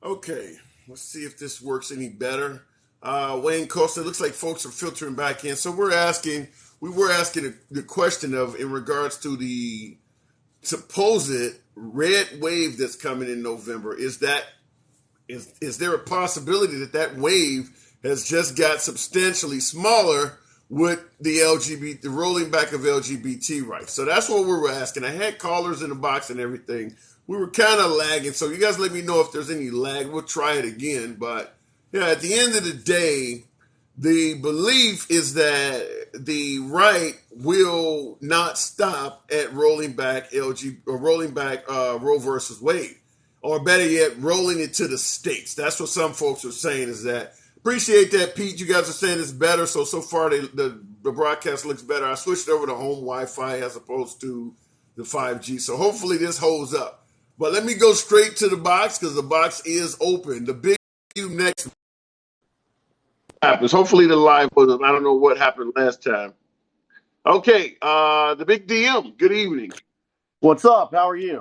Okay, let's see if this works any better. Wayne Costa, it looks like folks are filtering back in. So we were asking the question of in regards to the supposed red wave that's coming in November. Is there a possibility that that wave has just got substantially smaller with the rolling back of LGBT rights? So that's what we were asking. I had callers in the box and everything. We were kind of lagging, so you guys let me know if there's any lag. We'll try it again, but yeah, at the end of the day, the belief is that the right will not stop at rolling back Roe versus Wade, or better yet, rolling it to the states. That's what some folks are saying. Is that appreciate that, Pete? You guys are saying it's better. So far, the broadcast looks better. I switched over to home Wi-Fi as opposed to the 5G. So hopefully this holds up. But let me go straight to the box because the box is open. The big next happens. Hopefully the live was. I don't know what happened last time. Okay, the big DM. Good evening. What's up? How are you?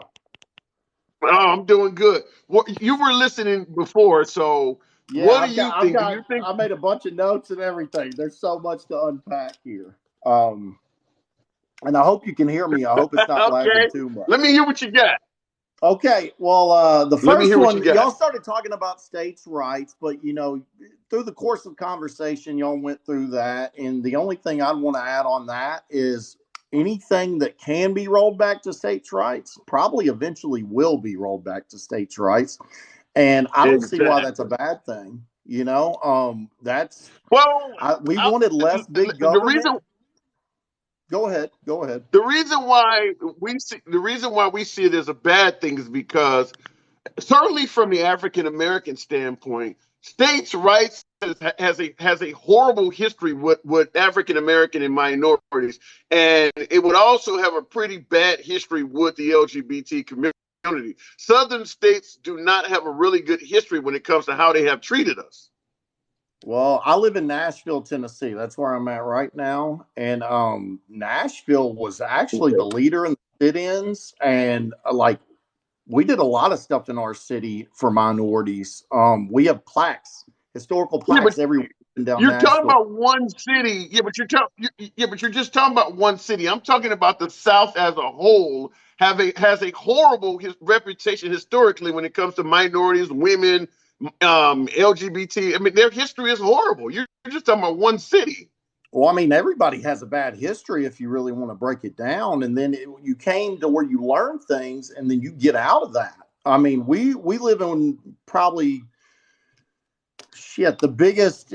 Oh, I'm doing good. Well, you were listening before, so Yeah, what do you think? Do you think? I made a bunch of notes and everything. There's so much to unpack here. Um, and I hope you can hear me. I hope it's not lagging Okay, too much. let me hear what you got. Okay, well, the Let me first hear what you one, got. y'all started talking about states' rights, but through the course of conversation, y'all went through that, and the only thing I'd want to add on that is anything that can be rolled back to states' rights probably eventually will be rolled back to states' rights, and I don't see why that's a Exactly. bad thing. That's Well, we I, wanted less big the government. reason Go ahead, go ahead. the reason why we see it as a bad thing is because certainly from the African American standpoint, states' rights has a horrible history with African American and minorities, and it would also have a pretty bad history with the LGBT community. Southern states do not have a really good history when it comes to how they have treated us. Well, I live in Nashville, Tennessee. That's where I'm at right now. And Nashville was actually the Okay. leader in the sit-ins, and like we did a lot of stuff in our city for minorities. We have plaques, historical Yeah, but plaques everywhere down you're talking Nashville. about one city. Yeah, but you're just talking about one city. I'm talking about the South as a whole has a horrible reputation historically when it comes to minorities, women, LGBT. I mean, their history is horrible. You're just talking about one city. Well, I mean, everybody has a bad history if you really want to break it down, and then you came to where you learn things, and then you get out of that. I mean, we live in probably the biggest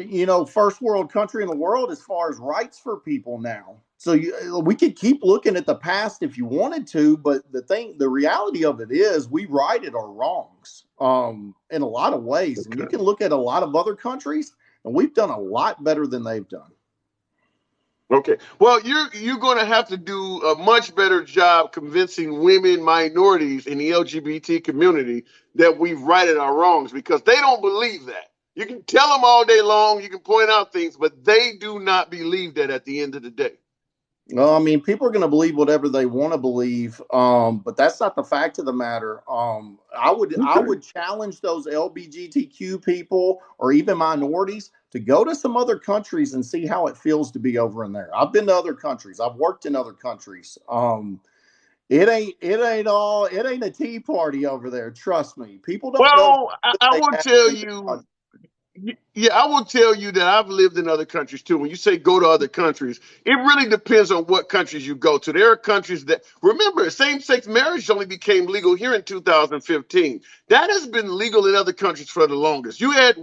first world country in the world as far as rights for people now. So we could keep looking at the past if you wanted to, but the reality of it is we righted our wrongs in a lot of ways, and you Okay. can look at a lot of other countries, and we've done a lot better than they've done. Okay. Well, you're going to have to do a much better job convincing women, minorities in the LGBT community that we've righted our wrongs because they don't believe that. You can tell them all day long, you can point out things, but they do not believe that at the end of the day. Well, I mean, people are going to believe whatever they want to believe, but that's not the fact of the matter. I Okay. would challenge those LGBTQ people or even minorities to go to some other countries and see how it feels to be over in there. I've been to other countries. I've worked in other countries. It ain't a tea party over there. Trust me. People don't know Well, that I they will have tell in this you. country. Yeah, I will tell you that I've lived in other countries too. When you say go to other countries, it really depends on what countries you go to. There are countries that, remember, same sex marriage only became legal here in 2015. That has been legal in other countries for the longest. You had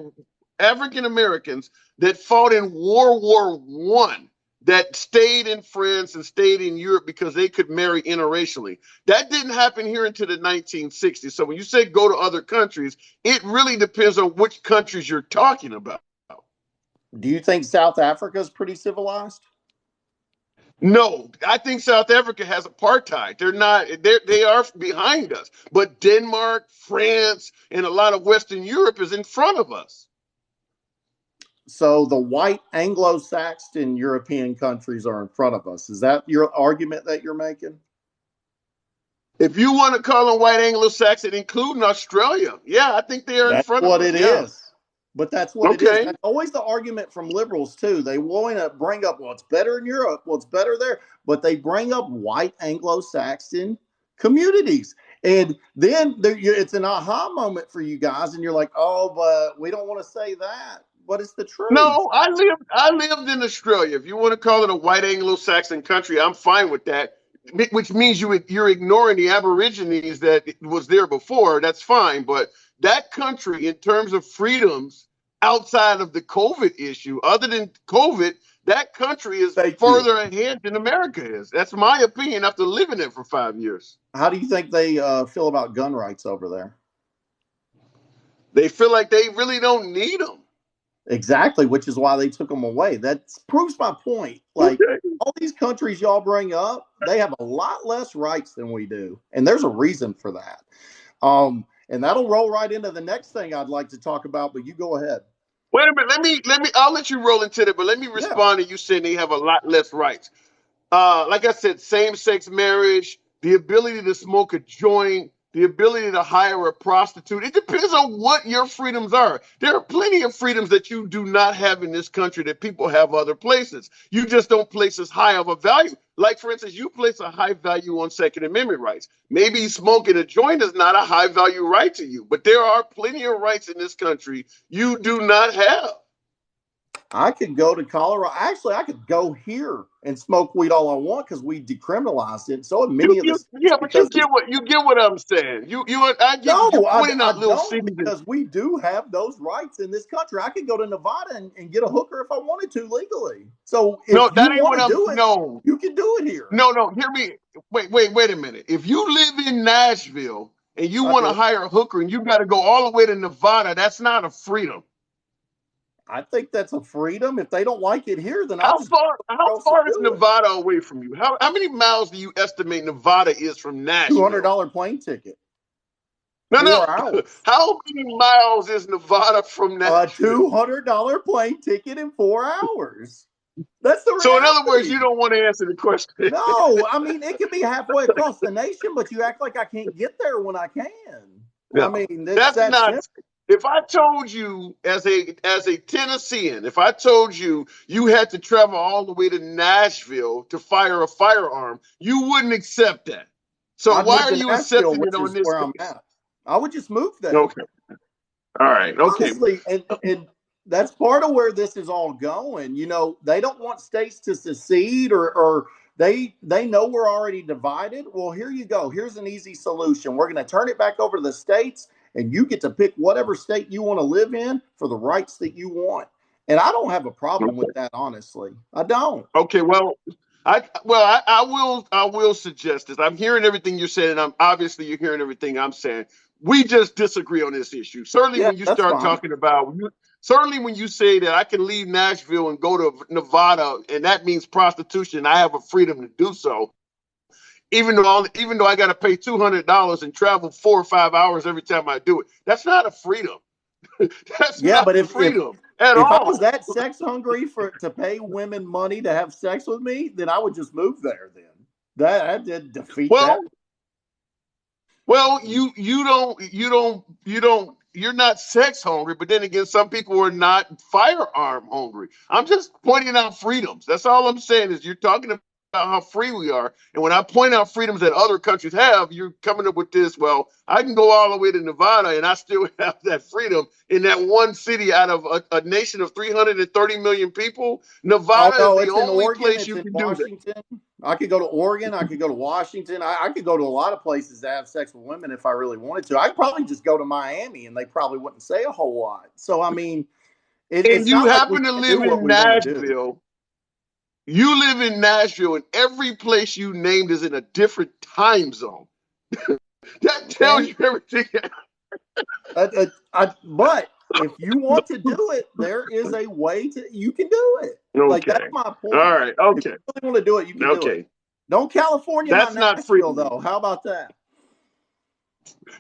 African Americans that fought in World War I that stayed in France and stayed in Europe because they could marry interracially. That didn't happen here until the 1960s. So when you say go to other countries, it really depends on which countries you're talking about. Do you think South Africa is pretty civilized? No, I think South Africa has apartheid. They're not, they are behind us. But Denmark, France, and a lot of Western Europe is in front of us. So the white Anglo-Saxon European countries are in front of us. Is that your argument that you're making? If you want to call them white Anglo-Saxon, including Australia, yeah, I think they are in That's front of what us. it Yeah. is. But that's what it is. Okay. That's always the argument from liberals too. They want to bring up, well, it's better in Europe, well, it's better there, but they bring up white Anglo-Saxon communities, and then it's an aha moment for you guys, and you're like, oh, but we don't want to say that, but it's the truth. No, I lived in Australia. If you want to call it a white Anglo-Saxon country, I'm fine with that. Which means you're ignoring the Aborigines that was there before. That's fine, but that country, in terms of freedoms outside of the COVID issue, other than COVID, that country is Thank you. further ahead than America is. That's my opinion after living there for 5 years. How do you think they feel about gun rights over there? They feel like they really don't need them. Exactly, which is why they took them away. That proves my point. Like Okay. all these countries y'all bring up, they have a lot less rights than we do, and there's a reason for that. And that'll roll right into the next thing I'd like to talk about. But you go ahead. Wait a minute. Let me. I'll let you roll into that, but let me Yeah, respond to you saying they have a lot less rights. Like I said, same-sex marriage, the ability to smoke a joint, the ability to hire a prostitute. It depends on what your freedoms are. There are plenty of freedoms that you do not have in this country that people have other places. You just don't place as high of a value. Like, for instance, you place a high value on Second Amendment rights. Maybe smoking a joint is not a high value right to you, but there are plenty of rights in this country you do not have. I could go to Colorado. Actually, I could go here and smoke weed all I want because we decriminalized it. So in many of the states Yeah, but because it's you get what I'm saying. You're no, pointing I out little don't cities. because we do have those rights in this country. I could go to Nevada and get a hooker if I wanted to legally. So if No, you that ain't want what to I'm. do it, No, you can do it here. no. Hear me. Wait a minute. If you live in Nashville and you I want to do. hire a hooker and you got to go all the way to Nevada, that's not a freedom. I think that's a freedom. If they don't like it here, then I'll How just go far? How somewhere else and far is do it. Nevada away from you? How many miles do you estimate Nevada is from Two hundred Nashville? dollar plane ticket, No, no. 4 hours. How many miles is Nevada from A Nashville? $200 plane ticket in 4 hours. That's the So, in other words, you reality. don't want to answer the question. No, I mean it could be halfway across the nation, but you act like I can't get there when I can. I No, mean, it's that's that not. simple. If I told you as a Tennessean, if I told you you had to travel all the way to Nashville to fire a firearm, you wouldn't accept that. So I'd why move are to you Nashville, accepting it which on is this where I'm case? at. I would just move there. Okay. All right. Okay. Honestly, and that's part of where this is all going. They don't want states to secede or they know we're already divided. Well, here you go. Here's an easy solution. We're going to turn it back over to the states, and you get to pick whatever state you want to live in for the rights that you want. And I don't have a problem with that, honestly. I don't. Okay. I will suggest this. I'm hearing everything you're saying, and I'm obviously you're hearing everything I'm saying. We just disagree on this issue. Certainly, Yeah, when you that's start fine. talking about certainly when you say that I can leave Nashville and go to Nevada, and that means prostitution, I have a freedom to do so. Even though I got to pay $200 and travel 4 or 5 hours every time I do it, that's not a freedom. That's Yeah, not but if freedom at if I was all. that sex hungry for to pay women money to have sex with me, then I would just move there. Then that did defeat that. Well, Well, you're not sex hungry, but then again, some people are not firearm hungry. I'm just pointing out freedoms. That's all I'm saying is you're talking about how free we are. And when I point out freedoms that other countries have, you're coming up with this. Well, I can go all the way to Nevada and I still have that freedom in that one city out of a nation of 330 million people. Oh Nevada is no, the it's in only Oregon. place It's you in can do that. Washington. I could go to Oregon. I could go to Washington. I could go to a lot of places to have sex with women if I really wanted to. I'd probably just go to Miami and they probably wouldn't say a whole lot. So I mean, And it's you not like we happen to can't live do what in we want to do. Nashville. You live in Nashville, and every place you named is in a different time zone. That tells And you everything. but if you want to do it, there is a way to. You can do it. Like that's Okay. my All point. right. If Okay. you really want to do it, you can do it. Okay. Don't California my That's not Nashville freedom. though. How about that?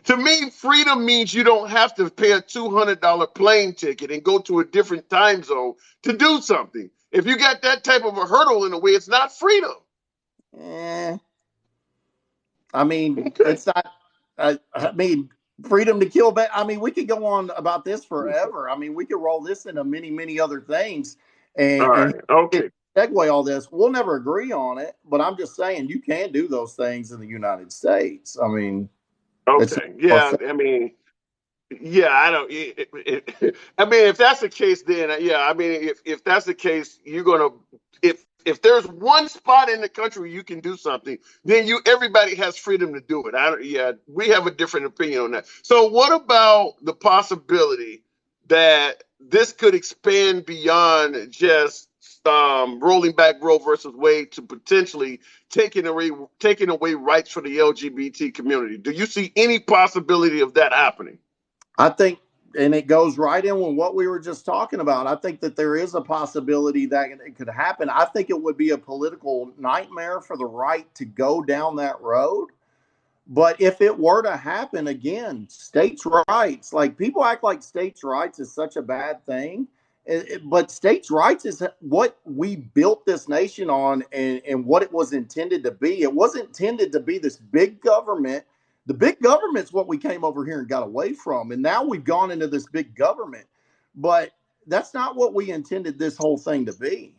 To me, freedom means you don't have to pay a $200 plane ticket and go to a different time zone to do something. If you got that type of a hurdle in the way, it's not freedom. Eh, I mean, Okay. it's not. I mean, freedom to kill. But I mean, we could go on about this forever. I mean, we could roll this into many, many other things, All and right. Okay. segue all this. We'll never agree on it, but I'm just saying you can do those things in the United States. I mean, it's Okay. Yeah. I mean, yeah, I don't. I mean, if that's the case, then yeah. I mean, if that's the case, you're gonna. If there's one spot in the country where you can do something, then everybody has freedom to do it. I don't. Yeah, we have a different opinion on that. So, what about the possibility that this could expand beyond just rolling back Roe versus Wade to potentially taking away rights for the LGBT community? Do you see any possibility of that happening? I think, and it goes right in with what we were just talking about. I think that there is a possibility that it could happen. I think it would be a political nightmare for the right to go down that road. But if it were to happen again, states' rights, like people act like states' rights is such a bad thing. But states' rights is what we built this nation on and what it was intended to be. It wasn't intended to be this big government. The big government's what we came over here and got away from. And now we've gone into this big government. But that's not what we intended this whole thing to be.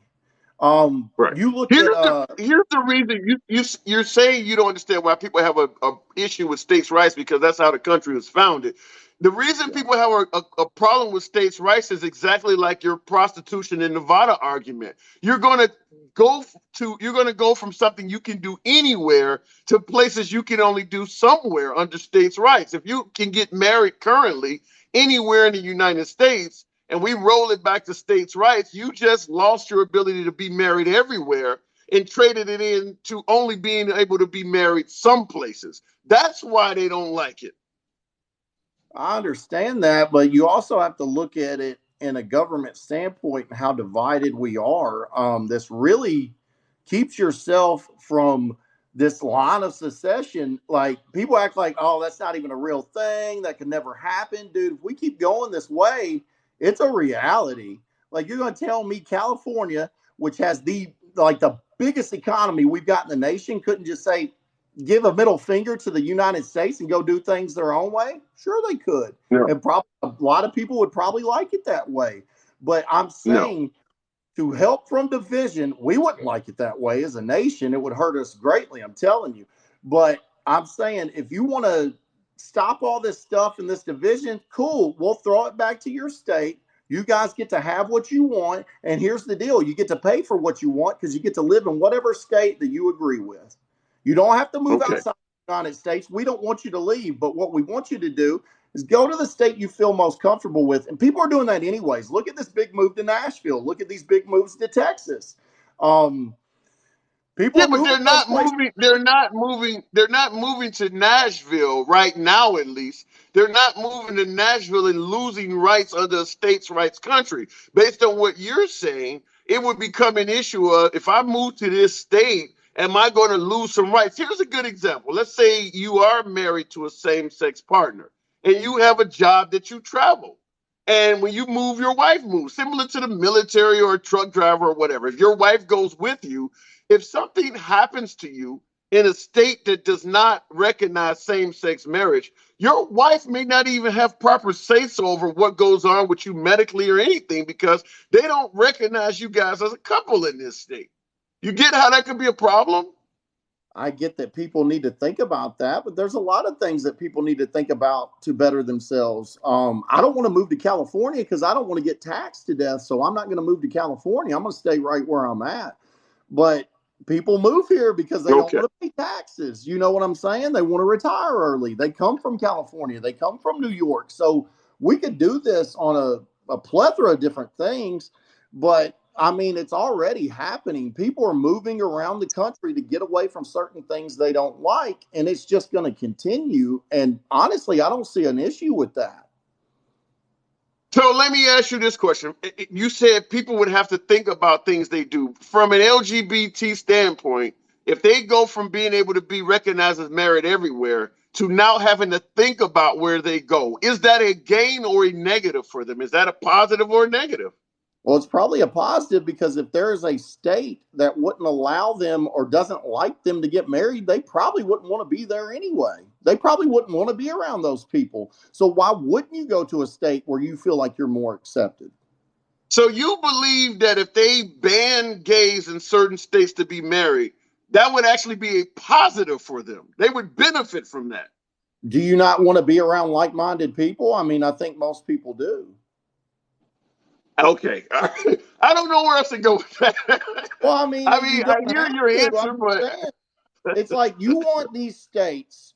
Right. You look Here's at the reason you're saying you don't understand why people have a issue with states' rights because that's how the country was founded. The reason yeah, people have a problem with states' rights is exactly like your prostitution in Nevada argument. You're going to go from something you can do anywhere to places you can only do somewhere under states' rights. If you can get married currently anywhere in the United States, and we roll it back to states' rights, you just lost your ability to be married everywhere and traded it in to only being able to be married some places. That's why they don't like it. I understand that, but you also have to look at it in a government standpoint and how divided we are. This really keeps yourself from this line of secession. Like people act like, oh, that's not even a real thing. That could never happen, dude. If we keep going this way, it's a reality. Like you're going to tell me California, which has the biggest economy we've got in the nation, couldn't just say, give a middle finger to the United States and go do things their own way? Sure, they could. No, And probably a lot of people would probably like it that way. But I'm no. saying to help from division, we wouldn't like it that way as a nation. It would hurt us greatly, I'm telling you. But I'm saying if you want to stop all this stuff and this division, cool. We'll throw it back to your state. You guys get to have what you want. And here's the deal you get to pay for what you want because you get to live in whatever state that you agree with. You don't have to move Okay. outside the United States. We don't want you to leave, but what we want you to do is go to the state you feel most comfortable with. And people are doing that anyways. Look at this big move to Nashville. Look at these big moves to Texas. Um, People Yeah, are but moving they're those not places. moving. They're not moving. They're not moving to Nashville right now. At least they're not moving to Nashville and losing rights under a states' rights country. Based on what you're saying, it would become an issue of if I move to this state, am I going to lose some rights? Here's a good example. Let's say you are married to a same-sex partner and you have a job that you travel. And when you move, your wife moves, similar to the military or a truck driver or whatever. If your wife goes with you, if something happens to you in a state that does not recognize same-sex marriage, your wife may not even have proper say-so over what goes on with you medically or anything because they don't recognize you guys as a couple in this state. You get how that could be a problem? I get that people need to think about that, but there's a lot of things that people need to think about to better themselves. I don't want to move to California because I don't want to get taxed to death. So I'm not going to move to California. I'm going to stay right where I'm at. But people move here because they don't Okay. want to pay taxes. You know what I'm saying? They want to retire early. They come from California. They come from New York. So we could do this on a plethora of different things. But I mean, it's already happening. People are moving around the country to get away from certain things they don't like, and it's just going to continue. And honestly, I don't see an issue with that. So let me ask you this question. You said people would have to think about things they do. From an LGBT standpoint, if they go from being able to be recognized as married everywhere to now having to think about where they go, is that a gain or a negative for them? Is that a positive or a negative? Well, it's probably a positive because if there is a state that wouldn't allow them or doesn't like them to get married, they probably wouldn't want to be there anyway. They probably wouldn't want to be around those people. So why wouldn't you go to a state where you feel like you're more accepted? So you believe that if they ban gays in certain states to be married, that would actually be a positive for them. They would benefit from that. Do you not want to be around like-minded people? I mean, I think most people do. Okay. I don't know where else to go with that. Well, I mean, I you mean, I don't hear have your to. answer, I'm but just saying. It's like you want these states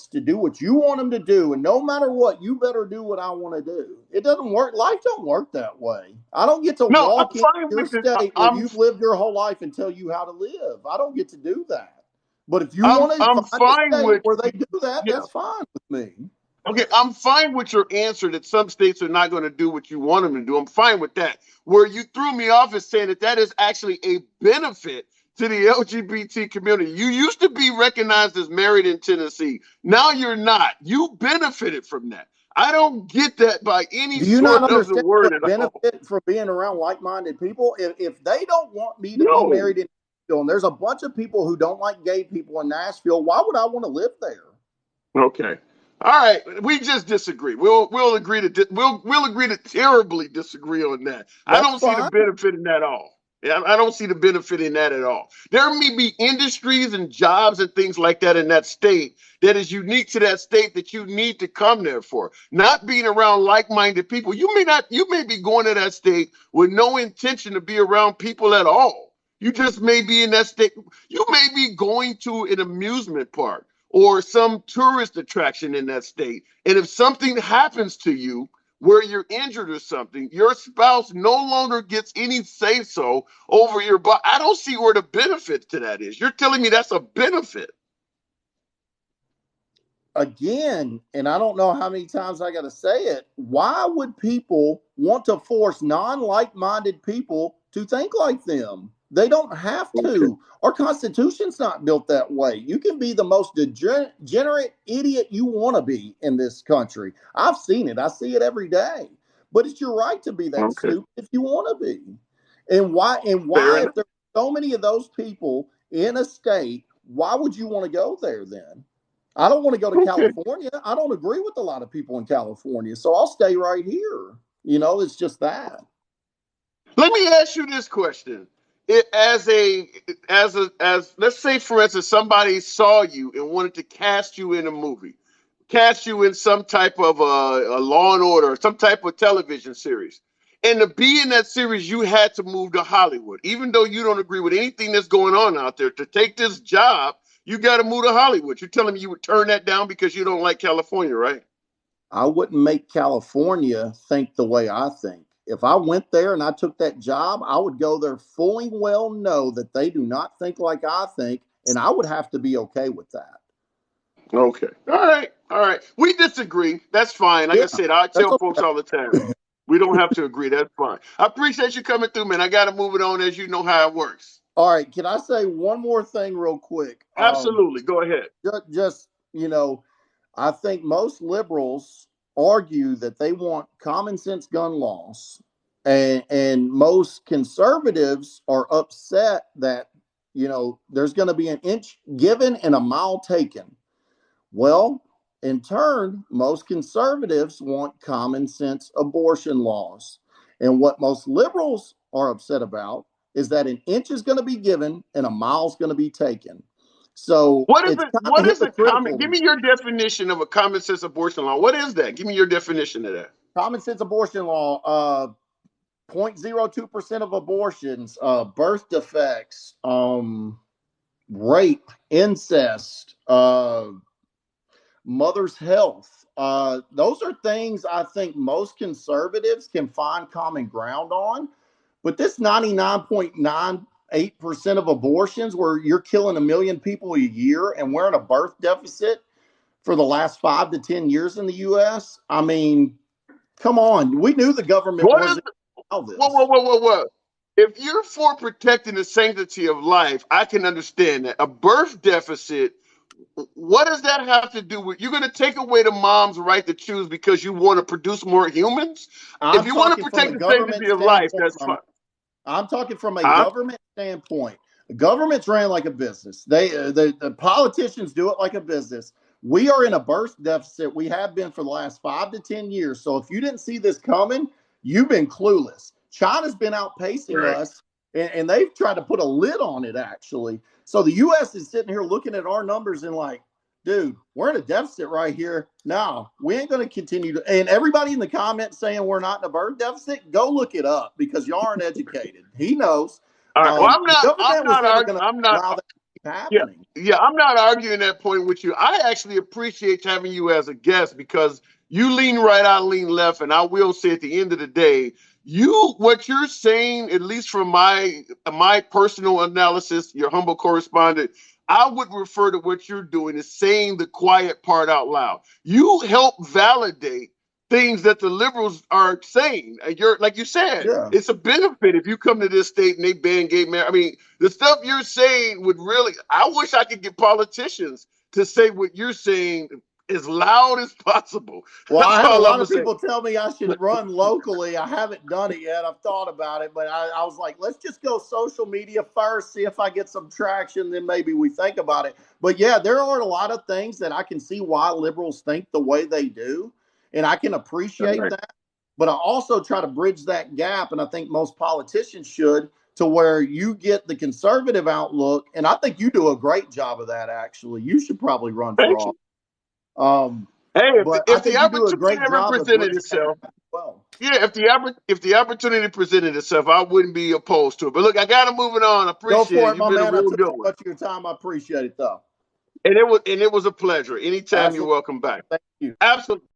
to do what you want them to do, and no matter what, you better do what I want to do. It doesn't work. Life don't work that way. I don't get to no, I'm walk into fine your with it. state where you've lived your whole life and tell you how to live. I don't get to do that. But if you want to I'm find a fine state with where they do that, yeah. that's fine with me. Okay, I'm fine with your answer that some states are not going to do what you want them to do. I'm fine with that. Where you threw me off is saying that that is actually a benefit to the LGBT community. You used to be recognized as married in Tennessee. Now you're not. You benefited from that. I don't get that by any Do you not sort of the understand word the at all. benefit from being around like-minded people? If they don't want me to be No. married in Nashville, and there's a bunch of people who don't like gay people in Nashville, why would I want to live there? Okay. All right. We just disagree. We'll agree to we'll agree to terribly disagree on that. I That's don't see the fine. benefit in that at all. I don't see the benefit in that at all. There may be industries and jobs and things like that in that state that is unique to that state that you need to come there for. Not being around like-minded people. You may be going to that state with no intention to be around people at all. You just may be in that state. You may be going to an amusement park or some tourist attraction in that state. And if something happens to you where you're injured or something, your spouse no longer gets any say so over your body. I don't see where the benefit to that is. You're telling me that's a benefit. Again, and I don't know how many times I got to say it, why would people want to force non like minded people to think like them? They don't have Okay. to. Our Constitution's not built that way. You can be the most degenerate idiot you want to be in this country. I've seen it, I see it every day. But it's your right to be that Okay. stupid if you want to be. And why, Fair enough. if there's so many of those people in a state, why would you want to go there then? I don't want to go to Okay. California. I don't agree with a lot of people in California, so I'll stay right here. It's just that. Let me ask you this question. It, as let's say for instance somebody saw you and wanted to cast you in a movie, cast you in some type of a Law and Order, some type of television series, and to be in that series you had to move to Hollywood, even though you don't agree with anything that's going on out there. To take this job, you got to move to Hollywood. You're telling me you would turn that down because you don't like California, right? I wouldn't make California think the way I think. If I went there and I took that job, I would go there fully well know that they do not think like I think, and I would have to be okay with that. Okay. All right. All right. We disagree. That's fine. Like I Yeah, said, I that's tell folks okay. all the time, we don't have to agree. That's fine. I appreciate you coming through, man. I got to move it on as you know how it works. All right, can I say one more thing real quick? Absolutely. Go ahead. Just I think most liberals argue that they want common sense gun laws, and most conservatives are upset that there's going to be an inch given and a mile taken. Well, in turn, most conservatives want common sense abortion laws. And what most liberals are upset about is that an inch is going to be given and a mile is going to be taken. So What is it's it? kind of What is a common? hypocritical to Give me. me your definition of a common sense abortion law. What is that? Give me your definition of that. Common sense abortion law, 0.02% of abortions, birth defects, rape, incest, mother's health. Those are things I think most conservatives can find common ground on. But this 99.98% of abortions, where you're killing a million people a year and we're in a birth deficit for the last 5 to 10 years in the US, I mean, come on. We knew the government What is? wasn't going to allow Whoa, whoa, this. whoa, whoa, whoa. If you're for protecting the sanctity of life, I can understand that. A birth deficit, What does that have to do with? You're going to take away the mom's right to choose because you want to produce more humans? If I'm you want to talking from protect a the government sanctity of life, standpoint, that's fine. I'm talking from a Huh? government standpoint. Government's ran like a business. The politicians do it like a business. We are in a birth deficit. We have been for the last 5 to 10 years. So if you didn't see this coming, you've been clueless. China's been outpacing Right. us, and they've tried to put a lid on it, actually. So the U.S. is sitting here looking at our numbers and like, dude, we're in a deficit right here. No, we ain't going to continue to. And everybody in the comments saying we're not in a birth deficit, go look it up because y'all aren't educated. He knows. All right. Well, The government was never going to I'm not. allow that to keep Yeah, happening. yeah, I'm not arguing that point with you. I actually appreciate having you as a guest because you lean right, I lean left, and I will say at the end of the day, what you're saying, at least from my personal analysis, your humble correspondent, I would refer to what you're doing as saying the quiet part out loud. You help validate things that the liberals are saying. You're like you said, Yeah. it's a benefit if you come to this state and they ban gay marriage. I mean, the stuff you're saying would really, I wish I could get politicians to say what you're saying as loud as possible. Well, I That's had a all I'm lot gonna of say. people tell me I should run locally. I haven't done it yet. I've thought about it, but I was like, let's just go social media first, see if I get some traction, then maybe we think about it. But yeah, there are a lot of things that I can see why liberals think the way they do, and I can appreciate Right. that. But I also try to bridge that gap, and I think most politicians should, to where you get the conservative outlook, and I think you do a great job of that, actually. You should probably run for Thank office. you. Um, Hey, but I if the think you do a opportunity great ever job of presented bridging that itself, gap as well. yeah, if the opportunity presented itself, I wouldn't be opposed to it. But look, I gotta move it on. I Go appreciate for it. it, You've my been a man. I real took good too one. much of your time. I appreciate it, though. And it was a pleasure. Anytime you're Absolutely. welcome back. Thank you. Absolutely.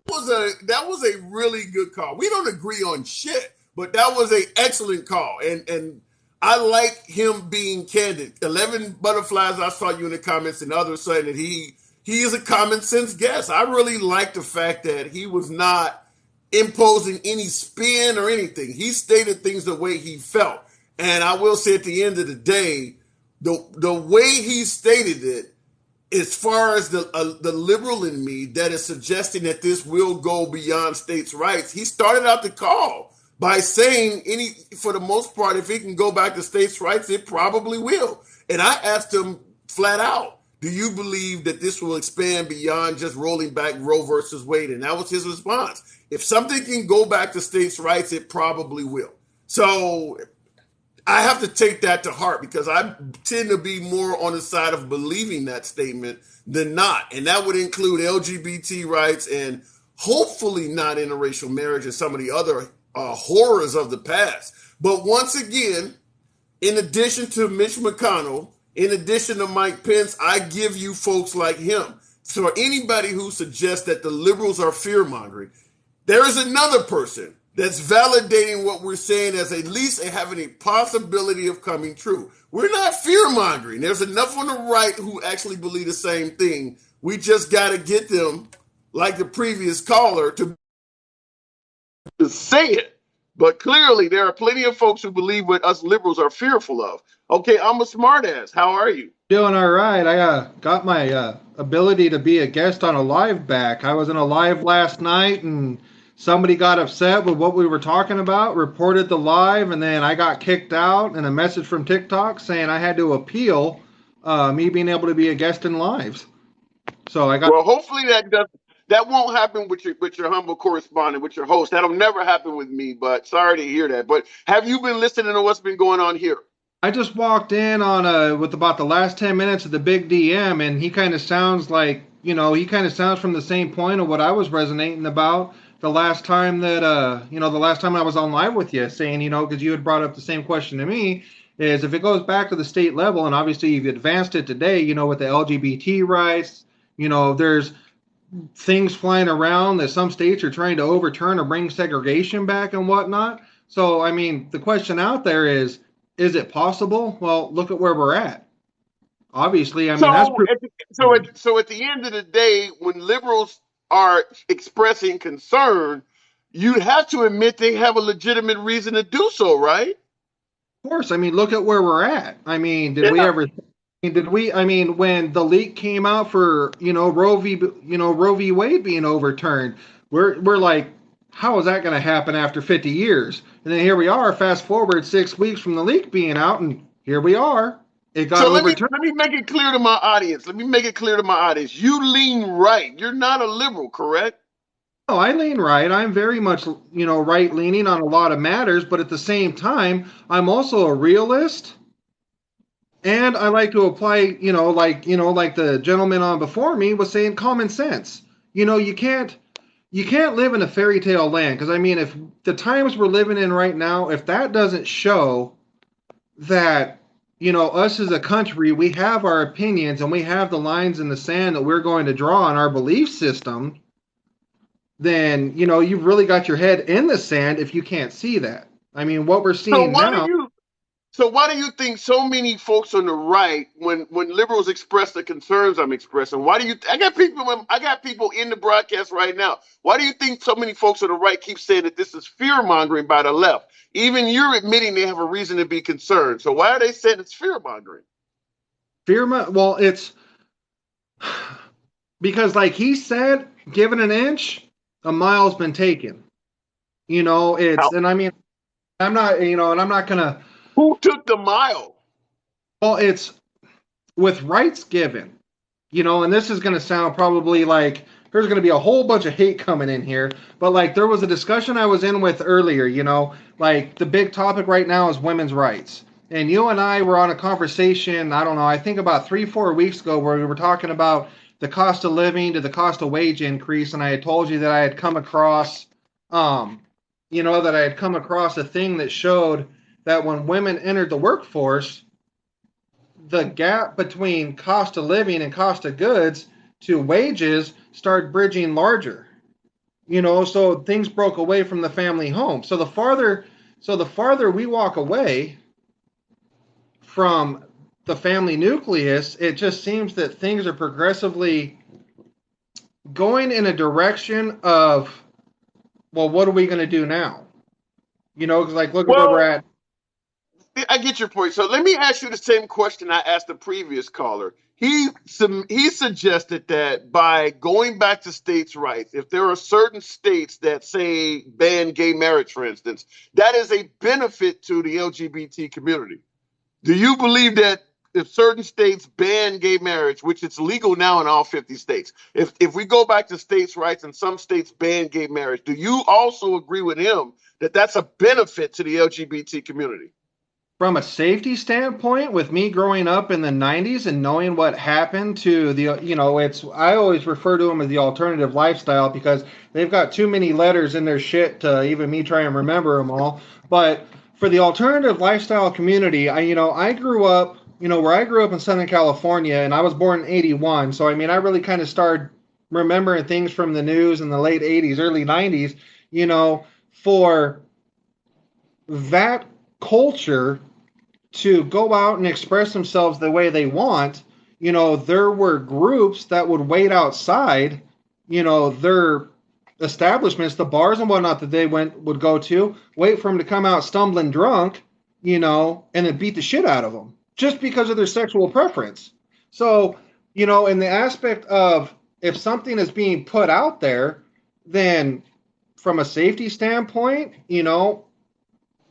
That was a really good call. We don't agree on shit, but that was an excellent call. And I like him being candid. 11 butterflies, I saw you in the comments and others saying that he is a common sense guest. I really like the fact that he was not imposing any spin or anything. He stated things the way he felt. And I will say at the end of the day, the way he stated it, as far as the liberal in me that is suggesting that this will go beyond states' rights, he started out the call by saying for the most part, if it can go back to states' rights, it probably will. And I asked him flat out, do you believe that this will expand beyond just rolling back Roe versus Wade? And that was his response. If something can go back to states' rights, it probably will. So I have to take that to heart because I tend to be more on the side of believing that statement than not. And that would include LGBT rights and hopefully not interracial marriage and some of the other horrors of the past. But once again, in addition to Mitch McConnell, in addition to Mike Pence, I give you folks like him. So anybody who suggests that the liberals are fear-mongering, there is another person that's validating what we're saying as at least having a possibility of coming true. We're not fear-mongering. There's enough on the right who actually believe the same thing. We just got to get them, like the previous caller, to say it. But clearly, there are plenty of folks who believe what us liberals are fearful of. Okay, I'm a smartass. How are you? Doing all right. I got my ability to be a guest on a live back. I was in a live last night and somebody got upset with what we were talking about, reported the live, and then I got kicked out and a message from TikTok saying I had to appeal me being able to be a guest in lives. So I got. Well, hopefully that won't happen with your humble correspondent, with your host. That'll never happen with me, but sorry to hear that. But have you been listening to what's been going on here? I just walked in on with about the last 10 minutes of the big DM, and he kind of sounds like, he kind of sounds from the same point of what I was resonating about the last time that, the last time I was on live with you, saying, because you had brought up the same question to me, is if it goes back to the state level, and obviously you've advanced it today, with the LGBT rights, there's things flying around that some states are trying to overturn or bring segregation back and whatnot. So, I mean, the question out there is it possible? Well, look at where we're at. Obviously, I mean, that's so at the end of the day, when liberals are expressing concern, you'd have to admit they have a legitimate reason to do so, right? Of course. I mean, look at where we're at. I mean, did Yeah. we ever Did we? I mean, when the leak came out for Roe v. Wade being overturned, we're like, how is that going to happen after 50 years? And then here we are, fast forward 6 weeks from the leak being out, and here we are. It got So let me overturned. let me make it clear to my audience. Let me make it clear to my audience. You lean right. You're not a liberal, correct? No, I lean right. I'm very much, right leaning on a lot of matters, but at the same time, I'm also a realist. And I like to apply, like the gentleman on before me was saying, common sense. You can't live in a fairy tale land because I mean, if the times we're living in right now, if that doesn't show that us as a country, we have our opinions and we have the lines in the sand that we're going to draw on our belief system, then you've really got your head in the sand if you can't see that. I mean, what we're So seeing why do now. you So why do you think so many folks on the right, when liberals express the concerns I'm expressing, why do you? I got people in the broadcast right now. Why do you think so many folks on the right keep saying that this is fear mongering by the left? Even you're admitting they have a reason to be concerned. So why are they saying it's fear mongering? Well, it's because, like he said, given an inch, a mile's been taken. And I mean, and I'm not gonna. Who took the mile? Well, it's with rights given. And this is gonna sound probably like there's gonna be a whole bunch of hate coming in here. But like there was a discussion I was in with earlier. Like the big topic right now is women's rights. And you and I were on a conversation, I don't know, I think about 3, 4 weeks ago, where we were talking about the cost of living to the cost of wage increase. And I had told you that I had come across, a thing that showed that when women entered the workforce, the gap between cost of living and cost of goods to wages started bridging larger. So things broke away from the family home. So the farther we walk away from the family nucleus, it just seems that things are progressively going in a direction of, well, what are we going to do now? Because like look at where we're Well, at. I get your point. So let me ask you the same question I asked the previous caller. He suggested that by going back to states' rights, if there are certain states that say ban gay marriage, for instance, that is a benefit to the LGBT community. Do you believe that if certain states ban gay marriage, which it's legal now in all 50 states, if we go back to states' rights and some states ban gay marriage, do you also agree with him that that's a benefit to the LGBT community? From a safety standpoint, with me growing up in the 90s and knowing what happened to it's, I always refer to them as the alternative lifestyle because they've got too many letters in their shit to even me try and remember them all. But for the alternative lifestyle community, I grew up, where I grew up in Southern California, and I was born in 81. So, I mean, I really kind of started remembering things from the news in the late 80s, early 90s, for that culture to go out and express themselves the way they want, there were groups that would wait outside, their establishments, the bars and whatnot that they would go to, wait for them to come out stumbling drunk, and then beat the shit out of them just because of their sexual preference. So, in the aspect of if something is being put out there, then from a safety standpoint,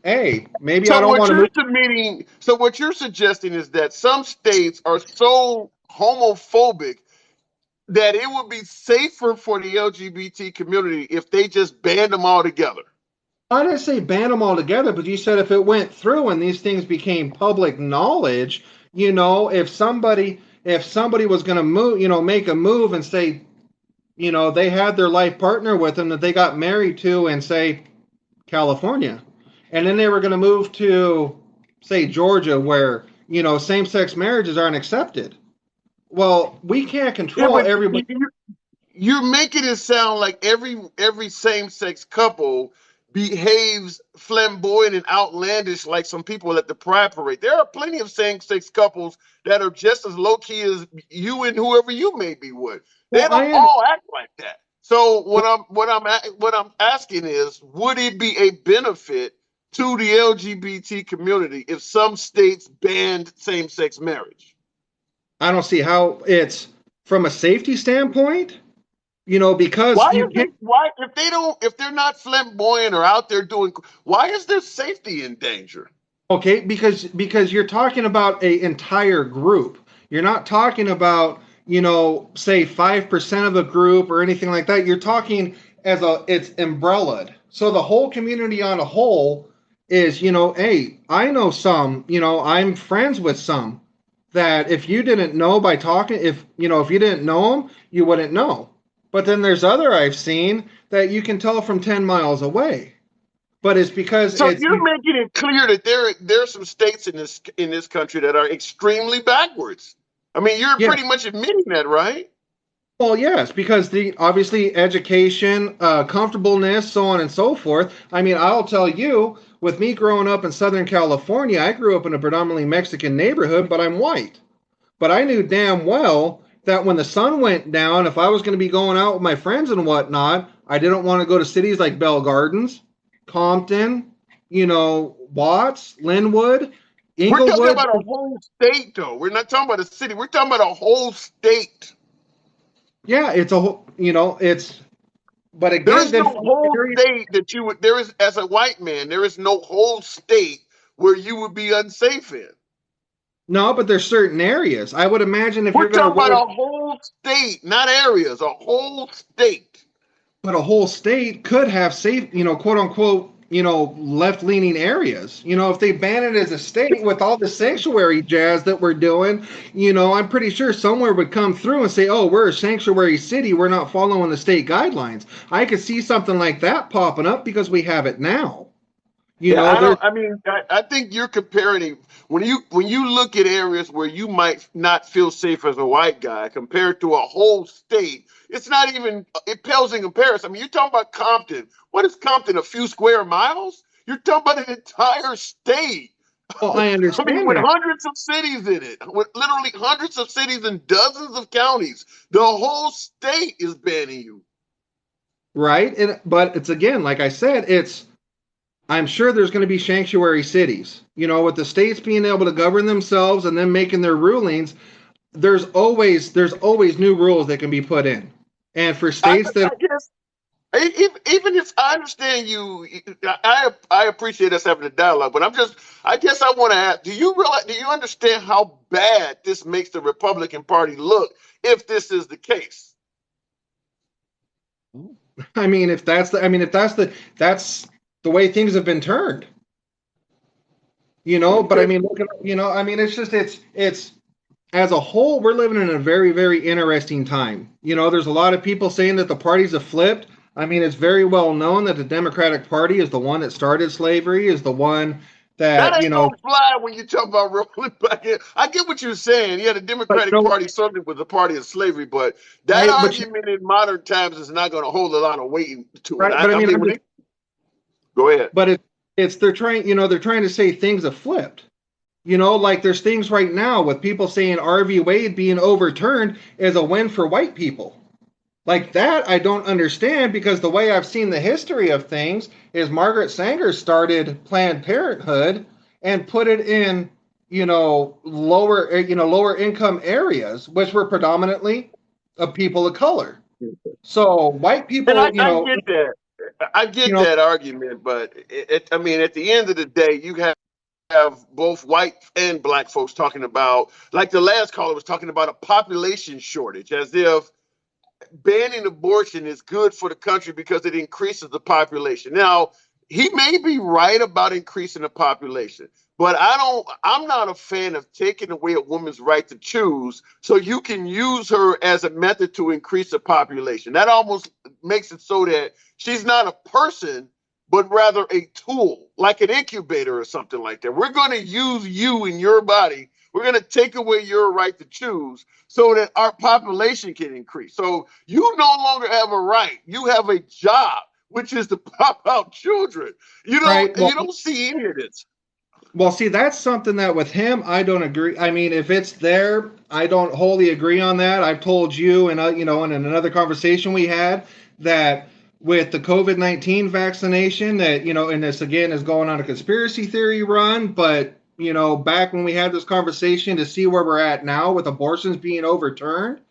hey, maybe I So don't what want to you're move. submitting, so what you're suggesting is that some states are so homophobic that it would be safer for the LGBT community if they just banned them all together. I didn't say ban them all together, but you said if it went through and these things became public knowledge, if somebody was going to move, make a move and say, they had their life partner with them that they got married to in, say, California, and then they were going to move to, say, Georgia, where same-sex marriages aren't accepted. Well, we can't Yeah, control but everybody. you're making it sound like every same sex couple behaves flamboyant and outlandish like some people at the Pride Parade. There are plenty of same sex couples that are just as low key as you and whoever you may be with. They Well, don't all act like that. So what I'm asking is, would it be a benefit to the LGBT community if some states banned same sex marriage? I don't see how it's from a safety standpoint, because Why you is can't. it? Why if they're not flamboyant or out there doing? Why is their safety in danger? Okay, because you're talking about a entire group. You're not talking about, say 5% of a group or anything like that. You're talking it's umbrellaed. So the whole community on a whole is, hey, I know some, I'm friends with some that if you didn't know by talking, if you didn't know them, you wouldn't know. But then there's other I've seen that you can tell from 10 miles away. But it's because So you're making it clear that there are some states in this country that are extremely backwards. I mean, you're yeah. pretty much admitting that, right? Well, yes, because the obviously education, comfortableness, so on and so forth. I mean, I'll tell you, with me growing up in Southern California, I grew up in a predominantly Mexican neighborhood, but I'm white. But I knew damn well that when the sun went down, if I was going to be going out with my friends and whatnot, I didn't want to go to cities like Bell Gardens, Compton, Watts, Linwood, We're talking Inglewood. about a whole state, though. We're not talking about a city. We're talking about a whole state. Yeah, it's a whole, but There again, is no then whole state that you would. There is, as a white man, there is no whole state where you would be unsafe in. no, but there's certain areas. I would imagine if We're you're going to talking wear, about a whole state, not areas. A whole state. but a whole state could have safe, quote unquote, left leaning areas. If they ban it as a state with all the sanctuary jazz that we're doing, I'm pretty sure somewhere would come through and say, oh, we're a sanctuary city. We're not following the state guidelines. I could see something like that popping up because we have it now. Yeah, I There's don't. I mean, I think you're comparing it when you look at areas where you might not feel safe as a white guy compared to a whole state. It's not even. It pales in comparison. I mean, you're talking about Compton. What is Compton? A few square miles? You're talking about an entire state. well, I I mean, understand with that, hundreds of cities in it, with literally hundreds of cities and dozens of counties, the whole state is banning you. right? But it's again, like I said, I'm sure there's going to be sanctuary cities. With the states being able to govern themselves and then making their rulings, there's always new rules that can be put in. And for states that I guess even if I understand you, I appreciate us having a dialogue, but I guess I want to ask, do you understand how bad this makes the Republican Party look if this is the case? I mean, if that's the way things have been turned, but I Okay. mean, look at, it's just it's as a whole, we're living in a very, very interesting time. There's a lot of people saying that the parties have flipped. I mean, it's very well known that the Democratic Party is the one that started slavery, is the one That that, ain't gonna fly when you talk about rolling back in. I get what you're saying. Yeah, the but Democratic Party certainly was a party of slavery, but that right, argument in modern times is not going to hold a lot of weight to it. right, but I I mean, mean, go ahead. but it's they're trying to say things have flipped. Like there's things right now with people saying RV Wade being overturned is a win for white people. Like that, I don't understand because the way I've seen the history of things is Margaret Sanger started Planned Parenthood and put it in, lower income areas, which were predominantly of people of color. So white And people, I get that. I get you that argument, but I mean, at the end of the day, you have both white and black folks talking about, like the last caller was talking about, a population shortage, as if banning abortion is good for the country because it increases the population. Now, he may be right about increasing the population, but I'm not a fan of taking away a woman's right to choose so you can use her as a method to increase the population. That almost makes it so that she's not a person, but rather a tool, like an incubator or something like that. We're going to use you and your body. We're going to take away your right to choose so that our population can increase. So you no longer have a right. You have a job, which is to pop out children. You right? don't you don't see any of this. Well, see, that's something that with him, I don't agree. I mean, if it's there, I don't wholly agree on that. I've told you, and in another conversation we had, that with the COVID-19 vaccination, that and this again is going on a conspiracy theory run, but back when we had this conversation to see where we're at now with abortions being overturned.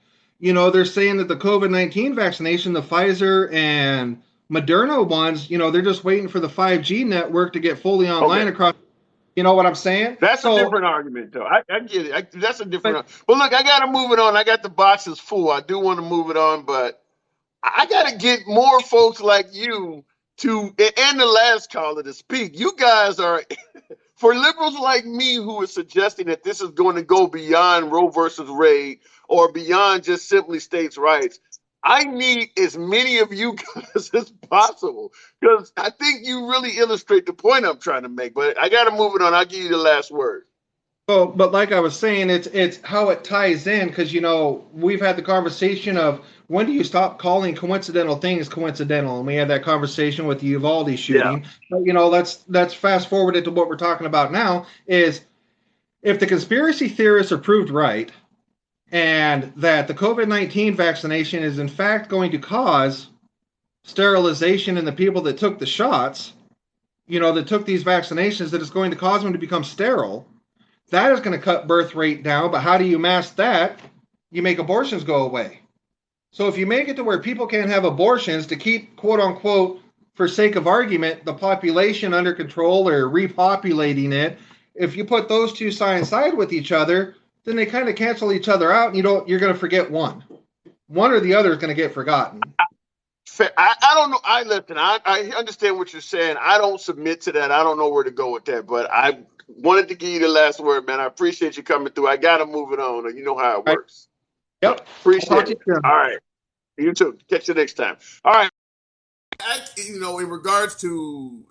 They're saying that the COVID-19 vaccination, the Pfizer and Moderna ones, they're just waiting for the 5G network to get fully online across. You know what I'm saying? That's a different argument, though. I get it. That's a different. But look, I got to move it on. I got the boxes full. I do want to move it on, but I got to get more folks like you to, and the last caller to speak. You guys are, for liberals like me who are suggesting that this is going to go beyond Roe versus Wade or beyond just simply states' rights. I need as many of you guys as possible because I think you really illustrate the point I'm trying to make. But I got to move it on. I'll give you the last word. Well, but like I was saying, it's how it ties in because we've had the conversation of when do you stop calling coincidental things coincidental, and we had that conversation with the Uvalde shooting. Yeah. But let's fast forward it to what we're talking about now. Is if the conspiracy theorists are proved right, and that the COVID-19 vaccination is in fact going to cause sterilization in the people that took the shots, that took these vaccinations, that it's going to cause them to become sterile. That is going to cut birth rate down, but how do you mask that? You make abortions go away. So if you make it to where people can't have abortions to keep, quote unquote, for sake of argument, the population under control or repopulating it, if you put those two side by side with each other, then they kind of cancel each other out, and you're going to forget one. One or the other is going to get forgotten. I don't know. I understand what you're saying. I don't submit to that. I don't know where to go with that, but I wanted to give you the last word, man. I appreciate you coming through. I got to move it on. You know how it works. Yep. Appreciate it. All right. You too. Catch you next time. All right. In regards to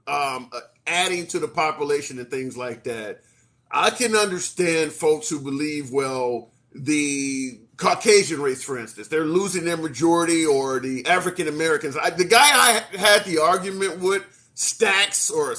adding to the population and things like that, I can understand folks who believe, well, the Caucasian race, for instance, they're losing their majority, or the African Americans. The guy I had the argument with, Snacks or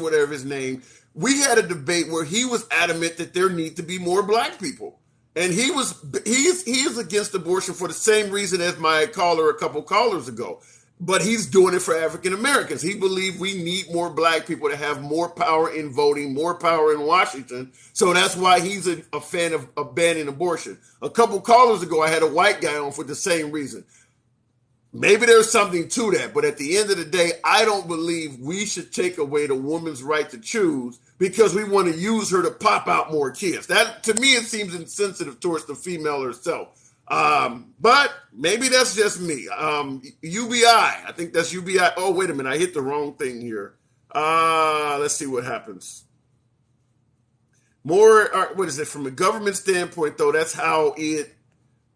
whatever his name, we had a debate where he was adamant that there need to be more black people. And he is against abortion for the same reason as my caller a couple callers ago. But he's doing it for African Americans. He believes we need more black people to have more power in voting, more power in Washington. So that's why he's a fan of banning abortion. A couple callers ago, I had a white guy on for the same reason. Maybe there's something to that, but at the end of the day, I don't believe we should take away the woman's right to choose because we want to use her to pop out more kids. That, to me, it seems insensitive towards the female herself. But maybe that's just me. UBI, I think that's UBI. Oh, wait a minute. I hit the wrong thing here. Let's see what happens. What is it? From a government standpoint, though, that's how it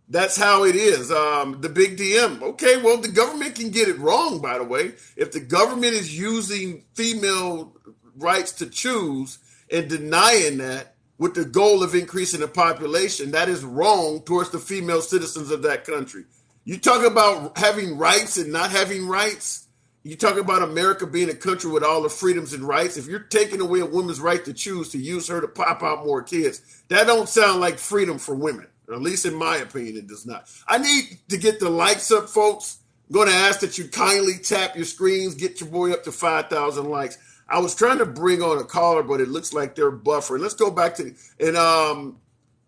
is. The big DM. Okay, well, the government can get it wrong, by the way. If the government is using female rights to choose and denying that, with the goal of increasing the population, that is wrong towards the female citizens of that country. You talk about having rights and not having rights. You talk about America being a country with all the freedoms and rights. If you're taking away a woman's right to choose to use her to pop out more kids, that don't sound like freedom for women. Or at least in my opinion, it does not. I need to get the likes up, folks. I'm going to ask that you kindly tap your screens, get your boy up to 5,000 likes. I was trying to bring on a caller, but it looks like they're buffering. Let's go back to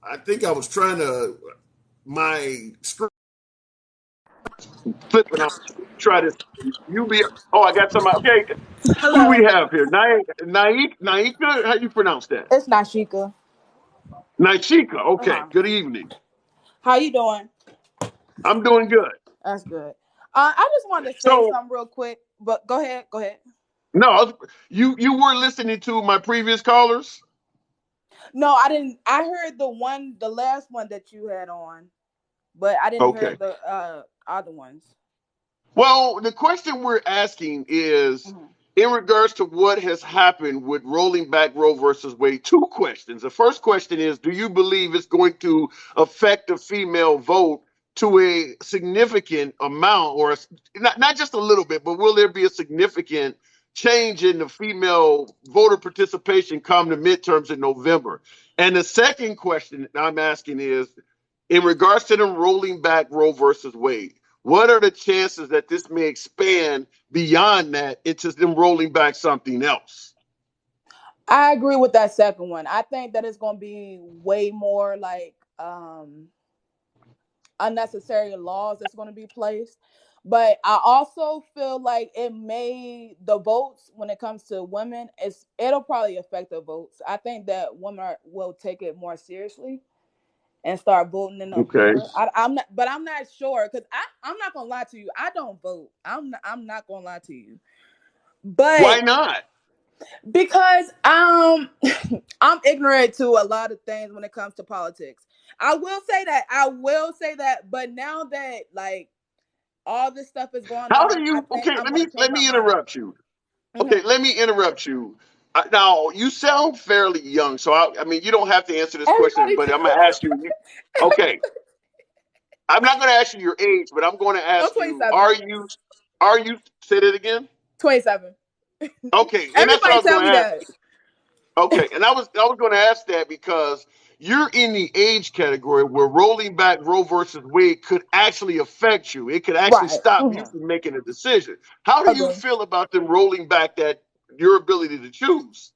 I think I was trying to my screen flipping. I'll try this. I got somebody. Okay, Hello. Who do we have here? Naika. How you pronounce that? It's Nashika. Nashika. Okay. Good evening. How you doing? I'm doing good. That's good. I just wanted to say something real quick, but go ahead. No, you were listening to my previous callers? No, I didn't. I heard the last one that you had on, but I didn't hear the other ones. Well, the question we're asking is in regards to what has happened with rolling back Roe versus Wade. Two questions. The first question is, do you believe it's going to affect the female vote to a significant amount, or not just a little bit, but will there be a significant change in the female voter participation come the midterms in November? And the second question I'm asking is, in regards to them rolling back Roe versus Wade, what are the chances that this may expand beyond that into them rolling back something else? I agree with that second one. I think that it's going to be way more like unnecessary laws that's going to be placed. But I also feel like it may the votes when it comes to women, it'll probably affect the votes. I think that women will take it more seriously and start voting in November. I'm not, but I'm not sure because I'm not gonna lie to you. I don't vote. I'm not gonna lie to you. But why not? Because I'm ignorant to a lot of things when it comes to politics. I will say that. But now that like all this stuff is going How on, do I you? think Okay, I'm gonna change let my me mind. interrupt you. Okay, Mm-hmm. let me interrupt you. Now, you sound fairly young, so I mean, you don't have to answer this question, Everybody, but I'm going to ask you. Okay, I'm not going to ask you your age, but I'm going to I'm ask you: 27. Are you? Say that again. 27. Okay, and that's what I Everybody was tell going me to ask. that. Okay, and I was going to ask that because you're in the age category where rolling back Roe versus Wade could actually affect you. It could actually Right. stop you Mm-hmm. from making a decision. How do you Agree. feel about them rolling back that your ability to choose?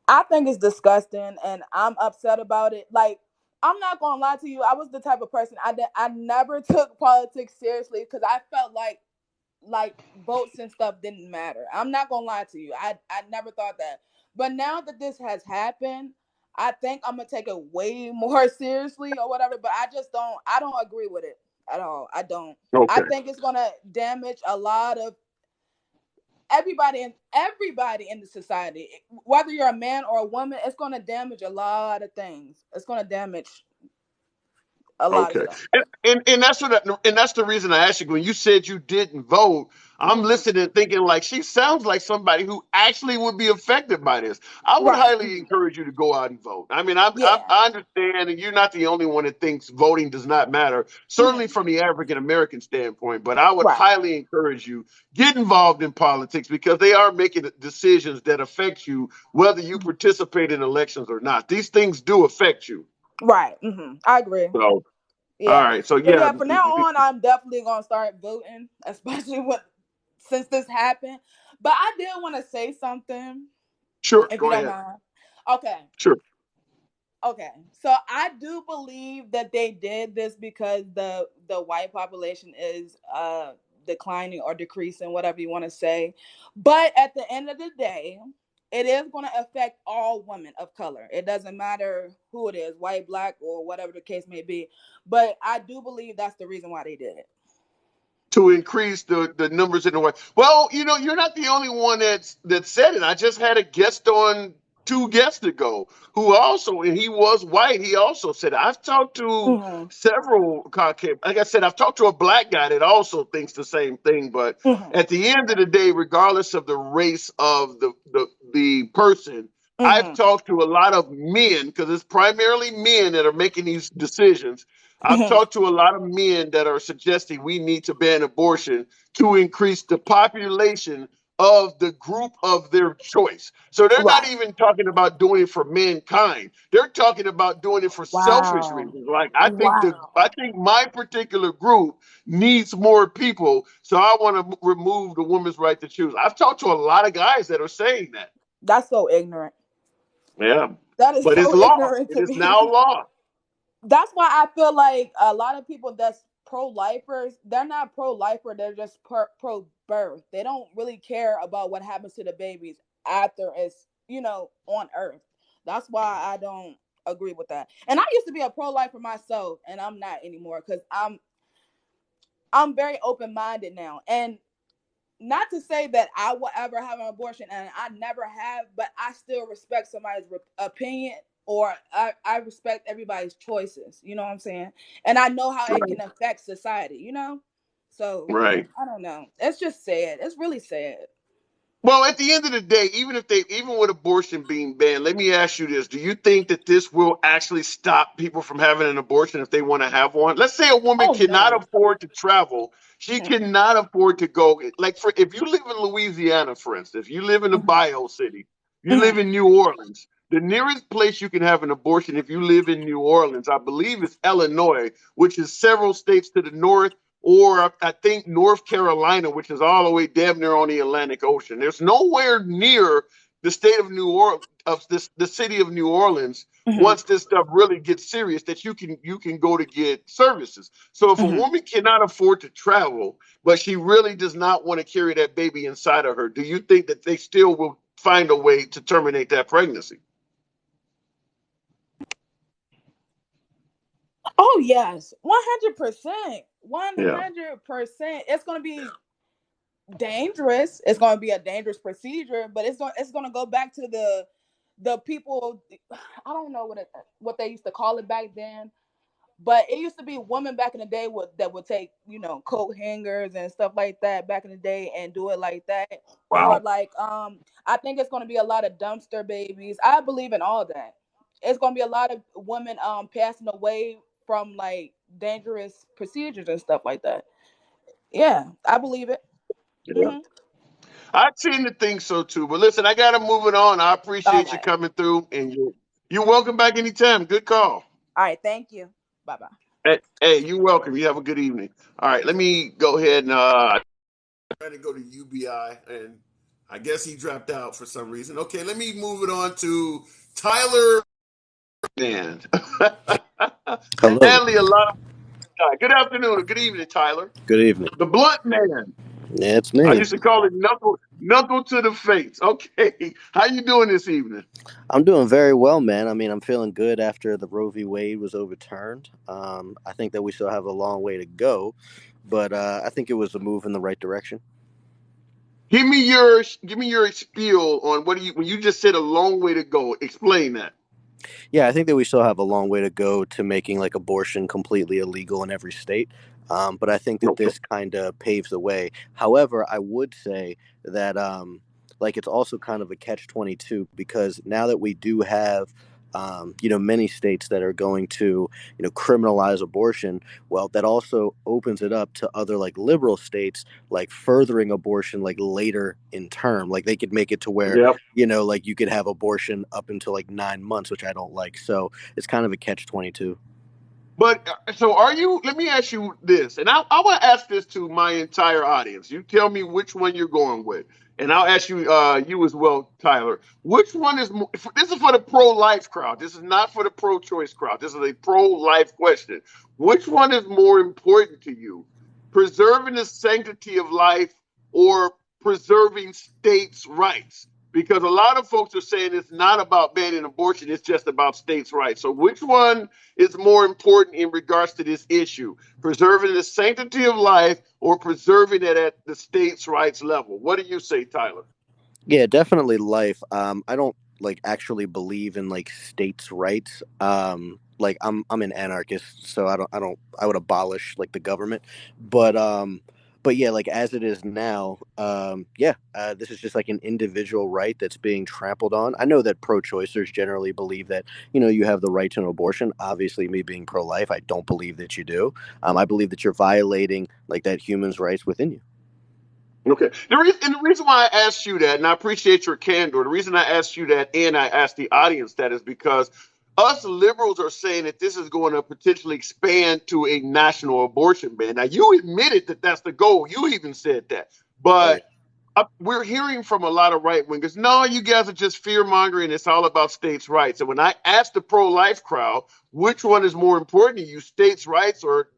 I think it's disgusting, and I'm upset about it. Like, I'm not gonna lie to you. I was the type of person I never took politics seriously because I felt like votes and stuff didn't matter. I'm not gonna lie to you. I never thought that. But now that this has happened, I think I'm gonna take it way more seriously or whatever. But I don't agree with it at all. I don't. I Okay. think it's gonna damage a lot of everybody in the society. Whether you're a man or a woman, it's gonna damage a lot of things. It's gonna damage a lot of Okay, stuff. and and that's the reason I asked you when you said you didn't vote. I'm Mm-hmm. listening, thinking like she sounds like somebody who actually would be affected by this. I would Right. highly Mm-hmm. encourage you to go out and vote. I mean, Yeah. I understand, and you're not the only one that thinks voting does not matter. Certainly Mm-hmm. from the African American standpoint, but I would Right. highly encourage you get involved in politics because they are making decisions that affect you, whether you participate in elections or not. These things do affect you. Right. Mm-hmm. I agree. So. All Yeah. right. So So yeah, yeah, from now on, I'm definitely gonna start voting, especially since this happened. But I did want to say something, sure. if you Go don't ahead. mind. Okay. Sure. Okay. So I do believe that they did this because the white population is declining or decreasing, whatever you want to say. But at the end of the day, it is going to affect all women of color. It doesn't matter who it is, white, black, or whatever the case may be. But I do believe that's the reason why they did it. To increase the numbers in the way. Well, you're not the only one that said it. I just had a guest on 2 guests ago who also, and he was white. He also said it. I've talked to Mm-hmm. several Caucasian. Like I said, I've talked to a black guy that also thinks the same thing. But Mm-hmm. at the end of the day, regardless of the race of the person, I've Mm-hmm. talked to a lot of men because it's primarily men that are making these decisions. I've Mm-hmm. talked to a lot of men that are suggesting we need to ban abortion to increase the population of the group of their choice. So they're not Right. even talking about doing it for mankind. They're talking about doing it for selfish Wow. reasons. Like Wow. I think my particular group needs more people, so I want to remove the woman's right to choose. I've talked to a lot of guys that are saying that. That's so ignorant. Yeah. That is But it's so law. ignorant It to is now me. law. That's why I feel like a lot of people that's pro-lifers, they're not pro-lifer, they're just pro-birth. They don't really care about what happens to the babies after it's, on earth. That's why I don't agree with that. And I used to be a pro-lifer myself, and I'm not anymore because I'm very open-minded now. And not to say that I will ever have an abortion, and I never have, but I still respect somebody's opinion, or I respect everybody's choices. You know what I'm saying? And I know how it can affect society. So Right. I don't know. It's just sad. It's really sad. Well, at the end of the day, even with abortion being banned, let me ask you this. Do you think that this will actually stop people from having an abortion if they want to have one? Let's say a woman Oh cannot no. afford to travel. She Mm-hmm. cannot afford to go. Like if you live in Louisiana, for instance, if you live in the Bio City, you live Mm-hmm. in New Orleans, the nearest place you can have an abortion if you live in New Orleans, I believe is Illinois, which is several states to the north, or I think North Carolina, which is all the way damn near on the Atlantic Ocean. There's nowhere near the state of the city of New Orleans, Mm-hmm. once this stuff really gets serious, that you can go to get services. So if a Mm-hmm. woman cannot afford to travel, but she really does not want to carry that baby inside of her, do you think that they still will find a way to terminate that pregnancy? Oh yes, 100%, Yeah. 100%. It's gonna be dangerous. It's gonna be a dangerous procedure, but it's gonna go back to the people. I don't know what they used to call it back then, but it used to be women back in the day that would take coat hangers and stuff like that back in the day and do it like that, or Wow. like I think it's gonna be a lot of dumpster babies. I believe in all that. It's gonna be a lot of women passing away from like dangerous procedures and stuff like that. Yeah, I believe it. Yeah. Hmm. I tend to think so too. But listen, I got to move it on. I All appreciate you right. coming through, and you're welcome back anytime. Good call. All right. Thank you. Bye bye. Hey, you're welcome. You have a good evening. All right, let me go ahead and Trying to go to UBI, and I guess he dropped out for some reason. Okay, let me move it on to Tyler. and Hello. Stanley, a lot of good afternoon or good evening, Tyler. Good evening. The blunt man. Yeah, it's I me. used to call it knuckle to the face. Okay, how you doing this evening? I'm doing very well, man. I mean, I'm feeling good after the Roe v. Wade was overturned. I think that we still have a long way to go, but I think it was a move in the right direction. Give me your spiel on what do you when you just said a long way to go. Explain that. Yeah, I think that we still have a long way to go to making like abortion completely illegal in every state. But I think that Okay. this kind of paves the way. However, I would say that like it's also kind of a catch-22 because now that we do have many states that are going to criminalize abortion. Well, that also opens it up to other like liberal states like furthering abortion like later in term. Like they could make it to where Yep. like you could have abortion up until like 9 months, which I don't like. So it's kind of a catch-22. But so are you? Let me ask you this, and I want to ask this to my entire audience. You tell me which one you're going with, and I'll ask you as well, Tyler. Which one is more? This is for the pro-life crowd. This is not for the pro-choice crowd. This is a pro-life question. Which one is more important to you, preserving the sanctity of life or preserving states' rights? Because a lot of folks are saying it's not about banning abortion; it's just about states' rights. So which one is more important in regards to this issue, preserving the sanctity of life or preserving it at the states' rights level? What do you say, Tyler? Yeah, definitely life. I don't like actually believe in like states' rights. Like I'm an anarchist, so I would abolish like the government. But yeah, like as it is now, this is just like an individual right that's being trampled on. I know that pro-choicers generally believe that you have the right to an abortion. Obviously, me being pro-life, I don't believe that you do. I believe that you're violating like that human's rights within you. Okay. And the reason why I asked you that, and I appreciate your candor, the reason I asked you that and I asked the audience that is because us liberals are saying that this is going to potentially expand to a national abortion ban. Now, you admitted that that's the goal. You even said that. Oh yeah. But we're hearing from a lot of right wingers. No, you guys are just fear mongering. It's all about states' rights. And when I asked the pro life crowd, which one is more important to you, states' rights or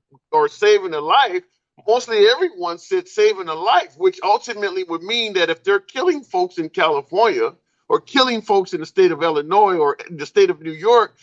saving a life? Mostly everyone said saving a life, which ultimately would mean that if they're killing folks in California or killing folks in the state of Illinois or the state of New York,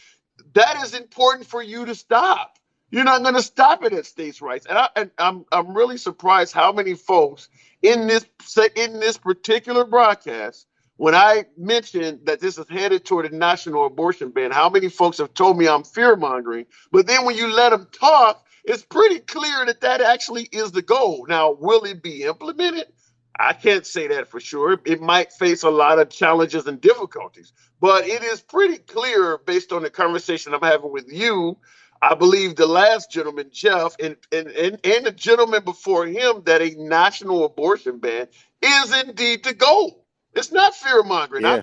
that is important for you to stop. You're not going to stop it at states' rights, and I'm really surprised how many folks in this particular broadcast, when I mentioned that this is headed toward a national abortion ban, how many folks have told me I'm fear mongering? But then when you let them talk, it's pretty clear that that actually is the goal. Now, will it be implemented? I can't say that for sure. It might face a lot of challenges and difficulties, but it is pretty clear based on the conversation I'm having with you. I believe the last gentleman, Jeff, and the gentleman before him, that a national abortion ban is indeed the goal. It's not fear mongering. Yeah.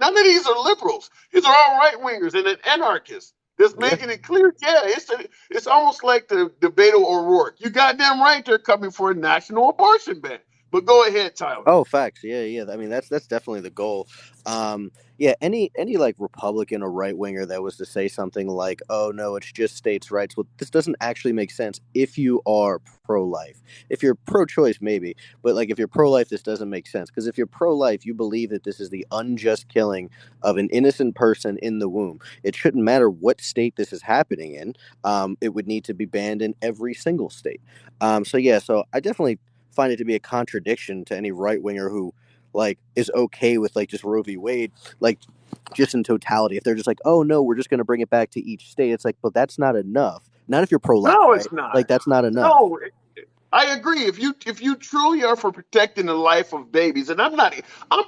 None of these are liberals. These are all right wingers and an anarchist that's Yeah. making it clear. Yeah, it's almost like the debate O'Rourke. You goddamn right they're coming for a national abortion ban. But go ahead, Tyler. Oh, facts. Yeah. I mean, that's definitely the goal. Yeah. Any like Republican or right winger that was to say something like, "Oh no, it's just states' rights." Well, this doesn't actually make sense if you are pro-life. If you're pro-choice, maybe, but like if you're pro-life, this doesn't make sense because if you're pro-life, you believe that this is the unjust killing of an innocent person in the womb. It shouldn't matter what state this is happening in. It would need to be banned in every single state. So yeah. So I definitely find it to be a contradiction to any right winger who like is okay with like just Roe v. Wade, like just in totality. If they're just like, oh no, we're just going to bring it back to each state, it's like, but that's not enough. Not if you're pro-life, No, right? it's not. Like that's not enough. No, I agree. If you truly are for protecting the life of babies, and I'm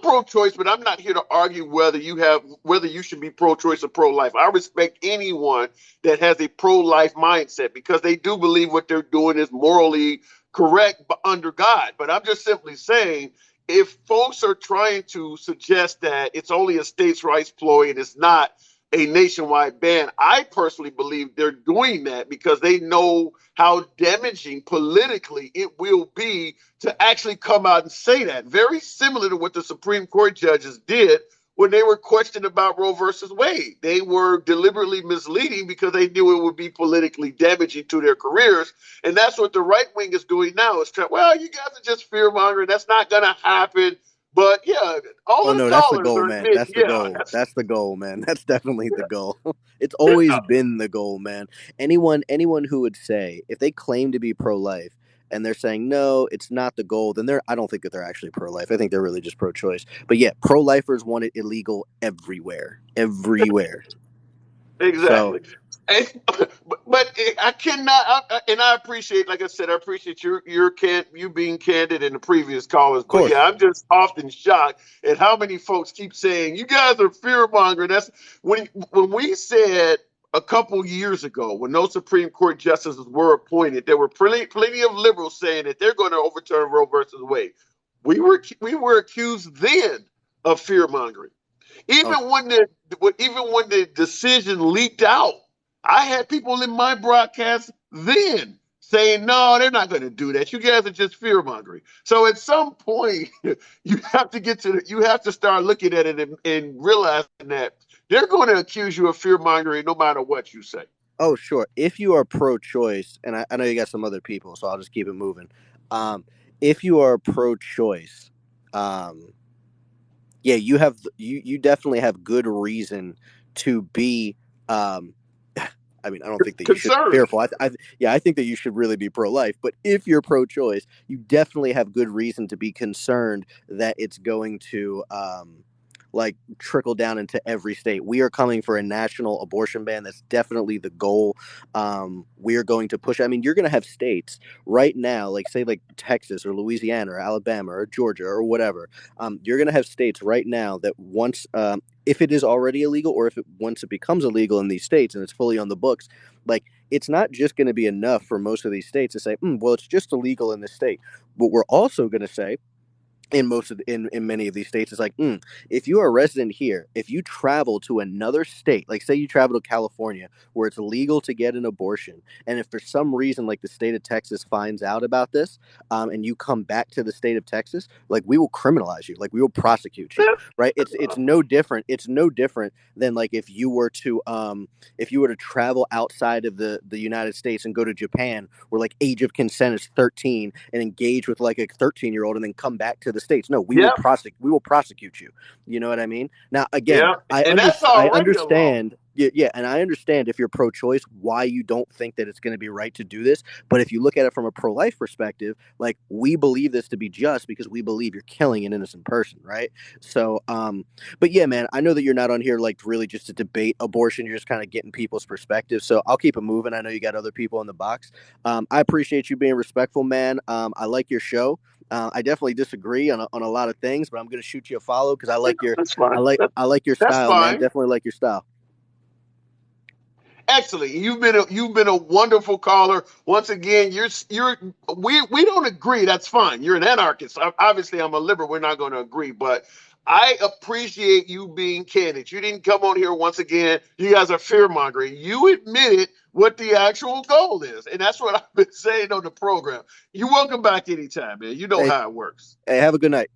pro-choice, but I'm not here to argue whether you should be pro-choice or pro-life. I respect anyone that has a pro-life mindset because they do believe what they're doing is morally correct under God. But I'm just simply saying, if folks are trying to suggest that it's only a states' rights ploy and it's not a nationwide ban, I personally believe they're doing that because they know how damaging politically it will be to actually come out and say that. Very similar to what the Supreme Court judges did when they were questioned about Roe versus Wade. They were deliberately misleading because they knew it would be politically damaging to their careers. And that's what the right wing is doing now. Is trying, well, you guys are just fear mongering. That's not going to happen. But yeah, all Oh of the no, that's the callers goal, are man. admitting, That's the yeah, goal. That's the goal, man. That's definitely the goal. It's yeah. always been the goal, man. Anyone who would say if they claim to be pro-life and they're saying no, it's not the goal, then I don't think that they're actually pro-life. I think they're really just pro-choice. But yeah, pro-lifers want it illegal everywhere. Everywhere. So, Exactly. And, but I cannot, and I appreciate, like I said, I appreciate you being candid in the previous callers. of But yeah, course. I'm just often shocked at how many folks keep saying you guys are fear mongering. That's when we said a couple years ago when those Supreme Court justices were appointed, there were plenty of liberals saying that they're going to overturn Roe versus Wade. We were accused then of fear mongering. Oh, Even when the decision leaked out, I had people in my broadcast then saying, "No, they're not going to do that. You guys are just fear mongering." So at some point, you have to start looking at it and realizing that they're going to accuse you of fear mongering no matter what you say. oh, sure. If you are pro-choice, and I know you got some other people, so I'll just keep it moving. If you are pro-choice, um, yeah, you definitely have good reason to be. Um, I mean, I don't think that you should be Concerned. fearful. I think that you should really be pro-life. But if you're pro-choice, you definitely have good reason to be concerned that it's going to like trickle down into every state. We are coming for a national abortion ban. That's definitely the goal. We are going to push. I mean, you're going to have states right now, like say like Texas or Louisiana or Alabama or Georgia or whatever. You're going to have states right now that once if it is already illegal or if once it becomes illegal in these states and it's fully on the books, like it's not just going to be enough for most of these states to say, well, it's just illegal in this state. What we're also going to say in many of these states, it's like, if you are a resident here, if you travel to another state, like say you travel to California where it's legal to get an abortion, and if for some reason like the state of Texas finds out about this, and you come back to the state of Texas, like we will criminalize you, like we will prosecute you, right? It's no different. It's no different than like if you were to travel outside of the United States and go to Japan where like age of consent is 13 and engage with like a 13-year-old and then come back to the States. No, Yeah, we will prosecute you. You know what I mean? Now again, yeah, and that's I already a law. understand. Yeah, and I understand if you're pro-choice, why you don't think that it's going to be right to do this. But if you look at it from a pro-life perspective, like we believe this to be just because we believe you're killing an innocent person, right? So, but yeah, man, I know that you're not on here like really just to debate abortion. You're just kind of getting people's perspective. So I'll keep it moving. I know you got other people in the box. I appreciate you being respectful, man. I like your show. I definitely disagree on a lot of things, but I'm going to shoot you a follow because That's fine. I like your That's style, man. fine. Definitely like your style. Excellent. You've been a wonderful caller. Once again, we don't agree. That's fine. You're an anarchist. Obviously, I'm a liberal. We're not going to agree, but I appreciate you being candid. You didn't come on here once again. You guys are fear mongering. You admitted what the actual goal is. And that's what I've been saying on the program. You're welcome back anytime, man. You know Hey, how it works. hey, have a good night.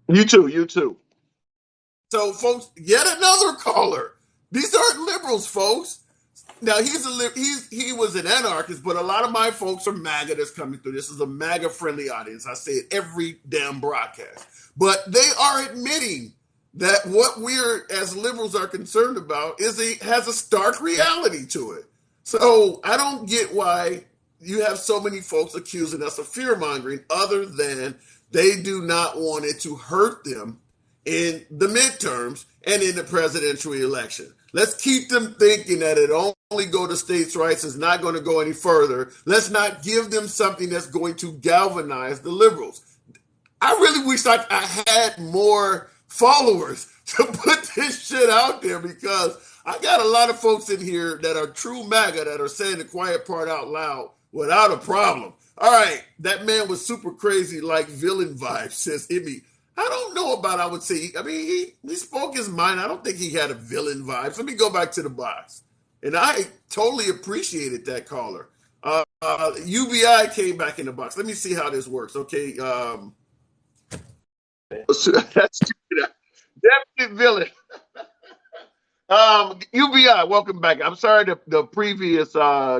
You too. You too. So, folks, yet another caller. These aren't liberals, folks. Now he was an anarchist, but a lot of my folks are MAGA that's coming through. This is a MAGA friendly audience. I say it every damn broadcast. But they are admitting that what we're as liberals are concerned about has a stark reality to it. So I don't get why you have so many folks accusing us of fear mongering, other than they do not want it to hurt them in the midterms and in the presidential election. Let's keep them thinking that it only go to states' rights, is not going to go any further. Let's not give them something that's going to galvanize the liberals. I really wish I had more followers to put this shit out there, because I got a lot of folks in here that are true MAGA that are saying the quiet part out loud without a problem. All right, that man was super crazy, like villain vibes, says Ibby. I don't know about, I would say, I mean, he spoke his mind. I don't think he had a villain vibes. Let me go back to the box. And I totally appreciated that caller. UBI came back in the box. Let me see how this works. Okay. That's definitely villain. UBI, welcome back. I'm sorry the previous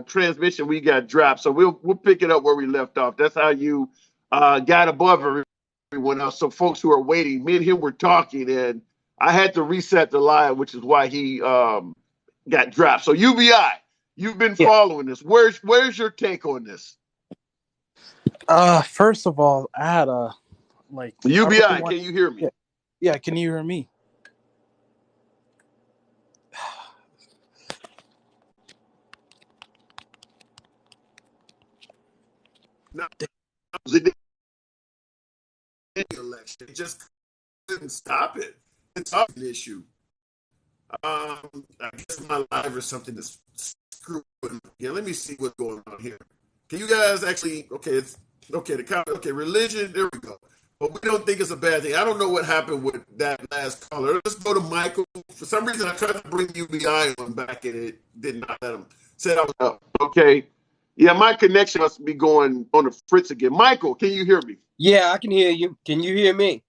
transmission we got dropped, so we'll pick it up where we left off. That's how you got above everyone else. So folks who are waiting, me and him were talking, and I had to reset the line, which is why he got dropped. So UBI, you've been following this. Where's your take on this? First of all, I had UBI, can you hear me? Yeah, can you hear me? No, the election, it just couldn't stop it. It's an issue. I guess my live or something is screwing. Yeah, let me see what's going on here. Can you guys actually? Okay, it's okay. Religion. There we go. But we don't think it's a bad thing. I don't know what happened with that last caller. Let's go to Michael. For some reason, I tried to bring UBI on back, and it did not let him. Said I was okay. Yeah, my connection must be going on the fritz again. Michael, can you hear me? Yeah, I can hear you. Can you hear me?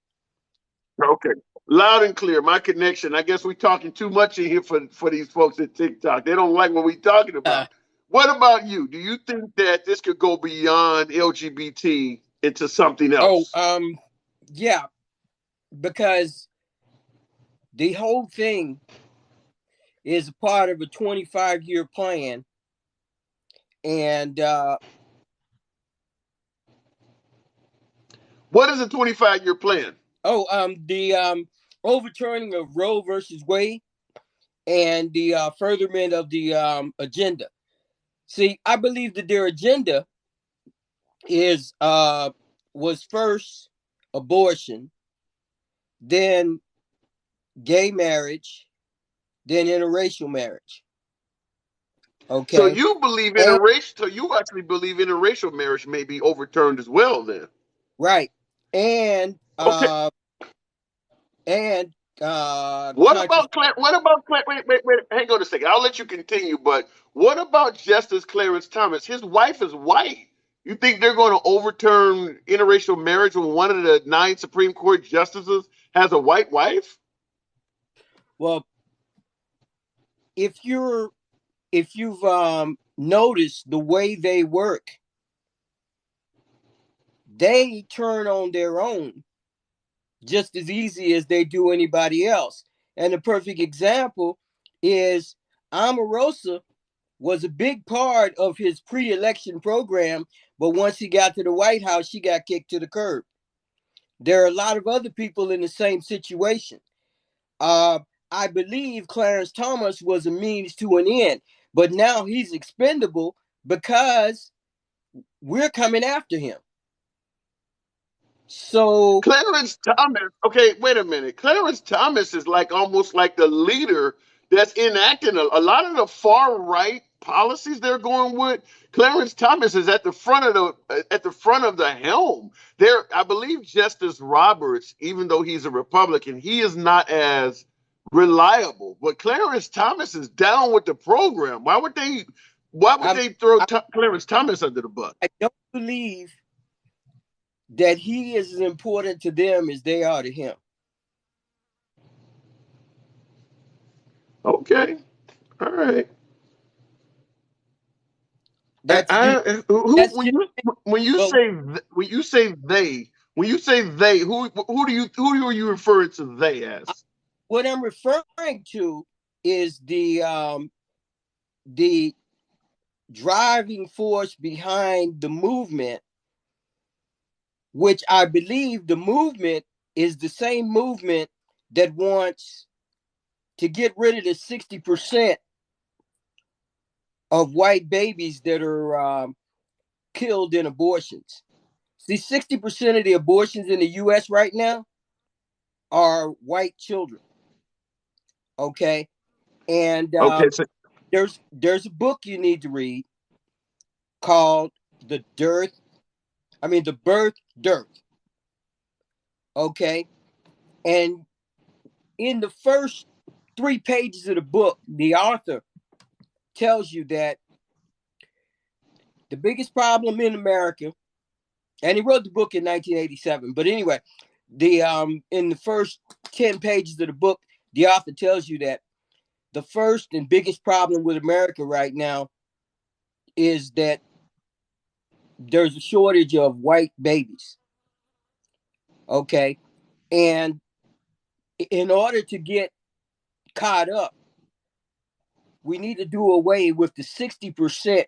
Okay. Loud and clear. My connection. I guess we're talking too much in here for these folks at TikTok. They don't like what we're talking about. What about you? Do you think that this could go beyond LGBT into something else? Yeah, because the whole thing is a part of a 25-year plan. And what is a 25-year plan? The overturning of Roe versus Wade and the furtherment of the agenda. See, I believe that their agenda is was first abortion, then gay marriage, then interracial marriage. Okay. So you believe interracial? So you actually believe interracial marriage may be overturned as well, then? Right. And okay. What about wait, hang on a second. I'll let you continue, but what about Justice Clarence Thomas? His wife is white. You think they're going to overturn interracial marriage when one of the 9 Supreme Court justices has a white wife? Well, if you've noticed the way they work, they turn on their own just as easy as they do anybody else. And the perfect example is Omarosa was a big part of his pre-election program, but once he got to the White House, she got kicked to the curb. There are a lot of other people in the same situation. I believe Clarence Thomas was a means to an end, but now he's expendable because we're coming after him. So Clarence Thomas, okay, wait a minute. Clarence Thomas is like almost like the leader that's enacting a lot of the far right policies they're going with. Clarence Thomas is at the front of the helm. There, I believe Justice Roberts, even though he's a Republican, he is not as reliable. But Clarence Thomas is down with the program. Why would they throw Clarence Thomas under the bus? I don't believe that he is as important to them as they are to him. Okay. All right. When you say they, who are you referring to they as? What I'm referring to is the driving force behind the movement, which I believe the movement is the same movement that wants to get rid of the 60% of white babies that are killed in abortions. See, 60% of the abortions in the U.S. right now are white children. Okay, and there's a book you need to read called The Birth Dearth. Okay, and in the first 3 pages of the book, the author tells you that the biggest problem in America, and he wrote the book in 1987, but anyway, in the first 10 pages of the book, the author tells you that the first and biggest problem with America right now is that there's a shortage of white babies. Okay, and in order to get caught up, we need to do away with the 60%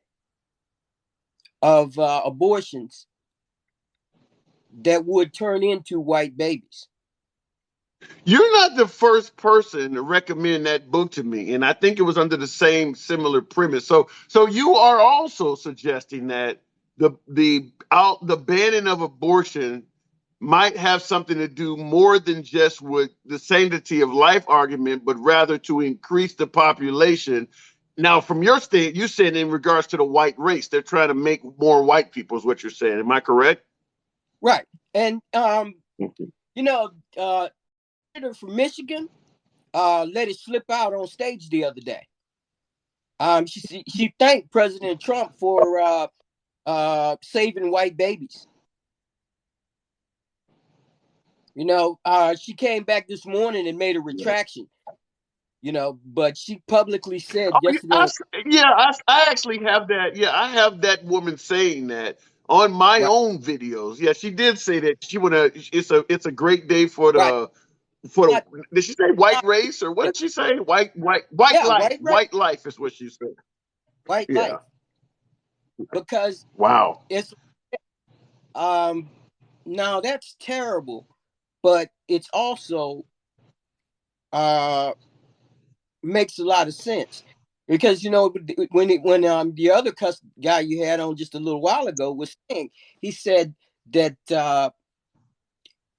of abortions that would turn into white babies. You're not the first person to recommend that book to me, and I think it was under the same similar premise. So you are also suggesting that the banning of abortion might have something to do more than just with the sanctity of life argument, but rather to increase the population. Now, from your state, you said in regards to the white race, they're trying to make more white people, is what you're saying. Am I correct? Right. And, from Michigan let it slip out on stage the other day. She thanked President Trump for saving white babies. She came back this morning and made a retraction. But she publicly said yesterday. I actually have that. Yeah, I have that woman saying that on my own videos. Yeah, she did say that she would. It's a great day for the did she say white race or what did she say? White life. White life is what she said. White life. Because it's now that's terrible, but it's also makes a lot of sense because when the other guy you had on just a little while ago was saying, he said that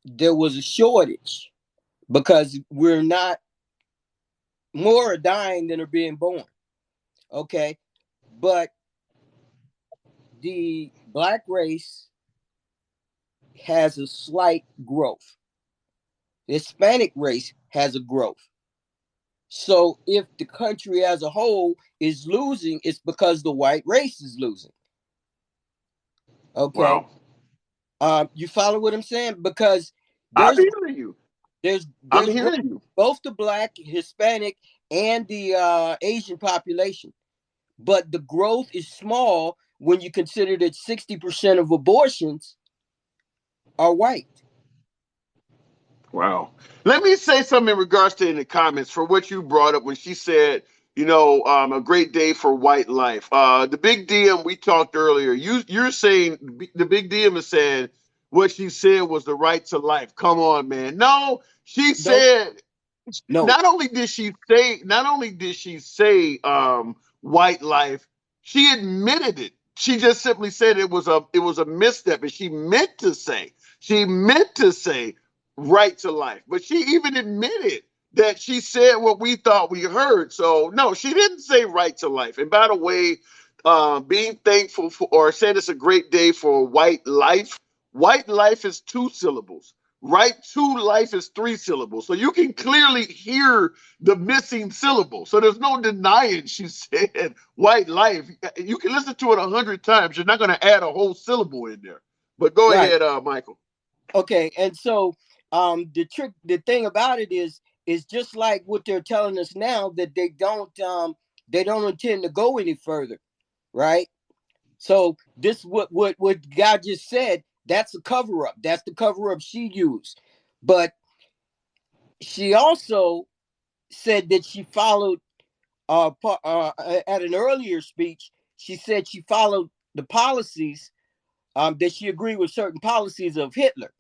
there was a shortage because we're not more are dying than are being born. Okay, but the black race has a slight growth. The Hispanic race has a growth. So if the country as a whole is losing, it's because the white race is losing. Okay. Wow. You follow what I'm saying? Because I'm hearing you. I'm hearing you. Both the black, Hispanic, and the Asian population. But the growth is small when you consider that 60% of abortions are white. Wow. Let me say something in regards to in the comments for what you brought up when she said, a great day for white life. The big DM we talked earlier, you're saying the big DM is saying what she said was the right to life. Come on, man. No, she said no. Not only did she say white life, she admitted it. She just simply said it was a misstep, and she meant to say right to life. But she even admitted that she said what we thought we heard. So no, she didn't say right to life. And by the way, being thankful for or saying it's a great day for white life. White life is 2 syllables. Right to life is 3 syllables. So you can clearly hear the missing syllable. So there's no denying she said white life. You can listen to it 100 times. You're not going to add a whole syllable in there. But go Right. ahead, Michael. Okay, and so the thing about it is just like what they're telling us now, that they don't intend to go any further, right? So this what God just said, that's a cover up. That's the cover up she used. But she also said that she followed at an earlier speech, she said she followed the policies, that she agreed with certain policies of Hitler.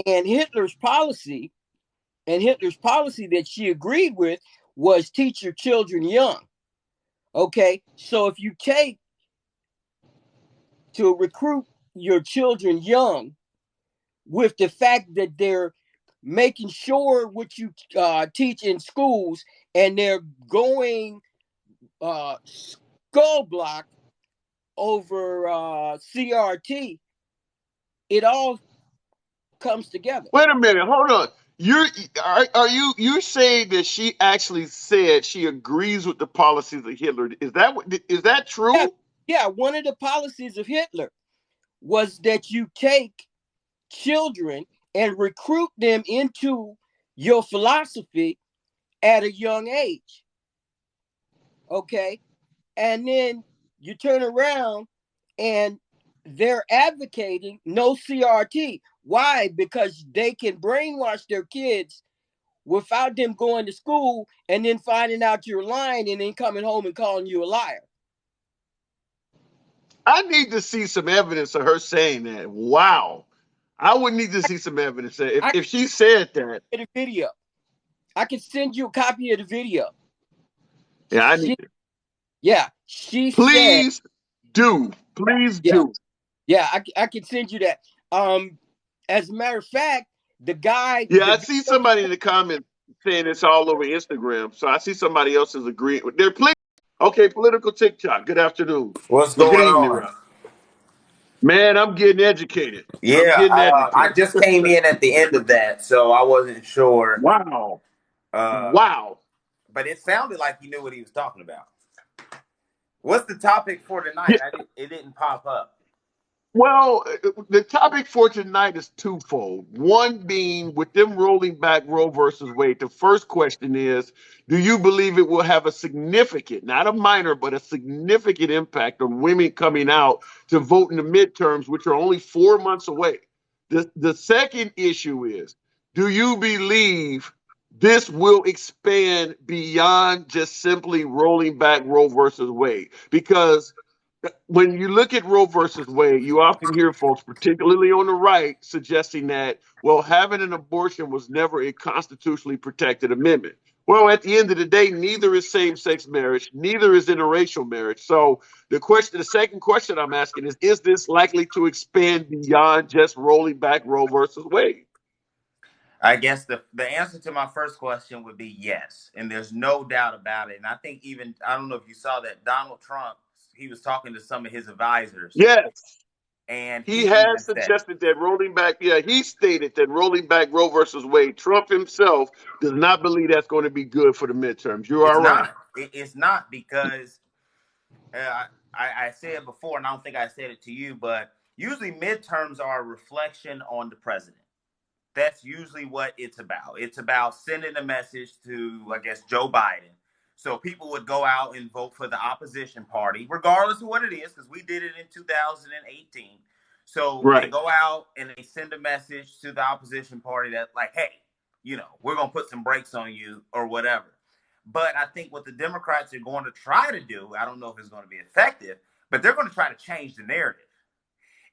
And Hitler's policy that she agreed with was teach your children young. Okay, so if you take to recruit your children young with the fact that they're making sure what you teach in schools, and they're going skull block over CRT, it all comes together. Wait a minute, hold on. You're saying that she actually said she agrees with the policies of Hitler? Is that Yeah, true? yeah. One of the policies of Hitler was that you take children and recruit them into your philosophy at a young age. Okay. And then you turn around and they're advocating no CRT. Why? Because they can brainwash their kids without them going to school and then finding out you're lying and then coming home and calling you a liar. I need to see some evidence of her saying that. Wow. I would need to see some evidence that if she said that. The video. I can send you a copy of the video. Yeah, I need to. Yeah, she Please said. do. Please Yeah, do. yeah, I can send you that. As a matter of fact, the guy. Yeah, I see somebody in the comments saying it's all over Instagram. So I see somebody else is agreeing with their plea. Okay, political TikTok. Good afternoon. What's Well, good going evening, on? Rob. Man, I'm getting educated. I'm Yeah, getting I educated. just came in at the end of that, so I wasn't sure. Wow. Uh, Wow. but it sounded like he knew what he was talking about. What's the topic for tonight? Yeah. It didn't pop up. Well, the topic for tonight is twofold. One being with them rolling back Roe versus Wade. The first question is, do you believe it will have a significant, not a minor, but a significant impact on women coming out to vote in the midterms, which are only 4 months away? The second issue is, do you believe this will expand beyond just simply rolling back Roe versus Wade? Because when you look at Roe versus Wade, you often hear folks, particularly on the right, suggesting that, well, having an abortion was never a constitutionally protected amendment. Well, at the end of the day, neither is same-sex marriage, neither is interracial marriage. So the second question I'm asking is this likely to expand beyond just rolling back Roe versus Wade? I guess the answer to my first question would be yes, and there's no doubt about it. And I think even I don't know if you saw that Donald Trump, he was talking to some of his advisors. Yes. And He he even has suggested that rolling back, he stated that rolling back Roe versus Wade, Trump himself does not believe that's going to be good for the midterms. You are right. It's not because I said before, and I don't think I said it to you, but usually midterms are a reflection on the president. That's usually what it's about. It's about sending a message to, I guess, Joe Biden. So people would go out and vote for the opposition party, regardless of what it is, because we did it in 2018. So Right. They go out and they send a message to the opposition party that, like, hey, we're going to put some brakes on you or whatever. But I think what the Democrats are going to try to do, I don't know if it's going to be effective, but they're going to try to change the narrative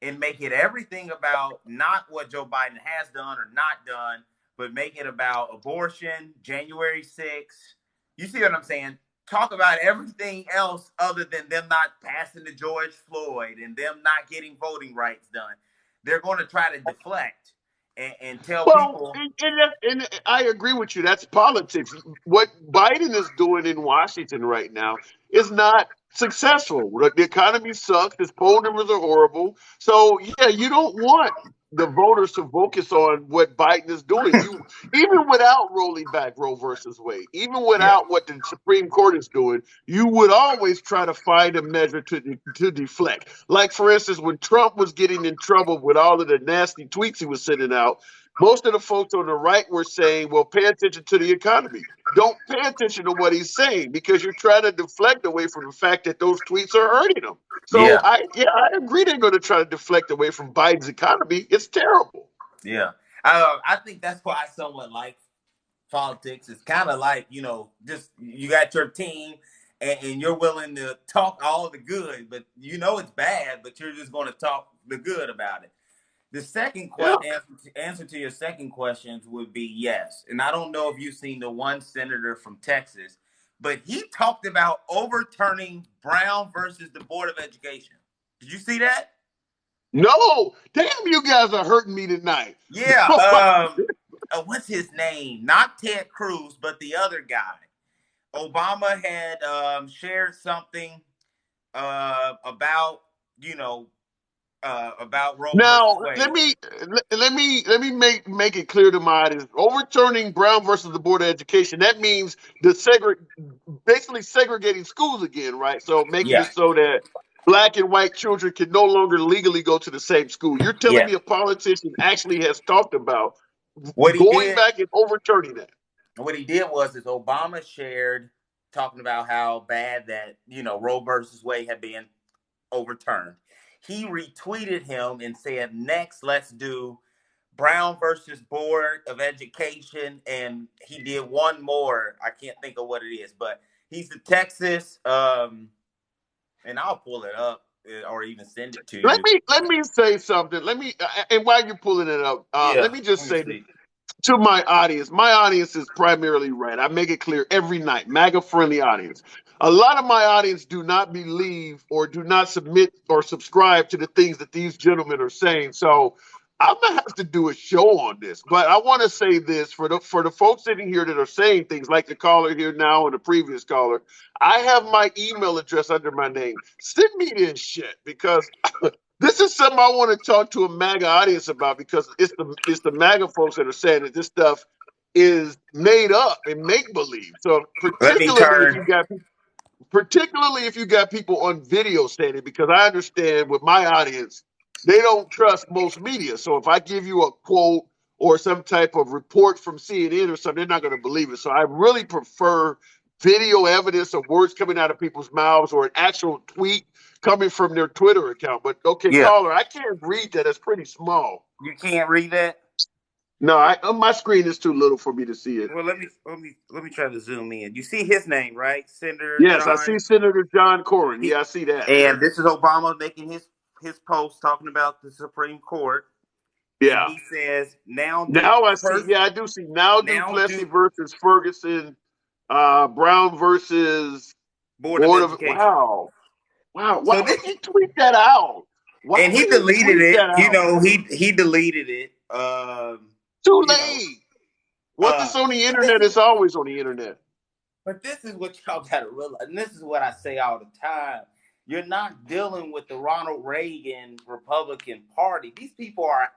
and make it everything about not what Joe Biden has done or not done, but make it about abortion, January 6th. You see what I'm saying? Talk about everything else other than them not passing the George Floyd and them not getting voting rights done. They're going to try to deflect. and tell Well, people, and I agree with you. That's politics. What Biden is doing in Washington right now is not successful. The economy sucks. His poll numbers are horrible. So yeah, you don't want the voters to focus on what Biden is doing. You even without rolling back Roe versus Wade, even yeah, without what the Supreme Court is doing, you would always try to find a measure to deflect. Like for instance, when Trump was getting in trouble with all of the nasty tweets he was sending out, most of the folks on the right were saying, well, pay attention to the economy. Don't pay attention to what he's saying because you're trying to deflect away from the fact that those tweets are hurting him. So yeah, I agree they're going to try to deflect away from Biden's economy. It's terrible. yeah. I think that's why I somewhat like politics. It's kind of like, just you got your team and you're willing to talk all the good, but it's bad, but you're just going to talk the good about it. The second Yeah. answer to your second questions would be yes. And I don't know if you've seen the one senator from Texas, but he talked about overturning Brown versus the Board of Education. Did you see that? No, damn, you guys are hurting me tonight. Yeah. What's his name? Not Ted Cruz, but the other guy. Obama had shared something about about Roe versus Now, Wade. let me make it clear to my audience. Overturning Brown versus the Board of Education, that means basically segregating schools again, right? So making Yeah, it so that black and white children can no longer legally go to the same school. You're telling yeah. me a politician actually has talked about What he going did, back and overturning that? what he did was Obama shared talking about how bad that Roe versus Wade had been overturned. He retweeted him and said, "Next, let's do Brown versus Board of Education," and he did one more. I can't think of what it is, but he's the Texas. And I'll pull it up or even send it to you. Let me say something. And while you're pulling it up, Yeah, let me just let me say see. to my audience is primarily red. I make it clear every night, MAGA friendly audience. A lot of my audience do not believe or do not submit or subscribe to the things that these gentlemen are saying. So I'm gonna have to do a show on this. But I want to say this for the folks sitting here that are saying things like the caller here now and the previous caller. I have my email address under my name. Send me this shit because this is something I want to talk to a MAGA audience about because it's the MAGA folks that are saying that this stuff is made up and make believe. So Let me turn. particularly if you got people on video saying it, because I understand with my audience, they don't trust most media. So if I give you a quote or some type of report from CNN or something, they're not going to believe it. So I really prefer video evidence of words coming out of people's mouths or an actual tweet coming from their Twitter account. But okay, Yeah, caller, I can't read that. It's pretty small. you can't read that. No, my screen is too little for me to see it. Well, let me try to zoom in. You see his name, right? Senator Yes, I see John. Senator John Cornyn. He, Yeah, I see that. and this is Obama making his post talking about the Supreme Court, and Yeah. he says now do Now I see. first Yeah, I do see. Now now Duplessis do versus Ferguson, Brown versus Board of Board of. Education. Wow, wow. Why So would this he tweet that out? Why and he would he deleted tweet it. that out? He deleted it. Too You know, late. What's on the but this internet is is always on the internet. but this is what y'all gotta realize, and this is what I say all the time. You're not dealing with the Ronald Reagan Republican Party. These people are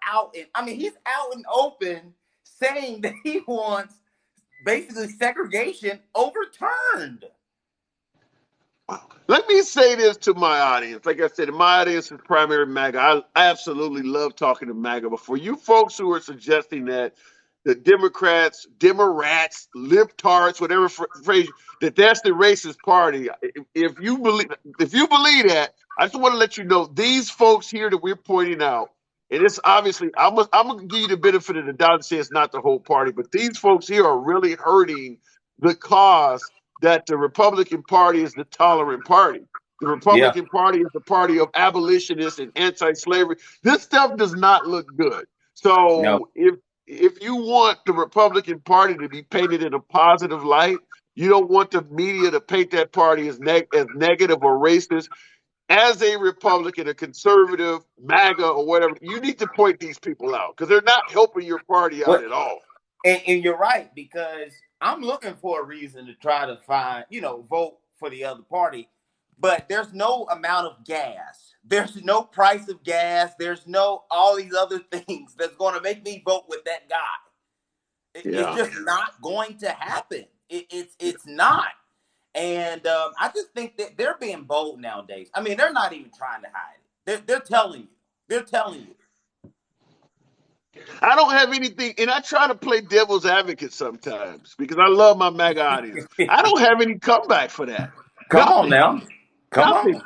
he's out and open saying that he wants basically segregation overturned. Let me say this to my audience. Like I said, my audience is primary MAGA. I absolutely love talking to MAGA. But for you folks who are suggesting that the Democrats, libtards, whatever phrase, that's the racist party. If you believe that, I just want to let you know these folks here that we're pointing out, and it's obviously I'm gonna give you the benefit of the doubt and say it's not the whole party, but these folks here are really hurting the cause that the Republican Party is the tolerant party. The Yeah. Republican Party is the party of abolitionists and anti-slavery. This stuff does not look good. No. So if you want the Republican Party to be painted in a positive light, you don't want the media to paint that party as negative or racist. as a Republican, a conservative, MAGA, or whatever, you need to point these people out because they're not helping your party out at all. And you're right, because I'm looking for a reason to try to find, vote for the other party, but there's no amount of gas. There's no price of gas. There's no all these other things that's going to make me vote with that guy. It's just not going to happen. It's not. And I just think that they're being bold nowadays. I mean, they're not even trying to hide it. They're telling you. They're telling you. I don't have anything, and I try to play devil's advocate sometimes because I love my MAGA audience. I don't have any comeback for that. Come on now. Come Nothing. on.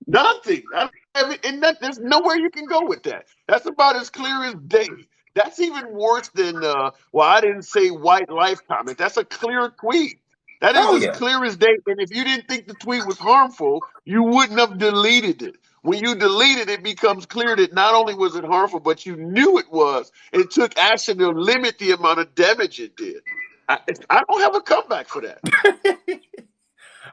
Nothing. I don't have it, and there's nowhere you can go with that. That's about as clear as day. That's even worse than, I didn't say white life comment. That's a clear tweet. That is as clear as day. And if you didn't think the tweet was harmful, you wouldn't have deleted it. When you delete it, it becomes clear that not only was it harmful, but you knew it was and took action to limit the amount of damage it did. I don't have a comeback for that.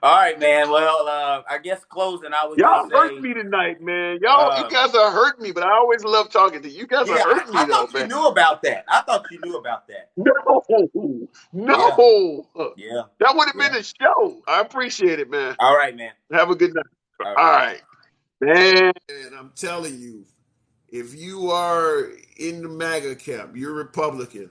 All right, man. Well, I guess closing, I was Y'all going to say. hurt me tonight, man. You guys are hurting me, but I always love talking to you. You guys are hurting me, I thought you knew about that. I thought you knew about that. No. Yeah. That would have been a show. I appreciate it, man. All right, man. Have a good night. All right. Man, I'm telling you, if you are in the MAGA camp, you're Republican,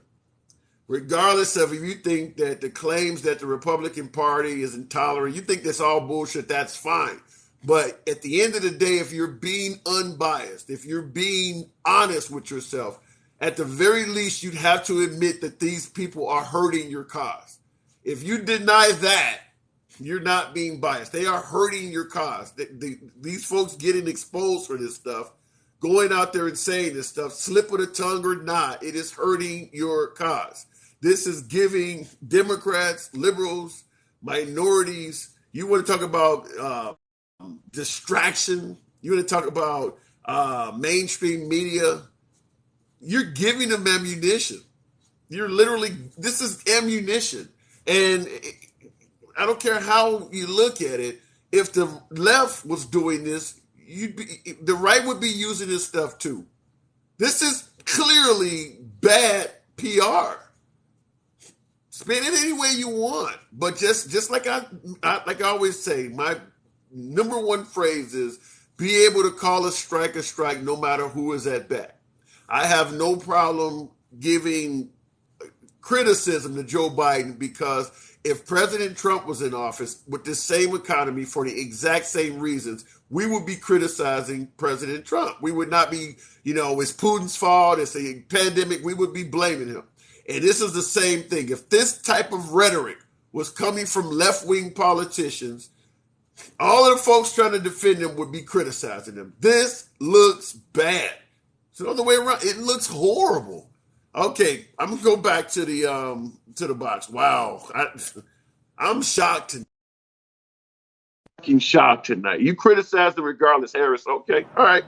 regardless of if you think that the claims that the Republican Party is intolerant, you think that's all bullshit, that's fine. But at the end of the day, if you're being unbiased, if you're being honest with yourself, at the very least, you'd have to admit that these people are hurting your cause. If you deny that, you're not being biased. They are hurting your cause. These folks getting exposed for this stuff, going out there and saying this stuff, slip of the tongue or not, it is hurting your cause. This is giving Democrats, liberals, minorities, you want to talk about distraction, you want to talk about mainstream media, you're giving them ammunition. You're literally, this is ammunition. And I don't care how you look at it, if the left was doing this, the right would be using this stuff too. This is clearly bad PR. Spin it any way you want, but just like I always say, my number one phrase is be able to call a strike no matter who is at bat. I have no problem giving criticism to Joe Biden because if President Trump was in office with this same economy for the exact same reasons, we would be criticizing President Trump. We would not be, it's Putin's fault, it's a pandemic, we would be blaming him. And this is the same thing. If this type of rhetoric was coming from left-wing politicians, all of the folks trying to defend him would be criticizing him. This looks bad. It's the other way around. It looks horrible. Okay, I'm gonna go back to the box. Wow, I'm shocked. Fucking shocked tonight. You criticized him regardless, Harris. Okay, all right.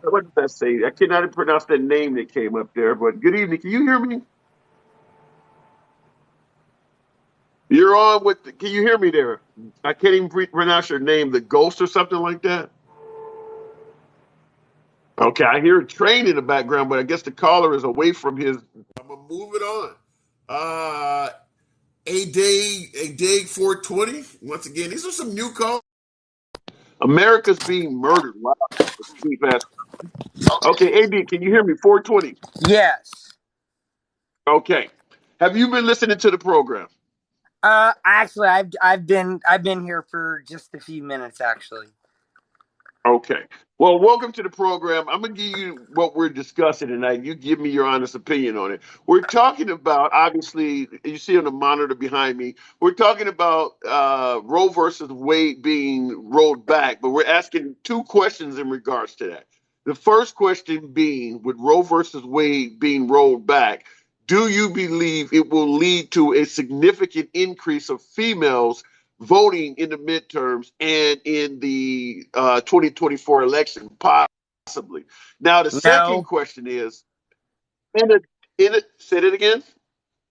What did that say? I cannot pronounce that name that came up there. But good evening. Can you hear me? You're on with. Can you hear me there? I can't even pronounce your name. The Ghost or something like that. Okay, I hear a train in the background, but I guess the caller is away from his. I'm gonna move it on. A day 420. Once again, these are some new calls. America's being murdered. Wow. Okay, AD, can you hear me? 420. Yes. Okay. Have you been listening to the program? Actually, I've been here for just a few minutes, actually. Okay. Well, welcome to the program. I'm going to give you what we're discussing tonight. You give me your honest opinion on it. We're talking about, obviously, you see on the monitor behind me, we're talking about Roe versus Wade being rolled back, but we're asking two questions in regards to that. The first question being, with Roe versus Wade being rolled back, do you believe it will lead to a significant increase of females voting in the midterms and in the 2024 election, possibly? Now, the second question is, say it again?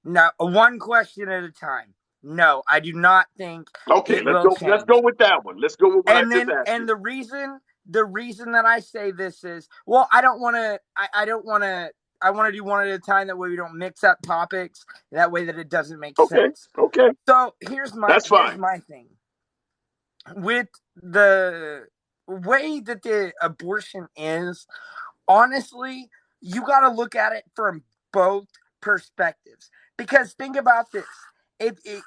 No, one question at a time. No, I do not think Okay, it will let's go change. with that one. Let's go with what I And just then, asked and you. the reason that I say this is, well, I don't want to, I don't want to, I want to do one at a time. That way we don't mix up topics. That way that it doesn't make Okay, sense. okay, So that's here's fine. my thing with the way that the abortion is. Honestly, you got to look at it from both perspectives, because think about this.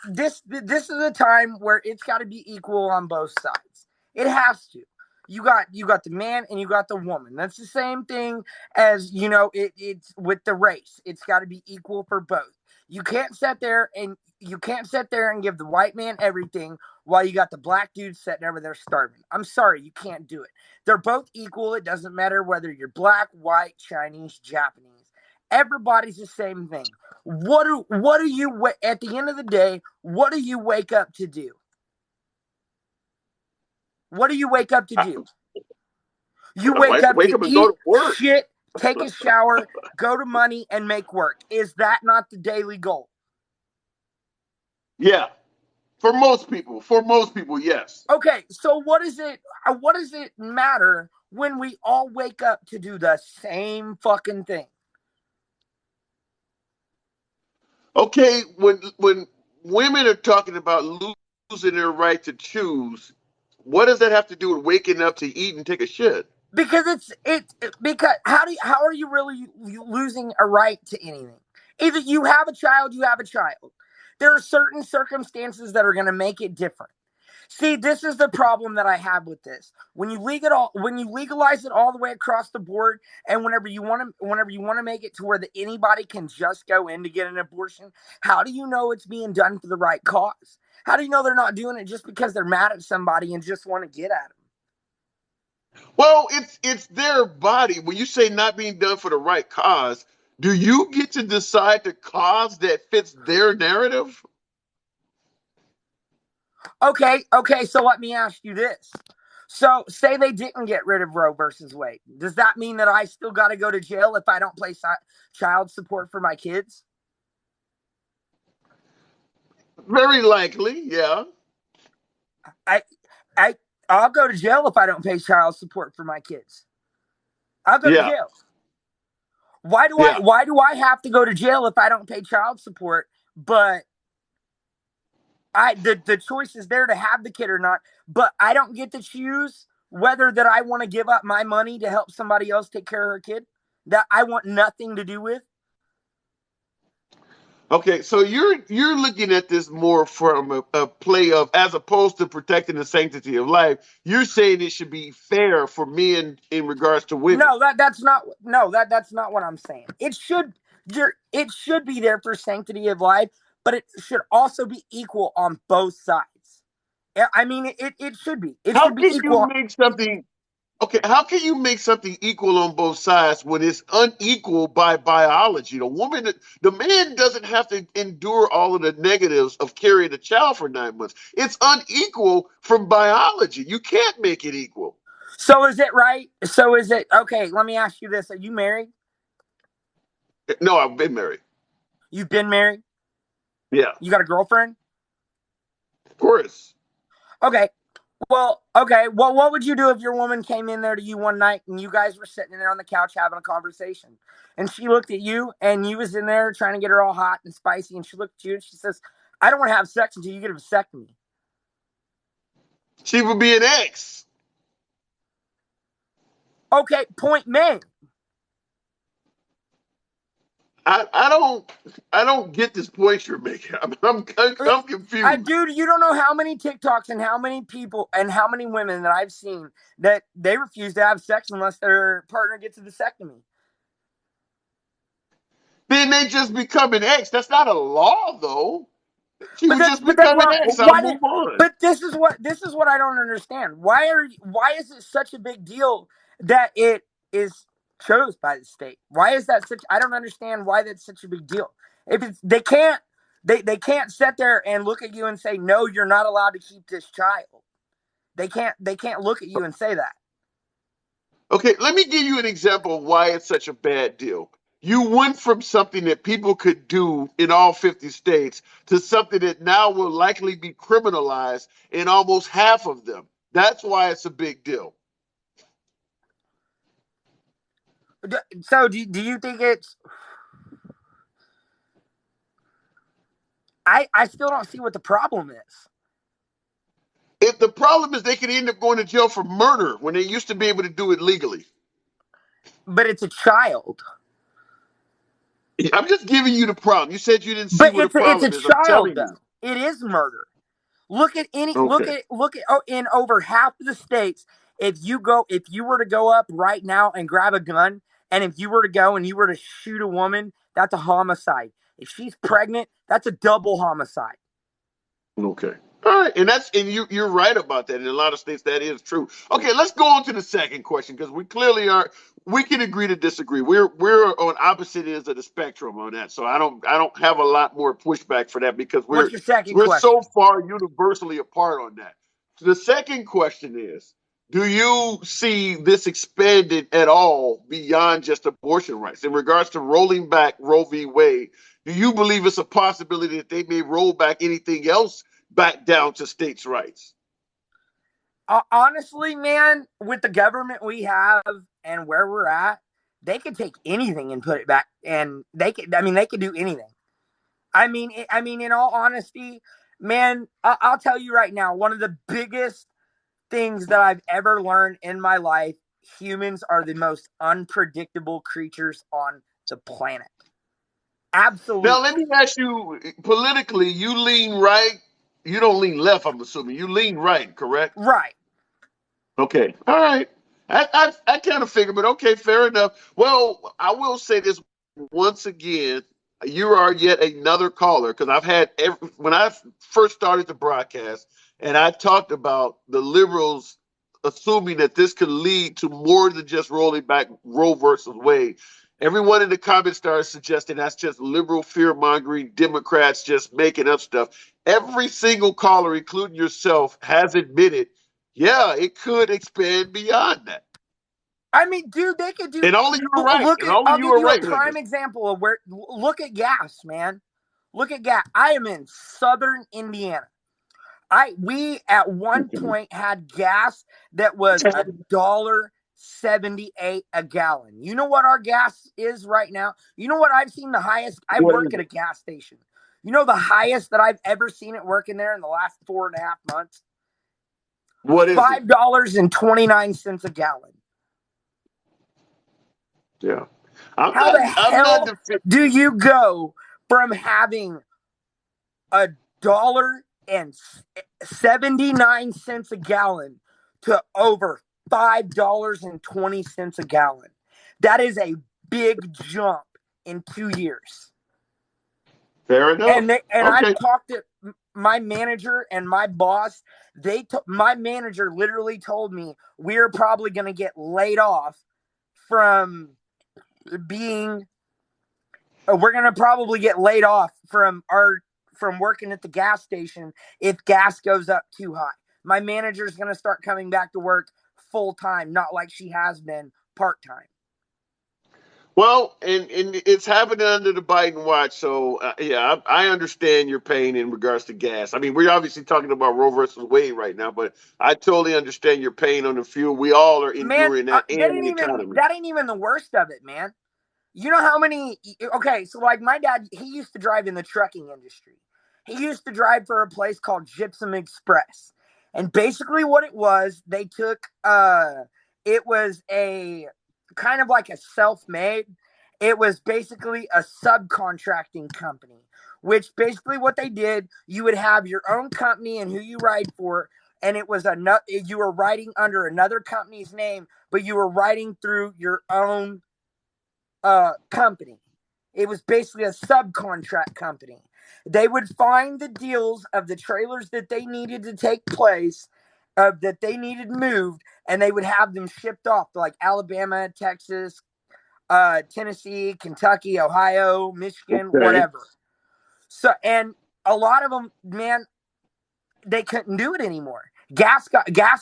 This is a time where it's got to be equal on both sides. It has to. You got the man and you got the woman. That's the same thing as, it's with the race. It's got to be equal for both. You can't sit there and give the white man everything while you got the black dude sitting over there starving. I'm sorry, you can't do it. They're both equal. It doesn't matter whether you're black, white, Chinese, Japanese. Everybody's the same thing. What do you at the end of the day, what do you wake up to do? What do you wake up to do? You wake up Wake to up and go eat, to work. shit, take a shower, go to money, and make work. Is that not the daily goal? Yeah, for most people, yes. Okay, so what does it matter when we all wake up to do the same fucking thing? Okay, when women are talking about losing their right to choose, what does that have to do with waking up to eat and take a shit? Because because how are you really losing a right to anything? Either you have a child, you have a child. There are certain circumstances that are going to make it different. See, this is the problem that I have with this. When you legalize it all the way across the board, and whenever you want to make it to where anybody can just go in to get an abortion, how do you know it's being done for the right cause? How do you know they're not doing it just because they're mad at somebody and just want to get at them? Well, it's their body. When you say not being done for the right cause, do you get to decide the cause that fits their narrative? Okay, so let me ask you this. So, say they didn't get rid of Roe versus Wade. Does that mean that I still got to go to jail if I don't pay child support for my kids? Very likely, yeah. I, I, I'll go to jail if I don't pay child support for my kids. I'll go to Yeah, jail. Why do I? yeah. Why do I have to go to jail if I don't pay child support? But the choice is there to have the kid or not. But I don't get to choose whether that I want to give up my money to help somebody else take care of her kid that I want nothing to do with. Okay, so you're looking at this more from a play of, as opposed to protecting the sanctity of life. You're saying it should be fair for men in regards to women. That's not what I'm saying. It should be there for sanctity of life, but it should also be equal on both sides. I mean, it should be. It How should be can you equal. make something Okay, how can you make something equal on both sides when it's unequal by biology? The man doesn't have to endure all of the negatives of carrying a child for 9 months. It's unequal from biology. You can't make it equal. So is it right? So is it okay? Let me ask you this: Are you married? No, I've been married. You've been married? Yeah, You got a girlfriend? of course. Okay. Well, what would you do if your woman came in there to you one night and you guys were sitting there on the couch having a conversation, and she looked at you and you was in there trying to get her all hot and spicy, and she looked at you and she says, "I don't want to have sex until you get a vasectomy." She would be an ex. Okay, point made. I don't get this point you're making. I'm confused. Dude, you don't know how many TikToks and how many people and how many women that I've seen that they refuse to have sex unless their partner gets a vasectomy. Then they just become an ex. That's not a law, though. She But would that's just but that's become an what ex. I'll why did move on. but this is what I don't understand. Why is it such a big deal that it is chose by the state? Why is that such I don't understand why that's such a big deal. If it's they can't sit there and look at you and say, "No, you're not allowed to keep this child." They can't look at you and say that. Okay, let me give you an example of why it's such a bad deal. You went from something that people could do in all 50 states to something that now will likely be criminalized in almost half of them. That's why it's a big deal. So do you think it's... I still don't see what the problem is. If the problem is they could end up going to jail for murder when they used to be able to do it legally. But it's a child. I'm just giving you the problem. You said you didn't see But what the it's a problem is. I'm child telling you. though. It is murder. Look at Okay. in over half of the states. If you were to go up right now and grab a gun, and if you were to go and you were to shoot a woman, that's a homicide. If she's pregnant, that's a double homicide. Okay. All right, and you're right about that. In a lot of states, that is true. Okay, let's go on to the second question because we clearly are. We can agree to disagree. We're on opposite ends of the spectrum on that. So I don't have a lot more pushback for that because What's your second we're question? so far universally apart on that. So the second question is: do you see this expanded at all beyond just abortion rights in regards to rolling back Roe v. Wade? Do you believe it's a possibility that they may roll back anything else back down to states' rights? Honestly, man, with the government we have and where we're at, they could take anything and put it back, and they could do anything. In all honesty, man, I'll tell you right now, one of the biggest things that I've ever learned in my life: humans are the most unpredictable creatures on the planet. Absolutely. Now, let me ask you, politically, you lean right. You don't lean left, I'm assuming. You lean right, correct? Right. Okay. All right. I kind of figured, but okay, fair enough. Well, I will say this once again. You are yet another caller because when I first started the broadcast and I talked about the liberals assuming that this could lead to more than just rolling back Roe versus Wade. Everyone in the comments started suggesting that's just liberal fear mongering, Democrats just making up stuff. Every single caller, including yourself, has admitted, yeah, it could expand beyond that. Dude, they could do. And only you are right. I'll give you a with prime it. example of where. Look at gas, man. Look at gas. I am in southern Indiana. We at one point had gas that was $1.78 a gallon. You know what our gas is right now? You know what I've seen the highest? I work at a gas station. You know the highest that I've ever seen it working there in the last 4.5 months? What is it? $5.29 a gallon. Yeah. How the hell do you go from having $1.79 a gallon to over $5.20 a gallon? That is a big jump in 2 years. Fair enough. And I've talked to my manager and my boss. My manager literally told me we're probably going to get laid off from being. We're going to probably get laid off from working at the gas station if gas goes up too high. My manager is going to start coming back to work full time, not like she has been part time. Well, and it's happening under the Biden watch. So, yeah, I understand your pain in regards to gas. I mean, we're obviously talking about Roe versus Wade right now, but I totally understand your pain on the fuel. We all are enduring that and the economy. That ain't even the worst of it, man. You know how many... Okay, so like my dad, he used to drive in the trucking industry. He used to drive for a place called Gypsum Express. And basically what it was, they took... it was a kind of like a self-made. It was basically a subcontracting company, which basically what they did, you would have your own company and who you ride for, and it was you were riding under another company's name, but you were riding through your own company. It was basically a subcontract company. They would find the deals of the trailers that they needed to take place, that they needed moved, and they would have them shipped off to like Alabama, Texas, Tennessee, Kentucky, Ohio, Michigan, whatever. So, and a lot of them, man, they couldn't do it anymore. Gas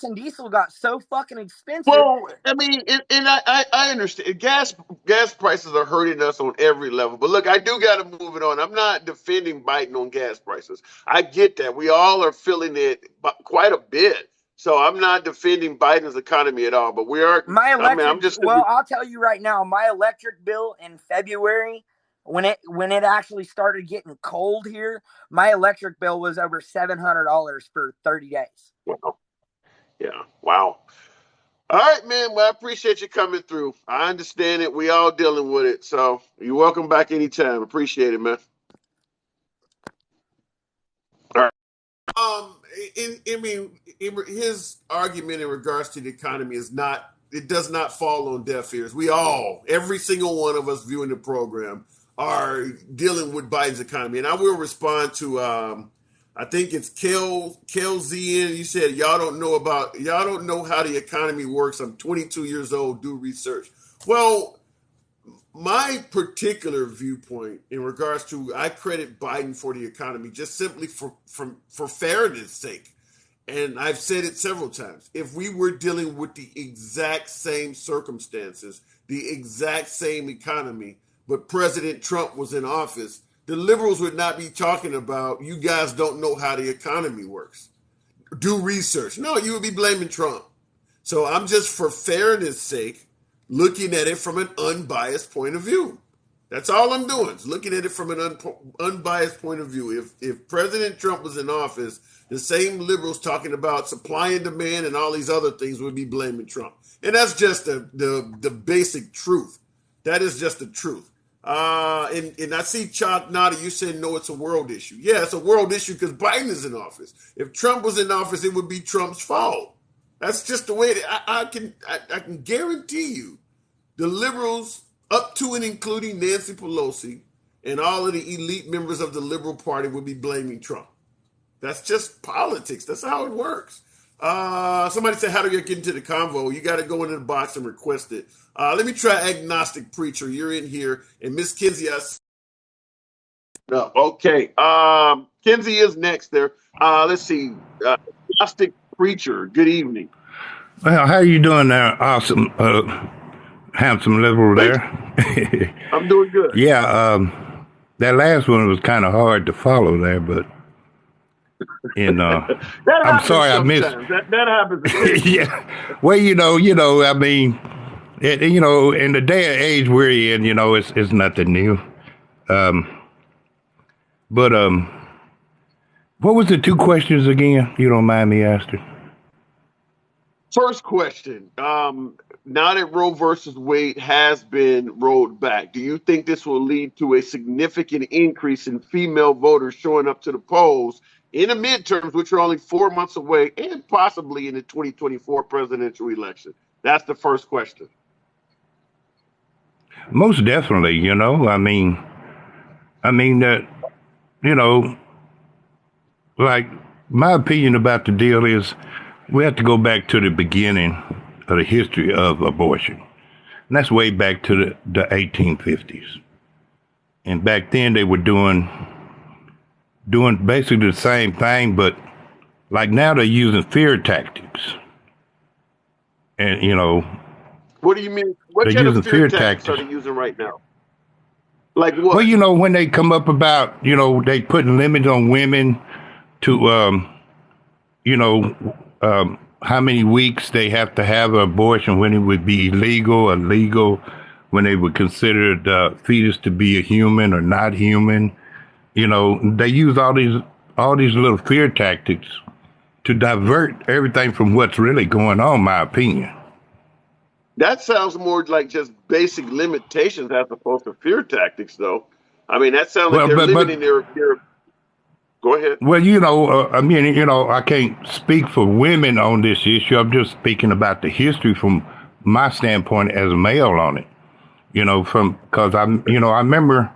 and diesel got so fucking expensive. Well, I mean, and I understand gas gas prices are hurting us on every level. But look, I do got to move it on. I'm not defending Biden on gas prices. I get that. We all are feeling it quite a bit. So I'm not defending Biden's economy at all. But we are. My I mean, electric, I'm just. well, I'll tell you right now, my electric bill in February, when it actually started getting cold here, my electric bill was over $700 for 30 days. Wow. Yeah. Wow. All right, man. Well, I appreciate you coming through. I understand it. We all dealing with it. So you're welcome back anytime. Appreciate it, man. All right. His argument in regards to the economy it does not fall on deaf ears. Every single one of us viewing the program are dealing with Biden's economy. And I will respond to, I think it's KLZN. You said, y'all don't know how the economy works. I'm 22 years old, do research. Well, my particular viewpoint in regards to, I credit Biden for the economy just simply for fairness sake. And I've said it several times. If we were dealing with the exact same circumstances, the exact same economy, but President Trump was in office, the liberals would not be talking about, you guys don't know how the economy works. Do research. No, you would be blaming Trump. So I'm just, for fairness sake, looking at it from an unbiased point of view. That's all I'm doing, is looking at it from an unbiased point of view. If President Trump was in office, the same liberals talking about supply and demand and all these other things would be blaming Trump. And that's just the basic truth. That is just the truth. And I see Chalk Nada, you said, no, it's a world issue. Yeah, it's a world issue because Biden is in office. If Trump was in office, it would be Trump's fault. That's just the way it, I can guarantee you the liberals, up to and including Nancy Pelosi and all of the elite members of the Liberal Party, would be blaming Trump. That's just politics. That's how it works. Somebody said, how do you get into the convo? You got to go into the box and request it. Let me try Agnostic Preacher. You're in here. And Miss Kinsey, no, okay. Kinsey is next there. Let's see. Agnostic Preacher, good evening. Well, how are you doing there? Awesome. Handsome liberal there. I'm doing good. Yeah, that last one was kind of hard to follow there, but I'm sorry I missed. That happens. Yeah. Well, I mean, in the day and age we're in, it's nothing new. But what was the two questions again? You don't mind me asking? First question. Now that Roe versus Wade has been rolled back, do you think this will lead to a significant increase in female voters showing up to the polls in the midterms, which are only 4 months away, and possibly in the 2024 presidential election? That's the first question. Most definitely, I mean that, like my opinion about the deal is we have to go back to the beginning of the history of abortion. And that's way back to the 1850s. And back then they were doing basically the same thing, but like now they're using fear tactics. And, what do you mean? What kind of fear tactics are they using right now? Like what? Well, when they come up about, they putting limits on women to, how many weeks they have to have an abortion, when it would be illegal or legal, when they would consider the fetus to be a human or not human. They use all these little fear tactics to divert everything from what's really going on, in my opinion. That sounds more like just basic limitations as opposed to fear tactics, though. I mean, that sounds like they're limiting their. Go ahead. Well, I can't speak for women on this issue. I'm just speaking about the history from my standpoint as a male on it. Because I remember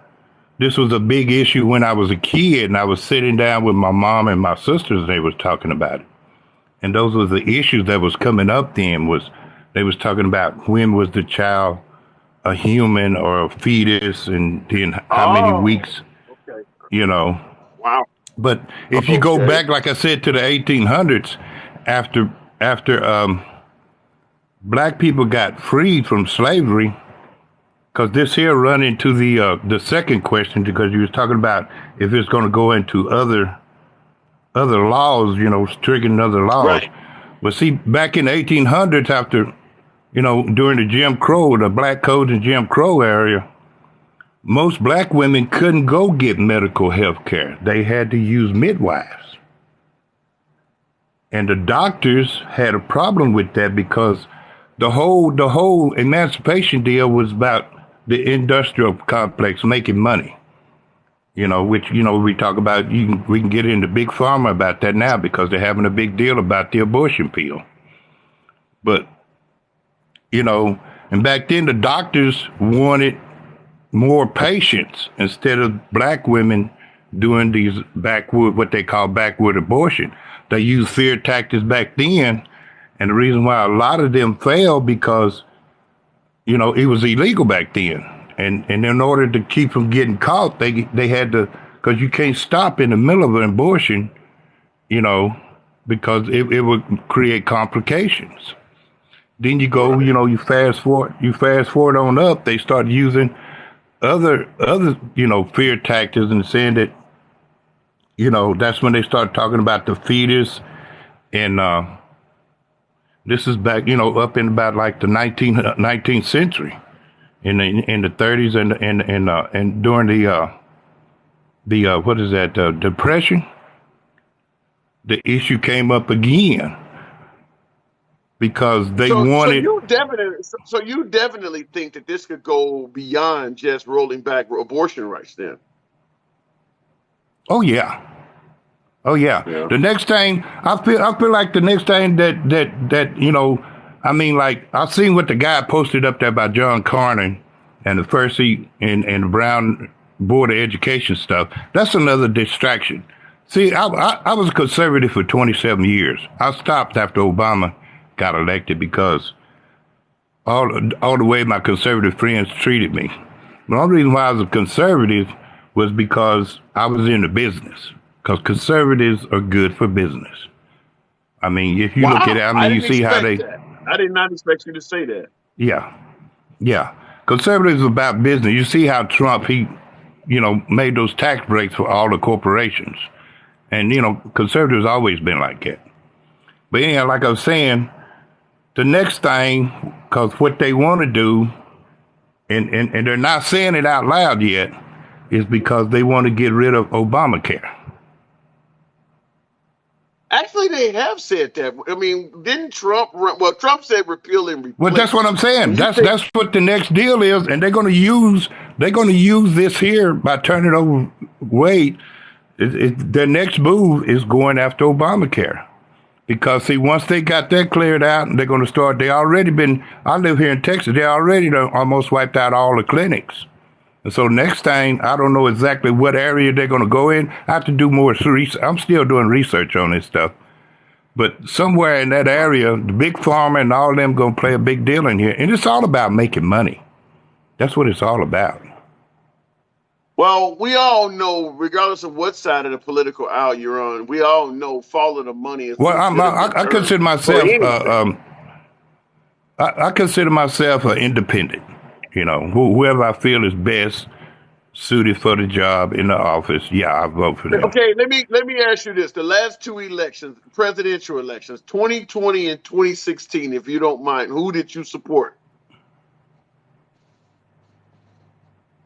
this was a big issue when I was a kid, and I was sitting down with my mom and my sisters, and they was talking about it. And those were the issues that was coming up then. They was talking about when was the child a human or a fetus, and then how many weeks. Okay. Wow. But if you go back, like I said, to the 1800s, after black people got freed from slavery, because this here run into the second question, because you was talking about if it's going to go into other laws, stricken other laws. Right. Well, see, back in the 1800s, after, during the Jim Crow, the black codes and Jim Crow area, most black women couldn't go get medical health care. They had to use midwives. And the doctors had a problem with that because the whole emancipation deal was about the industrial complex making money. Which, we talk about, we can get into big pharma about that now because they're having a big deal about the abortion pill. But, and back then the doctors wanted more patients instead of black women doing these what they call backwood abortion. They used fear tactics back then. And the reason why a lot of them failed because, it was illegal back then. And in order to keep from getting caught, they had to, because you can't stop in the middle of an abortion, because it would create complications. Then you go, you fast forward on up, they start using other fear tactics and saying that, that's when they start talking about the fetus. And this is back, up in about like the 19th century. In the 30s and during the what is that depression, the issue came up again because they wanted. So you definitely think that this could go beyond just rolling back abortion rights, then? Oh yeah. Yeah. The next thing I feel like the next thing that I mean, like, I seen what the guy posted up there about John Carnan and the First and the Brown Board of Education stuff. That's another distraction. See, I was a conservative for 27 years. I stopped after Obama got elected because all the way my conservative friends treated me. The only reason why I was a conservative was because I was in the business. Because conservatives are good for business. I mean, if you look at it, you see how they... I did not expect you to say that. Yeah. Conservatives are about business. You see how Trump, he, made those tax breaks for all the corporations. And, conservatives always been like that. But anyhow, like I was saying, the next thing, because what they want to do, and they're not saying it out loud yet, is because they want to get rid of Obamacare. Actually, they have said that. I mean, didn't Trump? Trump said repeal and replace. Well, that's what I'm saying. That's what the next deal is, and they're going to use this here by turning over weight. Their next move is going after Obamacare, because see, once they got that cleared out, they're going to start. They already been. I live here in Texas. They already almost wiped out all the clinics. And so next thing, I don't know exactly what area they're going to go in. I have to do more research. I'm still doing research on this stuff. But somewhere in that area, the big pharma and all of them going to play a big deal in here. And it's all about making money. That's what it's all about. Well, we all know, regardless of what side of the political aisle you're on, we all know following the money is. Well, I consider myself. I consider myself an independent. Whoever I feel is best suited for the job in the office, I vote for them. Okay, let me ask you this: the last two elections, presidential elections, 2020 and 2016, if you don't mind, who did you support?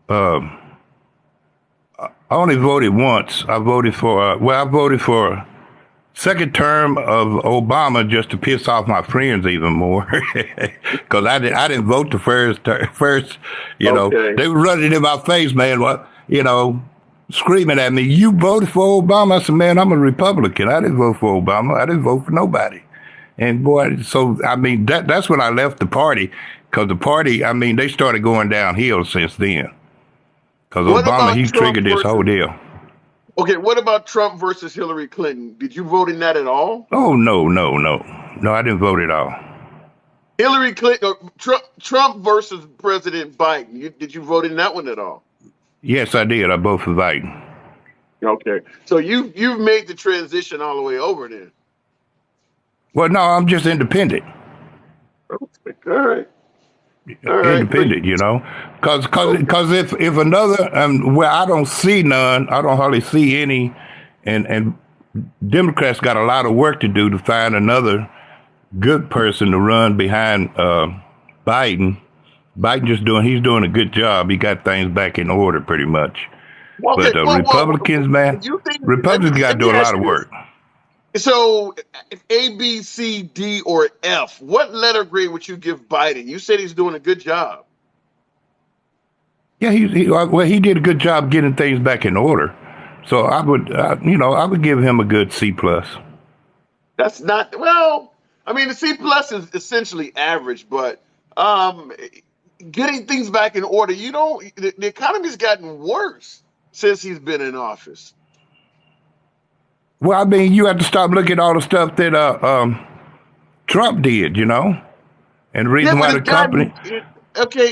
I only voted once. I voted for second term of Obama just to piss off my friends even more, because I didn't vote the first. Okay. They were running in my face, man. Screaming at me, "You voted for Obama?" I said, "Man, I'm a Republican. I didn't vote for Obama. I didn't vote for nobody." And boy, so I mean that's when I left the party, because the party, I mean, they started going downhill since then. Because Obama, he triggered this whole deal. Okay, what about Trump versus Hillary Clinton? Did you vote in that at all? Oh, no, I didn't vote at all. Hillary Clinton, Trump versus President Biden. Did you vote in that one at all? Yes, I did. I voted for Biden. Okay, so you've made the transition all the way over then. Well, no, I'm just independent. Okay, all right. All right. independent, you know, because if another where I don't see none, I don't hardly see any, and Democrats got a lot of work to do to find another good person to run behind Biden. He's doing a good job. He got things back in order pretty much. Okay. But Republicans, man, You think? Republicans got Let to do me a ask lot of you work. this. So, A, B, C, D, or F, what letter grade would you give Biden? You said he's doing a good job. Yeah, he did a good job getting things back in order. So I would give him a good C plus. That's not well. I mean, the C plus is essentially average, but um, getting things back in order. You know, the economy's gotten worse since he's been in office. Well, I mean, you have to stop looking at all the stuff that Trump did, you know, and the Yeah, reason but why the it's gotten company. okay.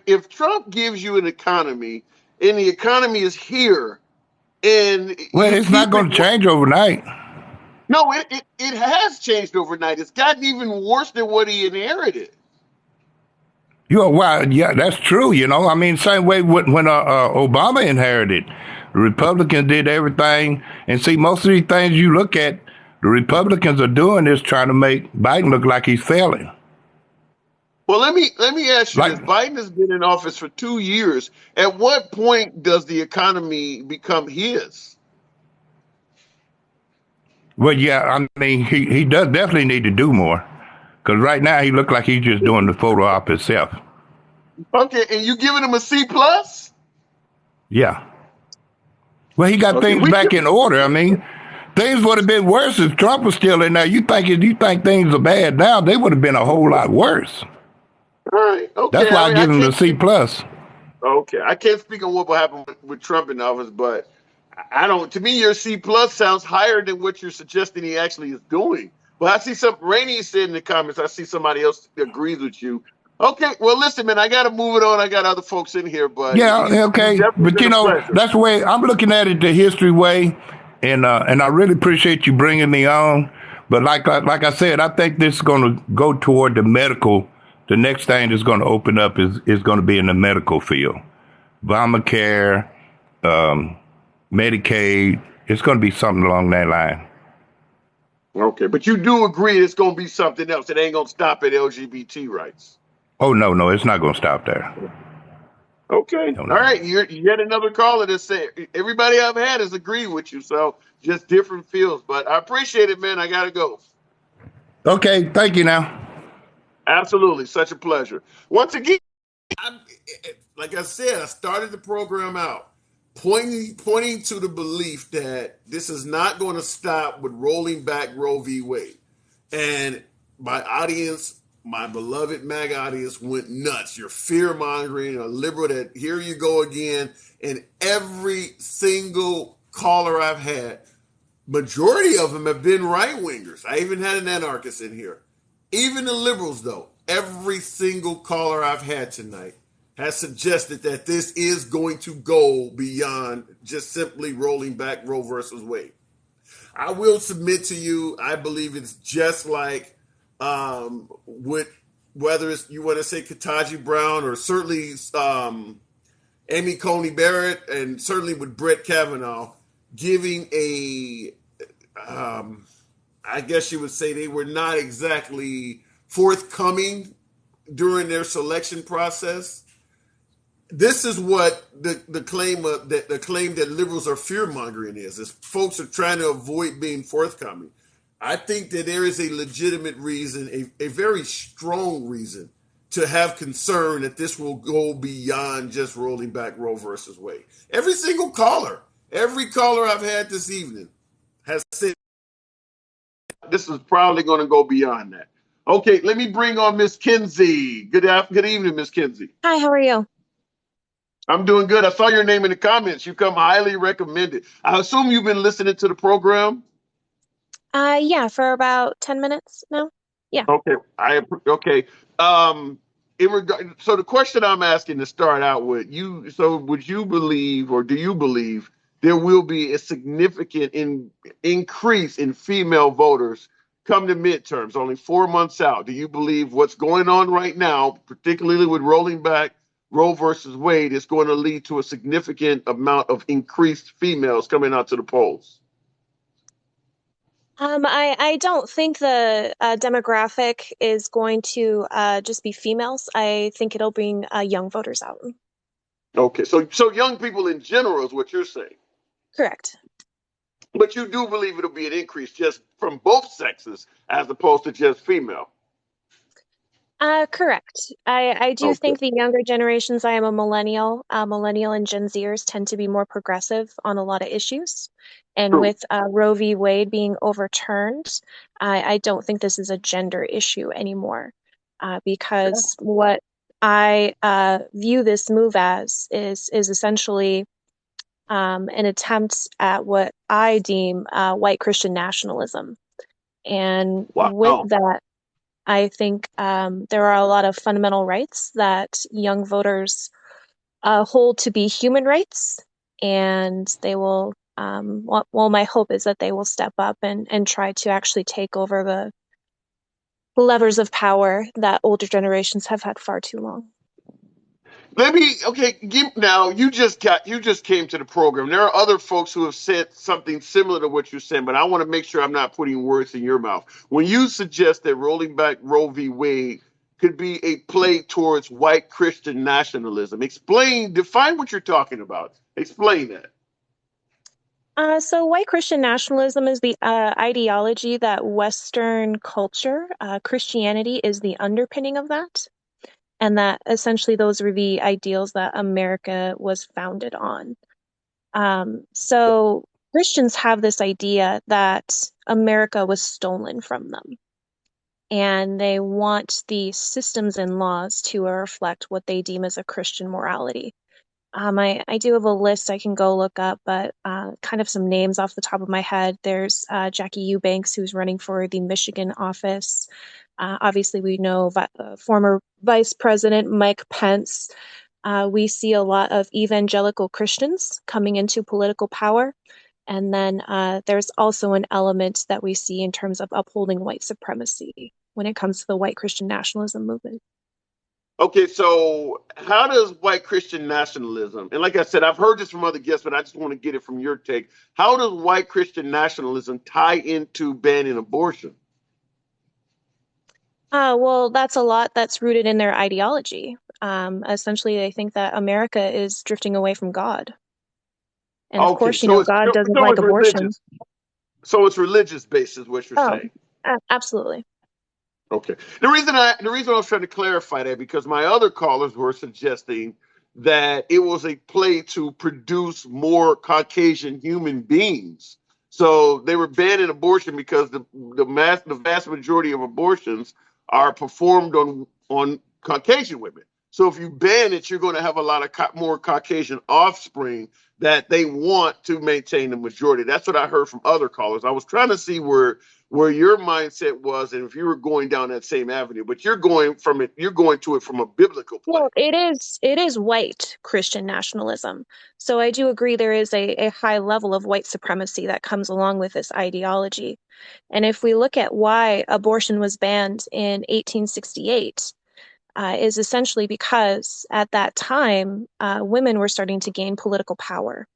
If Trump gives you an economy and the economy is here and Well, you it's not keep it. going to change overnight. No, it has changed overnight. It's gotten even worse than what he inherited. Yeah, that's true. You know, I mean, same way when Obama inherited, the Republicans did everything, and see, most of these things you look at, the Republicans are doing is trying to make Biden look like he's failing. Well, let me ask you Like, this. Biden has been in office for 2 years. At what point does the economy become his? well, yeah, I mean, he does definitely need to do more, because right now he looks like he's just doing the photo op himself. Okay, and you giving him a C plus? Yeah. Well, he got Okay, things back in order. I mean, things would have been worse if Trump was still in there. You think things are bad now? They would have been a whole lot worse. all right. Okay, That's why I I mean, I give him the can't C speak. plus. Okay, I can't speak on what will happen with Trump in office, but I don't. To me, your C plus sounds higher than what you're suggesting he actually is doing. But I see some Rainey said in the comments. I see somebody else agrees with you. Okay, well, listen, man, I got to move it on. I got other folks in here, but Yeah, you okay, definitely but been you a know pleasure. that's the way I'm looking at it, the history way, and I really appreciate you bringing me on. But like I said, I think this is going to go toward the medical. The next thing that's going to open up is going to be in the medical field, Obamacare, Medicaid. It's going to be something along that line. Okay, but you do agree it's going to be something else. It ain't going to stop at LGBT rights. Oh no, it's not going to stop there. Okay, No. all right. You're yet another caller that say everybody I've had has agreed with you. So just different fields, but I appreciate it, man. I got to go. Okay, thank you now. Absolutely, such a pleasure. Once again, Like I said, I started the program out pointing to the belief that this is not going to stop with rolling back Roe v. Wade. And my audience, my beloved MAG audience, went nuts. You're fear mongering, a liberal that here you go again. And every single caller I've had, majority of them have been right wingers. I even had an anarchist in here. Even the liberals, though, every single caller I've had tonight has suggested that this is going to go beyond just simply rolling back Roe versus Wade. I will submit to you, I believe it's just like with whether it's you want to say Ketanji Brown or certainly Amy Coney Barrett and certainly with Brett Kavanaugh giving I guess you would say they were not exactly forthcoming during their selection process. This is what the claim that liberals are fear mongering is folks are trying to avoid being forthcoming. I think that there is a legitimate reason, a very strong reason to have concern that this will go beyond just rolling back Roe versus Wade. Every caller I've had this evening has said this is probably going to go beyond that. Okay, let me bring on Miss Kinsey. Good evening, Miss Kinsey. Hi, how are you? I'm doing good. I saw your name in the comments. You come highly recommended. I assume you've been listening to the program. Yeah, for about 10 minutes now. Yeah. Okay. Okay. So the question I'm asking to start out with you. So would you believe, or do you believe, there will be a significant increase in female voters come to midterms, only 4 months out, do you believe what's going on right now, particularly with rolling back Roe versus Wade, is going to lead to a significant amount of increased females coming out to the polls? I don't think the demographic is going to just be females. I think it'll bring young voters out. Okay, so young people in general is what you're saying. Correct. But you do believe it'll be an increase just from both sexes as opposed to just female. Correct. I do Okay. think the younger generations, I am a millennial. Millennial and Gen Zers tend to be more progressive on a lot of issues. And True. with Roe v. Wade being overturned, I don't think this is a gender issue anymore. Because what I view this move as is essentially an attempt at what I deem white Christian nationalism. And with Wow. that, I think there are a lot of fundamental rights that young voters hold to be human rights, and they will. Well, my hope is that they will step up and try to actually take over the levers of power that older generations have had far too long. Now you just came to the program. There are other folks who have said something similar to what you're saying, but I want to make sure I'm not putting words in your mouth. When you suggest that rolling back Roe v. Wade could be a play towards white Christian nationalism, define what you're talking about. Explain that. So white Christian nationalism is the ideology that Western culture, Christianity is the underpinning of that. And that essentially those were the ideals that America was founded on. So Christians have this idea that America was stolen from them, and they want the systems and laws to reflect what they deem as a Christian morality. I do have a list I can go look up, but kind of some names off the top of my head. There's Jackie Eubanks, who's running for the Michigan office. Obviously, we know former Vice President Mike Pence. We see a lot of evangelical Christians coming into political power. And then there's also an element that we see in terms of upholding white supremacy when it comes to the white Christian nationalism movement. Okay, so how does white Christian nationalism, and like I said, I've heard this from other guests, but I just want to get it from your take. How does white Christian nationalism tie into banning abortion? Well, that's a lot that's rooted in their ideology. Essentially, they think that America is drifting away from God. And of Okay, course, God doesn't like it's abortion. religious. So it's religious based, is what you're Oh, saying. absolutely. Okay. The reason I was trying to clarify that because my other callers were suggesting that it was a play to produce more Caucasian human beings. So they were banning abortion because the vast majority of abortions are performed on Caucasian women. So if you ban it, you're going to have a lot of more Caucasian offspring that they want to maintain the majority. That's what I heard from other callers. I was trying to see where your mindset was and if you were going down that same avenue, but you're going to it from a biblical play. Well, it is white Christian nationalism. So I do agree there is a high level of white supremacy that comes along with this ideology. And if we look at why abortion was banned in 1868, is essentially because at that time, women were starting to gain political power,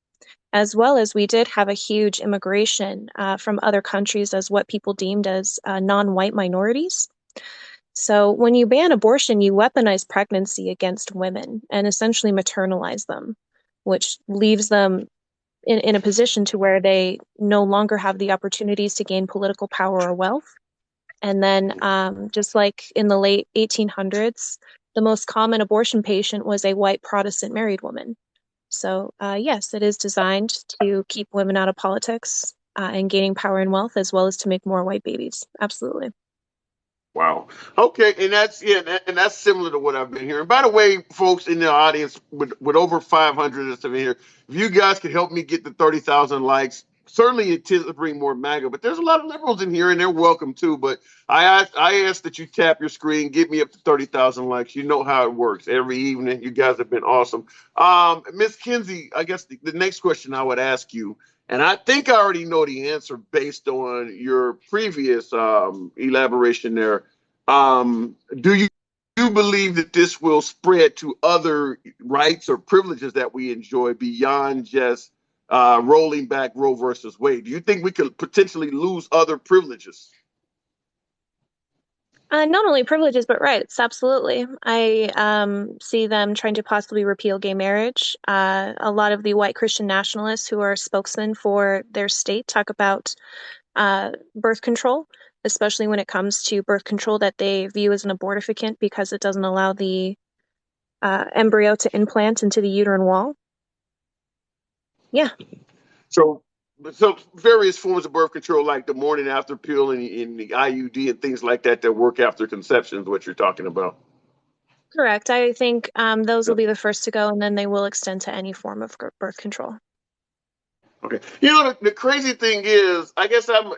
as well as we did have a huge immigration from other countries as what people deemed as non-white minorities. So when you ban abortion, you weaponize pregnancy against women and essentially maternalize them, which leaves them in a position to where they no longer have the opportunities to gain political power or wealth. And then just like in the late 1800s, the most common abortion patient was a white Protestant married woman. So yes, it is designed to keep women out of politics and gaining power and wealth, as well as to make more white babies. Absolutely. Wow. Okay, and that's similar to what I've been hearing. By the way, folks in the audience with over 500 that's in here, if you guys could help me get the 30,000 likes, certainly it tends to bring more MAGA. But there's a lot of liberals in here, and they're welcome too. But I ask that you tap your screen, get me up to 30,000 likes. You know how it works every evening. You guys have been awesome. Miss Kinsey, I guess the next question I would ask you, And I think I already know the answer based on your previous elaboration there. Do you believe that this will spread to other rights or privileges that we enjoy beyond just rolling back Roe versus Wade? Do you think we could potentially lose other privileges? Not only privileges, but rights. Absolutely. I see them trying to possibly repeal gay marriage. A lot of the white Christian nationalists who are spokesmen for their state talk about birth control, especially when it comes to birth control that they view as an abortificant because it doesn't allow the embryo to implant into the uterine wall. Yeah. So, various forms of birth control, like the morning after pill and the IUD and things like that, that work after conception, is what you're talking about. Correct. I think those will be the first to go, and then they will extend to any form of birth control. Okay. You know, the crazy thing is, I guess the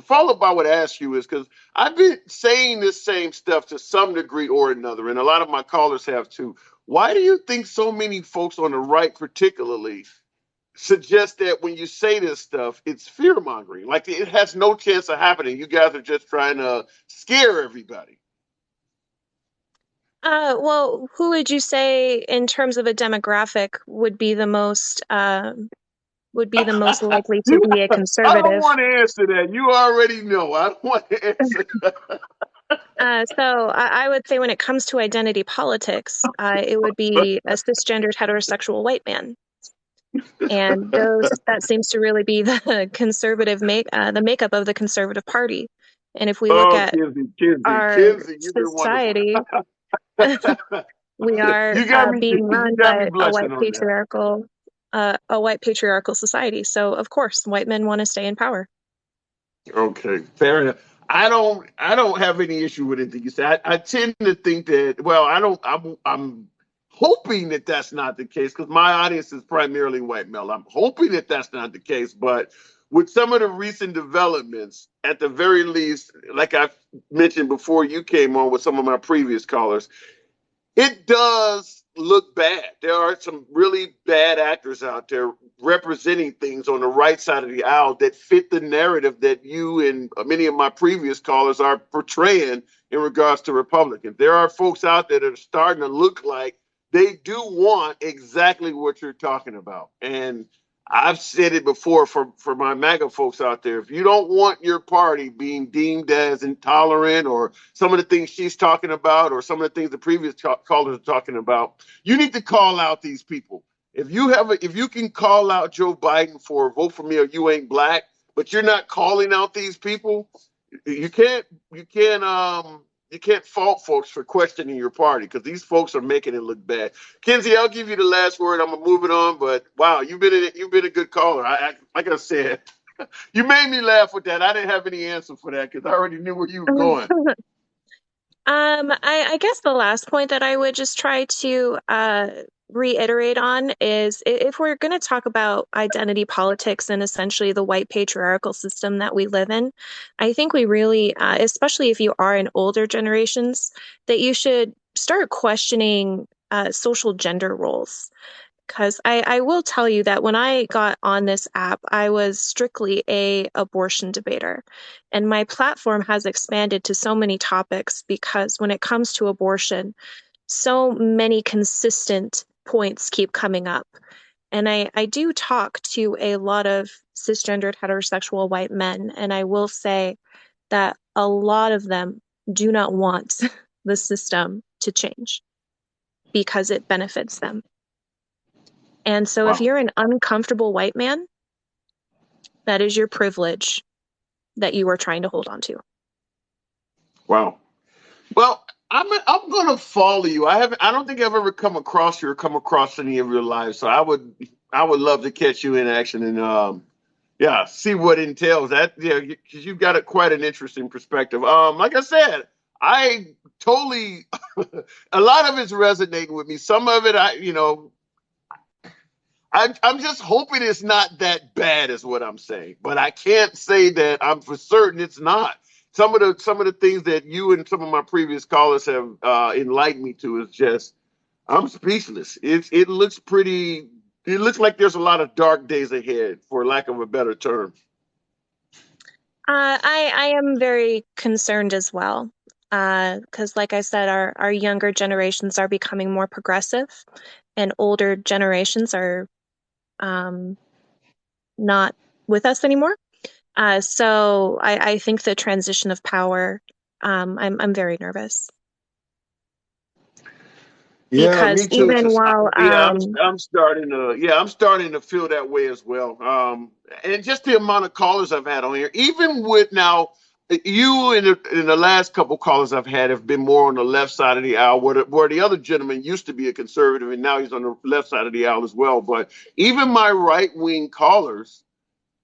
follow-up I would ask you is because I've been saying this same stuff to some degree or another, and a lot of my callers have too. Why do you think so many folks on the right, particularly, suggest that when you say this stuff, it's fear-mongering? Like it has no chance of happening. You guys are just trying to scare everybody. Well, who would you say, in terms of a demographic, would be the most likely to be a I don't conservative? want to answer that. You already know. I don't want to answer that. So I would say when it comes to identity politics, it would be a cisgendered heterosexual white man. And that seems to really be the the makeup of the conservative party. And if we look Oh, at our Kinsey, you've been wonderful. society, we are being You run got me by blushing on that. a white patriarchal society. So of course, white men want to stay in power. Okay, fair enough. I don't have any issue with anything you say. I tend to think that, well, I don't, I'm hoping that that's not the case because my audience is primarily white male. I'm hoping that that's not the case, but with some of the recent developments, at the very least, like I mentioned before you came on with some of my previous callers, it does look bad. There are some really bad actors out there representing things on the right side of the aisle that fit the narrative that you and many of my previous callers are portraying in regards to Republicans. There are folks out there that are starting to look like they do want exactly what you're talking about. And I've said it before for my MAGA folks out there. If you don't want your party being deemed as intolerant or some of the things she's talking about or some of the things the previous callers are talking about, you need to call out these people. If you can call out Joe Biden for vote for me or you ain't black, but you're not calling out these people, you can't you can't fault folks for questioning your party because these folks are making it look bad. Kinsey, I'll give you the last word. I'm gonna move it on, but wow, you've been a good caller. Like I said, you made me laugh with that. I didn't have any answer for that because I already knew where you were going. I guess the last point that I would just try to reiterate on is if we're going to talk about identity politics and essentially the white patriarchal system that we live in, I think we really, especially if you are in older generations, that you should start questioning social gender roles. Because I will tell you that when I got on this app, I was strictly a abortion debater. And my platform has expanded to so many topics because when it comes to abortion, so many consistent points keep coming up. And I do talk to a lot of cisgendered heterosexual white men, and I will say that a lot of them do not want the system to change because it benefits them. And so if Wow. you're an uncomfortable white man, that is your privilege that you are trying to hold on to. Wow. Well, I'm gonna follow you. I don't think I've ever come across you or come across any of your lives. So I would love to catch you in action and yeah, see what it entails. That yeah, because you've got quite an interesting perspective. Like I said, I totally a lot of it's resonating with me. Some of it I'm just hoping it's not that bad, is what I'm saying. But I can't say that I'm for certain it's not. Some of the things that you and some of my previous callers have enlightened me to is just I'm speechless. It looks pretty it looks like there's a lot of dark days ahead, for lack of a better term. I am very concerned as well, because, like I said, our younger generations are becoming more progressive, and older generations are not with us anymore. So I think the transition of power, I'm very nervous. Yeah, Because me too. even while I'm starting to feel that way as well. And just the amount of callers I've had on here, even with now you in the last couple callers I've had have been more on the left side of the aisle, where the other gentleman used to be a conservative and now he's on the left side of the aisle as well. But even my right wing callers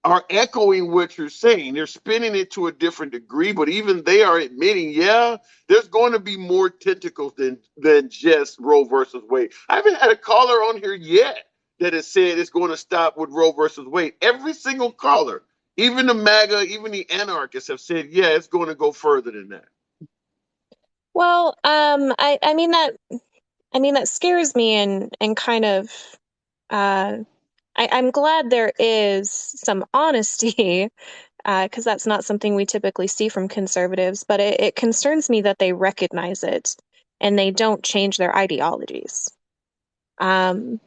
are echoing what you're saying. They're spinning it to a different degree, but even they are admitting, yeah, there's going to be more tentacles than just Roe versus Wade. I haven't had a caller on here yet that has said it's going to stop with Roe versus Wade. Every single caller, even the MAGA, even the anarchists have said, yeah, it's going to go further than that. well, I mean that scares me and kind of I'm glad there is some honesty, because that's not something we typically see from conservatives, but it concerns me that they recognize it and they don't change their ideologies. Um,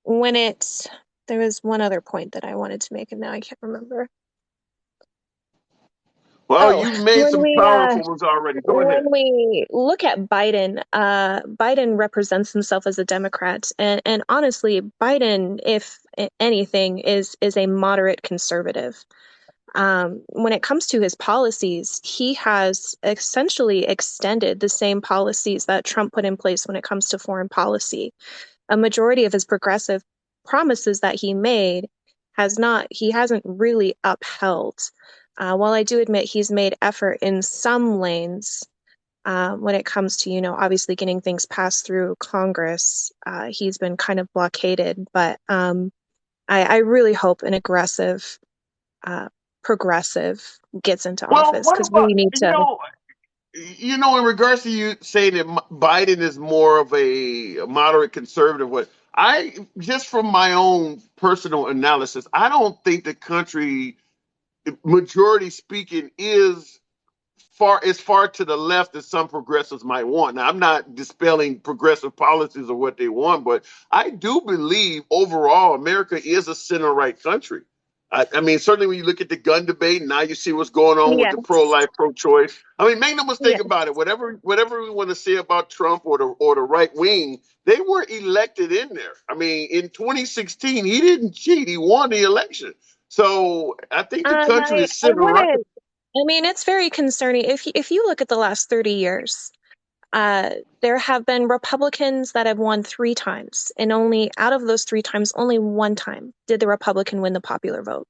when there was one other point that I wanted to make, and now I can't remember. Well, Oh, you made when some we powerful ones already. Go when ahead. we look at Biden, Biden represents himself as a Democrat, and honestly, Biden, if anything, is a moderate conservative. When it comes to his policies, he has essentially extended the same policies that Trump put in place when it comes to foreign policy. A majority of his progressive promises that he made he hasn't really upheld. While I do admit he's made effort in some lanes, when it comes to, obviously getting things passed through Congress, he's been kind of blockaded. But I really hope an aggressive progressive gets into Well, office, what because about, we need to. in regards to you saying that Biden is more of a moderate conservative, what I just from my own personal analysis, I don't think the country, majority speaking, is far to the left as some progressives might want. Now, I'm not dispelling progressive policies or what they want, but I do believe overall America is a center right country. I mean, certainly when you look at the gun debate, now you see what's going on with Yeah, the pro-life, pro-choice. I mean, make no yeah. mistake about it. Whatever we want to say about Trump or the right wing, they were elected in there. I mean, in 2016, he didn't cheat; he won the election. So I think the country is I center right. wouldn't. I mean, it's very concerning. If you look at the last 30 years, there have been Republicans that have won 3 times, and only out of those 3 times, only one time did the Republican win the popular vote.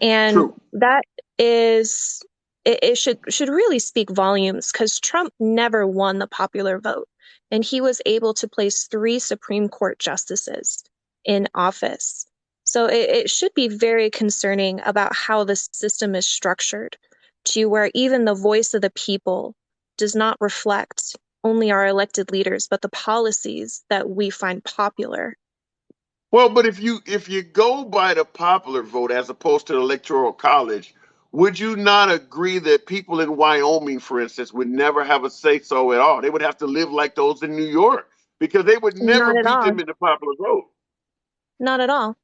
And True. that is, it should really speak volumes, because Trump never won the popular vote, and he was able to place 3 Supreme Court justices in office. So it should be very concerning about how the system is structured, to where even the voice of the people does not reflect only our elected leaders, but the policies that we find popular. Well, but if you go by the popular vote as opposed to the electoral college, would you not agree that people in Wyoming, for instance, would never have a say so at all? They would have to live like those in New York because they would never Not at beat all. them in the popular vote. Not at all.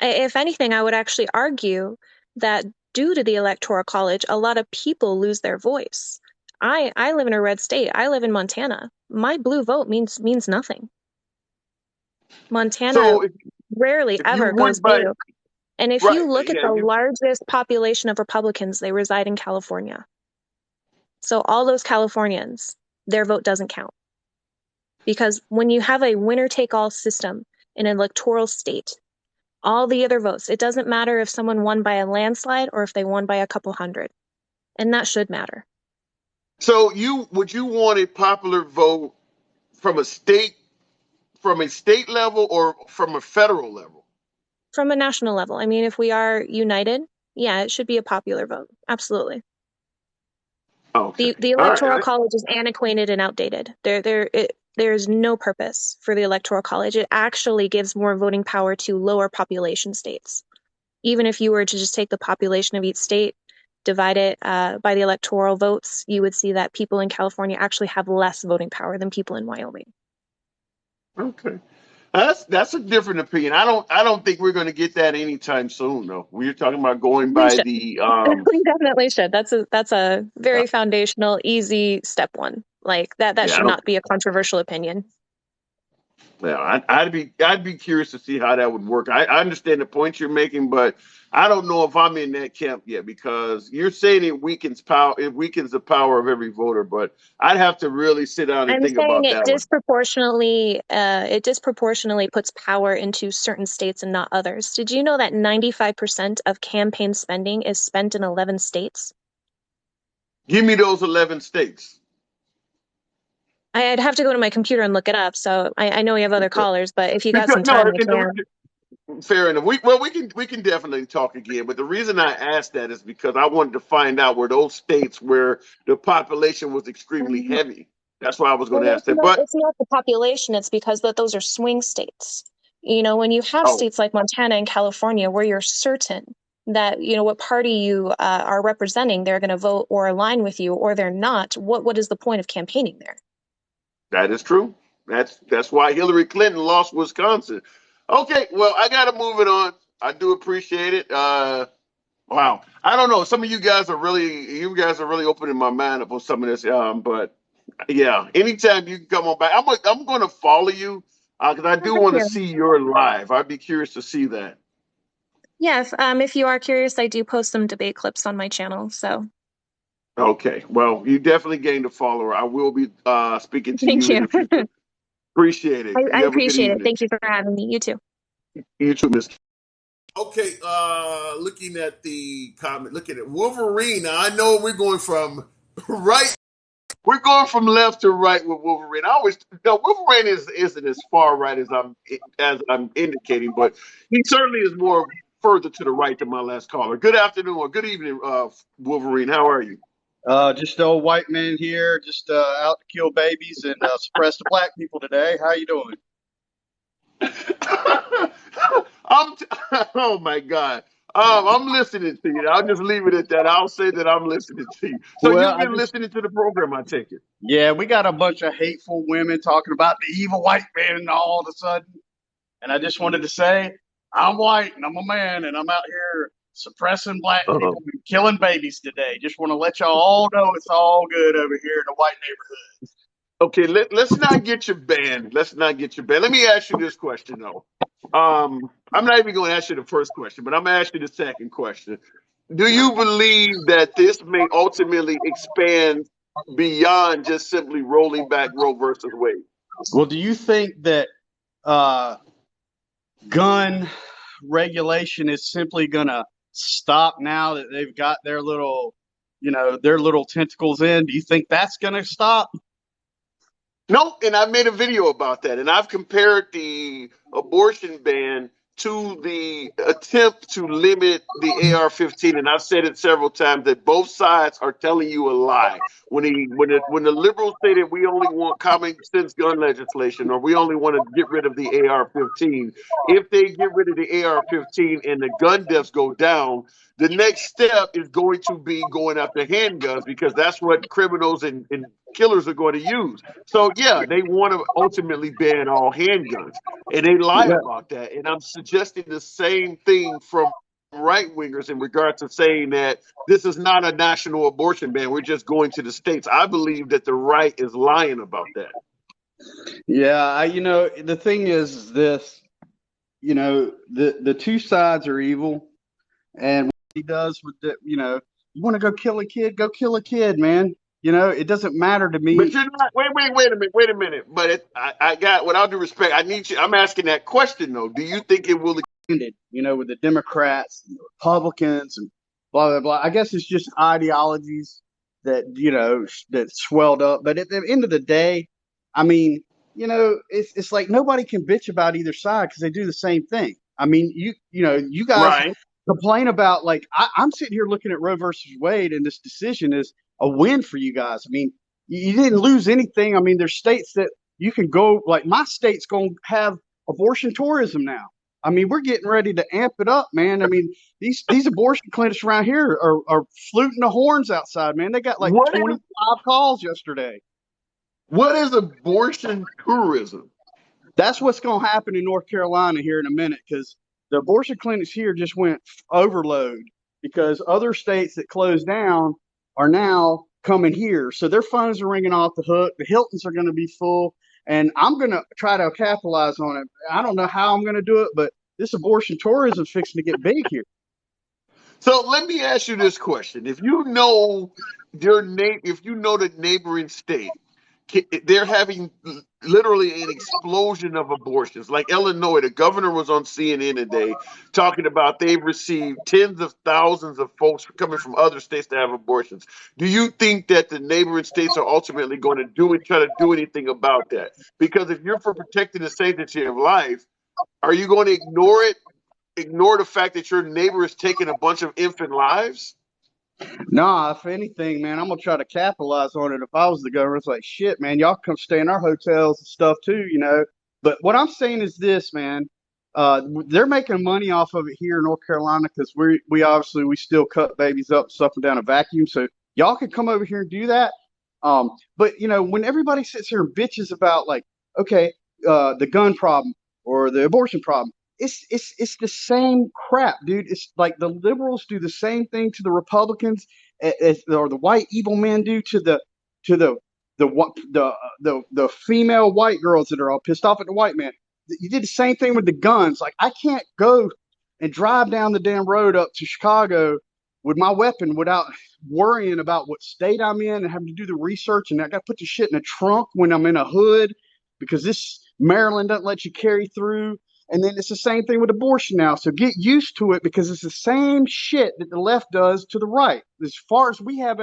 If anything, I would actually argue that due to the Electoral College, a lot of people lose their voice. I live in a red state. I live in Montana. My blue vote means nothing. Montana So rarely if you ever goes went by blue. And if right, you look at yeah, the largest population of Republicans, they reside in California. So all those Californians, their vote doesn't count. Because when you have a winner-take-all system in an electoral state, all the other votes, it doesn't matter if someone won by a landslide or if they won by a couple hundred. And that should matter. so you want a popular vote from a state level or from a federal level? From a national level, I mean, if we are united, yeah, it should be a popular vote. Absolutely. Okay. The All right. Electoral College is antiquated and outdated. There's no purpose for the Electoral College. It actually gives more voting power to lower population states. Even if you were to just take the population of each state, divide it by the electoral votes, you would see that people in California actually have less voting power than people in Wyoming. Okay. That's a different opinion. I don't think we're going to get that anytime soon, though. We're talking about going We by should. the We definitely should. That's a very foundational, easy step one. Like that yeah. should not be a controversial opinion. I'd be curious to see how that would work. I understand the points you're making, but I don't know if I'm in that camp yet because you're saying it weakens power. It weakens the power of every voter, but I'd have to really sit down and I'm think saying about that one. it disproportionately puts power into certain states and not others. Did you know that 95% of campaign spending is spent in 11 states? Give me those 11 states. I'd have to go to my computer and look it up. So I know we have other callers, but if you got Because some no, time, I can. fair enough. We can definitely talk again. But the reason I asked that is because I wanted to find out where those states where the population was extremely heavy. That's why I was going Well, to ask that. But it's not the population. It's because those are swing states. You know, when you have oh, states like Montana and California where you're certain that, you know, what party you are representing, they're going to vote or align with you or they're not, what is the point of campaigning there? that is true. That's why Hillary Clinton lost Wisconsin. Okay, well, I got to move it on. I do appreciate it. Wow, I don't know. Some of you guys are really opening my mind up on some of this. But yeah, anytime you can come on back, I'm going to follow you because I do Thank want to you. see your live. I'd be curious to see that. Yeah, if you are curious, I do post some debate clips on my channel. So Okay, well, you definitely gained a follower. I will be speaking to thank you in you. the future. Appreciate it. I You have a good appreciate it. evening. Thank you for having me. You too. You too, Miss. Okay, looking at the comment, looking at Wolverine. Now I know we're going from right. We're going from left to right with Wolverine. I always no Wolverine isn't as far right as I'm indicating, but he certainly is more further to the right than my last caller. Good afternoon or good evening, Wolverine. How are you? Just an old white man here, just out to kill babies and suppress the black people today. How you doing? Oh my God. I'm listening to you. I'll just leave it at that. I'll say that I'm listening to you. So Well, you've been listening to the program, I take it. yeah, we got a bunch of hateful women talking about the evil white man all of a sudden. And I just wanted to say, I'm white and I'm a man and I'm out here suppressing black Uh-huh. people and killing babies today. Just want to let y'all all know it's all good over here in the white neighborhood. Okay, let's not get you banned. Let's not get you banned. Let me ask you this question though. I'm not even going to ask you the first question, but I'm going to ask you the second question. Do you believe that this may ultimately expand beyond just simply rolling back Roe versus Wade? Well, do you think that uh, gun regulation is simply going to stop now that they've got their little, their little tentacles in? Do you think that's going to stop? No, and I made a video about that, and I've compared the abortion ban to the attempt to limit the AR-15, and I've said it several times that both sides are telling you a lie. When the liberals say that we only want common sense gun legislation, or we only want to get rid of the AR-15, if they get rid of the AR-15 and the gun deaths go down, the next step is going to be going after handguns because that's what criminals and killers are going to use. So yeah, they want to ultimately ban all handguns, and they lie about that. And I'm suggesting the same thing from right wingers in regards to saying that this is not a national abortion ban. We're just going to the states. I believe that the right is lying about that. Yeah, the thing is this, the two sides are evil, and what he does with you want to go kill a kid, man. It doesn't matter to me. But you're not. Wait a minute. But I got, with all due respect, I need you. I'm asking that question though. Do you think it will? With the Democrats and the Republicans and blah blah blah. I guess it's just ideologies that that swelled up. But at the end of the day, I mean, it's like nobody can bitch about either side because they do the same thing. I mean, you guys Right. complain about, like, I'm sitting here looking at Roe versus Wade, and this decision is a win for you guys. I mean, you didn't lose anything. I mean, there's states that you can go, like my state's going to have abortion tourism now. I mean, we're getting ready to amp it up, man. I mean, these abortion clinics around here are fluting the horns outside, man. They got like What is 25 calls yesterday. what is abortion tourism? That's what's going to happen in North Carolina here in a minute, because the abortion clinics here just went overload because other states that closed down are now coming here. So their phones are ringing off the hook. The Hiltons are going to be full, and I'm going to try to capitalize on it. I don't know how I'm going to do it, but this abortion tourism is fixing to get big here. So let me ask you this question: if you know if you know the neighboring state, they're having literally an explosion of abortions. Like Illinois, the governor was on CNN today talking about they've received tens of thousands of folks coming from other states to have abortions. Do you think that the neighboring states are ultimately going to try to do anything about that? Because if you're for protecting the sanctity of life, are you going to ignore it? Ignore the fact that your neighbor is taking a bunch of infant lives? Nah, if anything, man, I'm gonna try to capitalize on it. If I was the governor, it's like shit, man. Y'all come stay in our hotels and stuff too, you know. But what I'm saying is this, man. They're making money off of it here in North Carolina because we obviously we still cut babies up, stuff them down a vacuum. So y'all can come over here and do that. But you know, when everybody sits here and bitches about like, okay, the gun problem or the abortion problem, it's the same crap, dude. It's like the liberals do the same thing to the Republicans, or the white evil men do to the female white girls that are all pissed off at the white man. You did the same thing with the guns. Like I can't go and drive down the damn road up to Chicago with my weapon without worrying about what state I'm in and having to do the research, and I got to put the shit in a trunk when I'm in a hood because this Maryland doesn't let you carry through. And then it's the same thing with abortion now. So get used to it because it's the same shit that the left does to the right. As far as we have,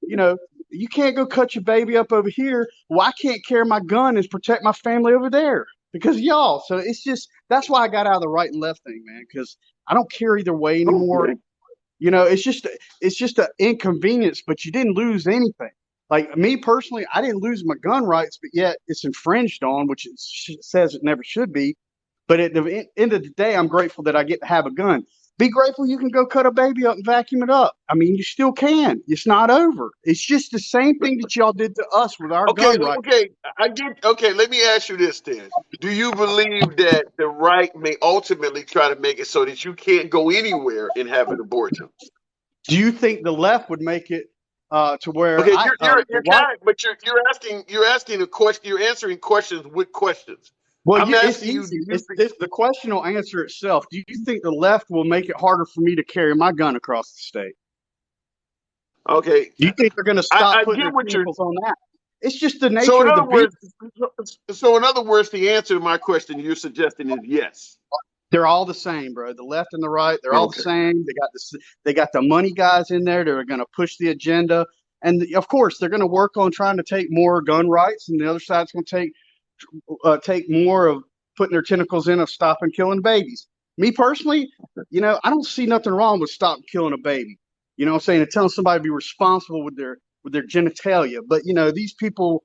you know, you can't go cut your baby up over here. Well, I can't carry my gun and protect my family over there because y'all. So it's just that's why I got out of the right and left thing, man, because I don't care either way anymore. Okay. You know, it's just an inconvenience, but you didn't lose anything. Like me personally, I didn't lose my gun rights, but yet it's infringed on, which it says it never should be. But at the end of the day, I'm grateful that I get to have a gun. Be grateful you can go cut a baby up and vacuum it up. I mean, you still can. It's not over. It's just the same thing that y'all did to us with our Okay, gun rights. okay, I get. Okay, let me ask you this then: do you believe that the right may ultimately try to make it so that you can't go anywhere and have an abortion? Do you think the left would make it to where Okay, you're asking a question. You're answering questions with questions. Well, I'm it's asking you. easy. The question will answer itself. Do you think the left will make it harder for me to carry my gun across the state? Okay, Do you think they're going to stop I putting get their what you're. chemicals on that? It's just the So nature in of the other words, beast. the answer to my question you're suggesting is yes. They're all the same, bro. The left and the right, they're all the Okay. same. They got the money guys in there that are going to push the agenda, and of course they're going to work on trying to take more gun rights, and the other side's going to take more of putting their tentacles in of stopping killing babies. Me personally, you know, I don't see nothing wrong with stopping killing a baby. You know what I'm saying? And telling somebody to be responsible with their genitalia. But you know, these people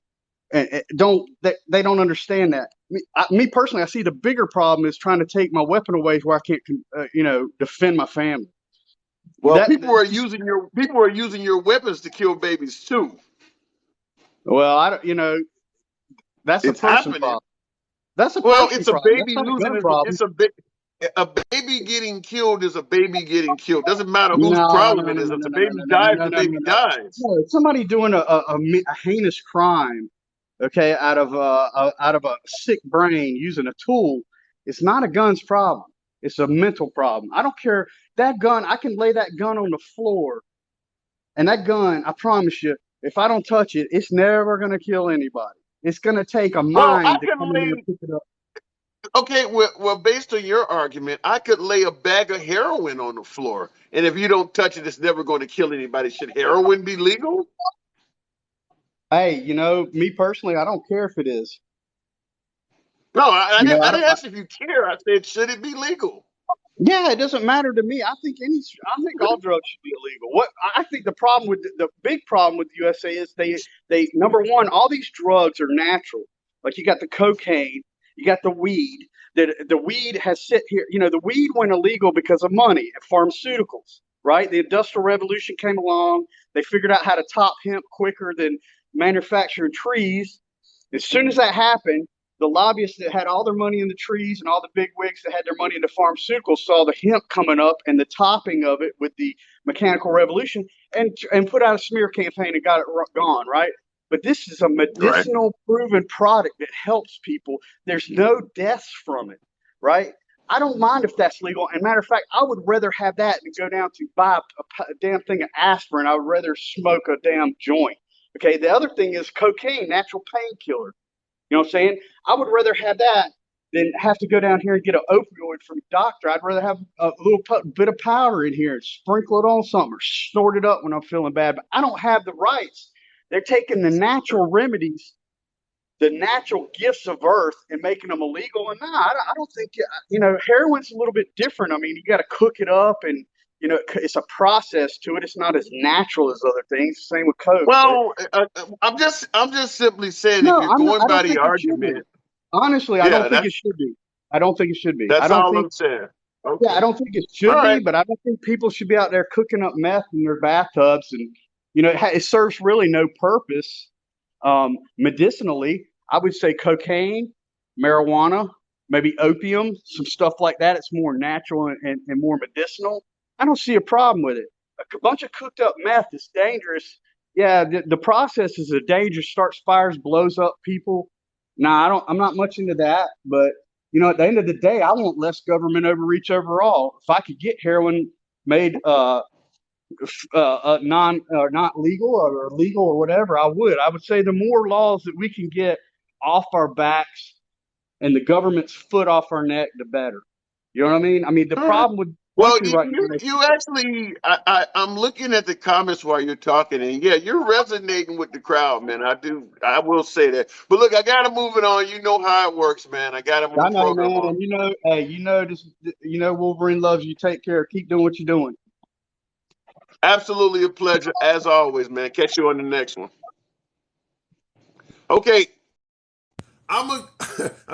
they don't understand that. Me personally, I see the bigger problem is trying to take my weapon away where I can't, you know, defend my family. Well, people are using your weapons to kill babies too. Well, I don't, you know, that's a It's person happening. problem. That's a Well, person it's a problem. That's baby not a losing. gun problem. A baby getting killed is a baby getting killed. Doesn't matter whose No, problem no, it no, is. no, If no, the no, no, baby no, no, dies, no, the no, no, baby no. dies. No, somebody doing a heinous crime, okay, out of a sick brain using a tool. It's not a gun's problem. It's a mental problem. I don't care that gun. I can lay that gun on the floor, and that gun, I promise you, if I don't touch it, it's never gonna kill anybody. It's gonna take a Well, I mind to can come in there and lay. pick it up. Okay, well, based on your argument, I could lay a bag of heroin on the floor, and if you don't touch it, it's never going to kill anybody. Should heroin be legal? Hey, you know, me personally, I don't care if it is. No, I You know, didn't. I I don't. didn't ask if you care. I said, should it be legal? Yeah, it doesn't matter to me. I think all drugs should be illegal. What I think the problem with the big problem with the USA is they number one, all these drugs are natural. Like you got the cocaine, you got the weed. The weed has sit here. The weed went illegal because of money and pharmaceuticals, right? The Industrial Revolution came along. They figured out how to top hemp quicker than manufacturing trees. As soon as that happened, the lobbyists that had all their money in the trees and all the big wigs that had their money in the pharmaceuticals saw the hemp coming up and the topping of it with the mechanical revolution and put out a smear campaign and got it gone, right? But this is a Right. medicinal proven product that helps people. There's no deaths from it, right? I don't mind if that's legal. And matter of fact, I would rather have that than go down to buy a damn thing of aspirin. I would rather smoke a damn joint. Okay. The other thing is cocaine, natural painkiller. You know what I'm saying? I would rather have that than have to go down here and get an opioid from a doctor. I'd rather have a little bit of powder in here and sprinkle it on something or snort it up when I'm feeling bad. But I don't have the rights. They're taking the natural remedies, the natural gifts of earth, and making them illegal. And I don't think, heroin's a little bit different. I mean, you got to cook it up and, it's a process to it. It's not as natural as other things. Same with Coke. Well, I'm just simply saying, if you're going I by don't the think it should be. argument, Honestly, I don't think it should be. I don't think it should be. I that's don't all think, I'm saying. yeah, I Okay. don't think it All should be, right. but I don't think people should be out there cooking up meth in their bathtubs. And, it serves really no purpose. Medicinally, I would say cocaine, marijuana, maybe opium, some stuff like that. It's more natural and more medicinal. I don't see a problem with it. A bunch of cooked up meth is dangerous. Yeah, the process is a dangerous. Starts fires, blows up people. Nah, I'm not much into that. But at the end of the day, I want less government overreach overall. If I could get heroin made non or not legal or legal or whatever, I would say the more laws that we can get off our backs and the government's foot off our neck, the better. You know what I mean? I mean, the All right. problem with the Well, country right now is, you actually, I'm looking at the comments while you're talking, and yeah, you're resonating with the crowd, man. I will say that. But look, I gotta move it on. You know how it works, man. I gotta move I the know, program man, on. and hey, this, Wolverine loves you. Take care. Keep doing what you're doing. Absolutely a pleasure, as always, man. Catch you on the next one. Okay, I'm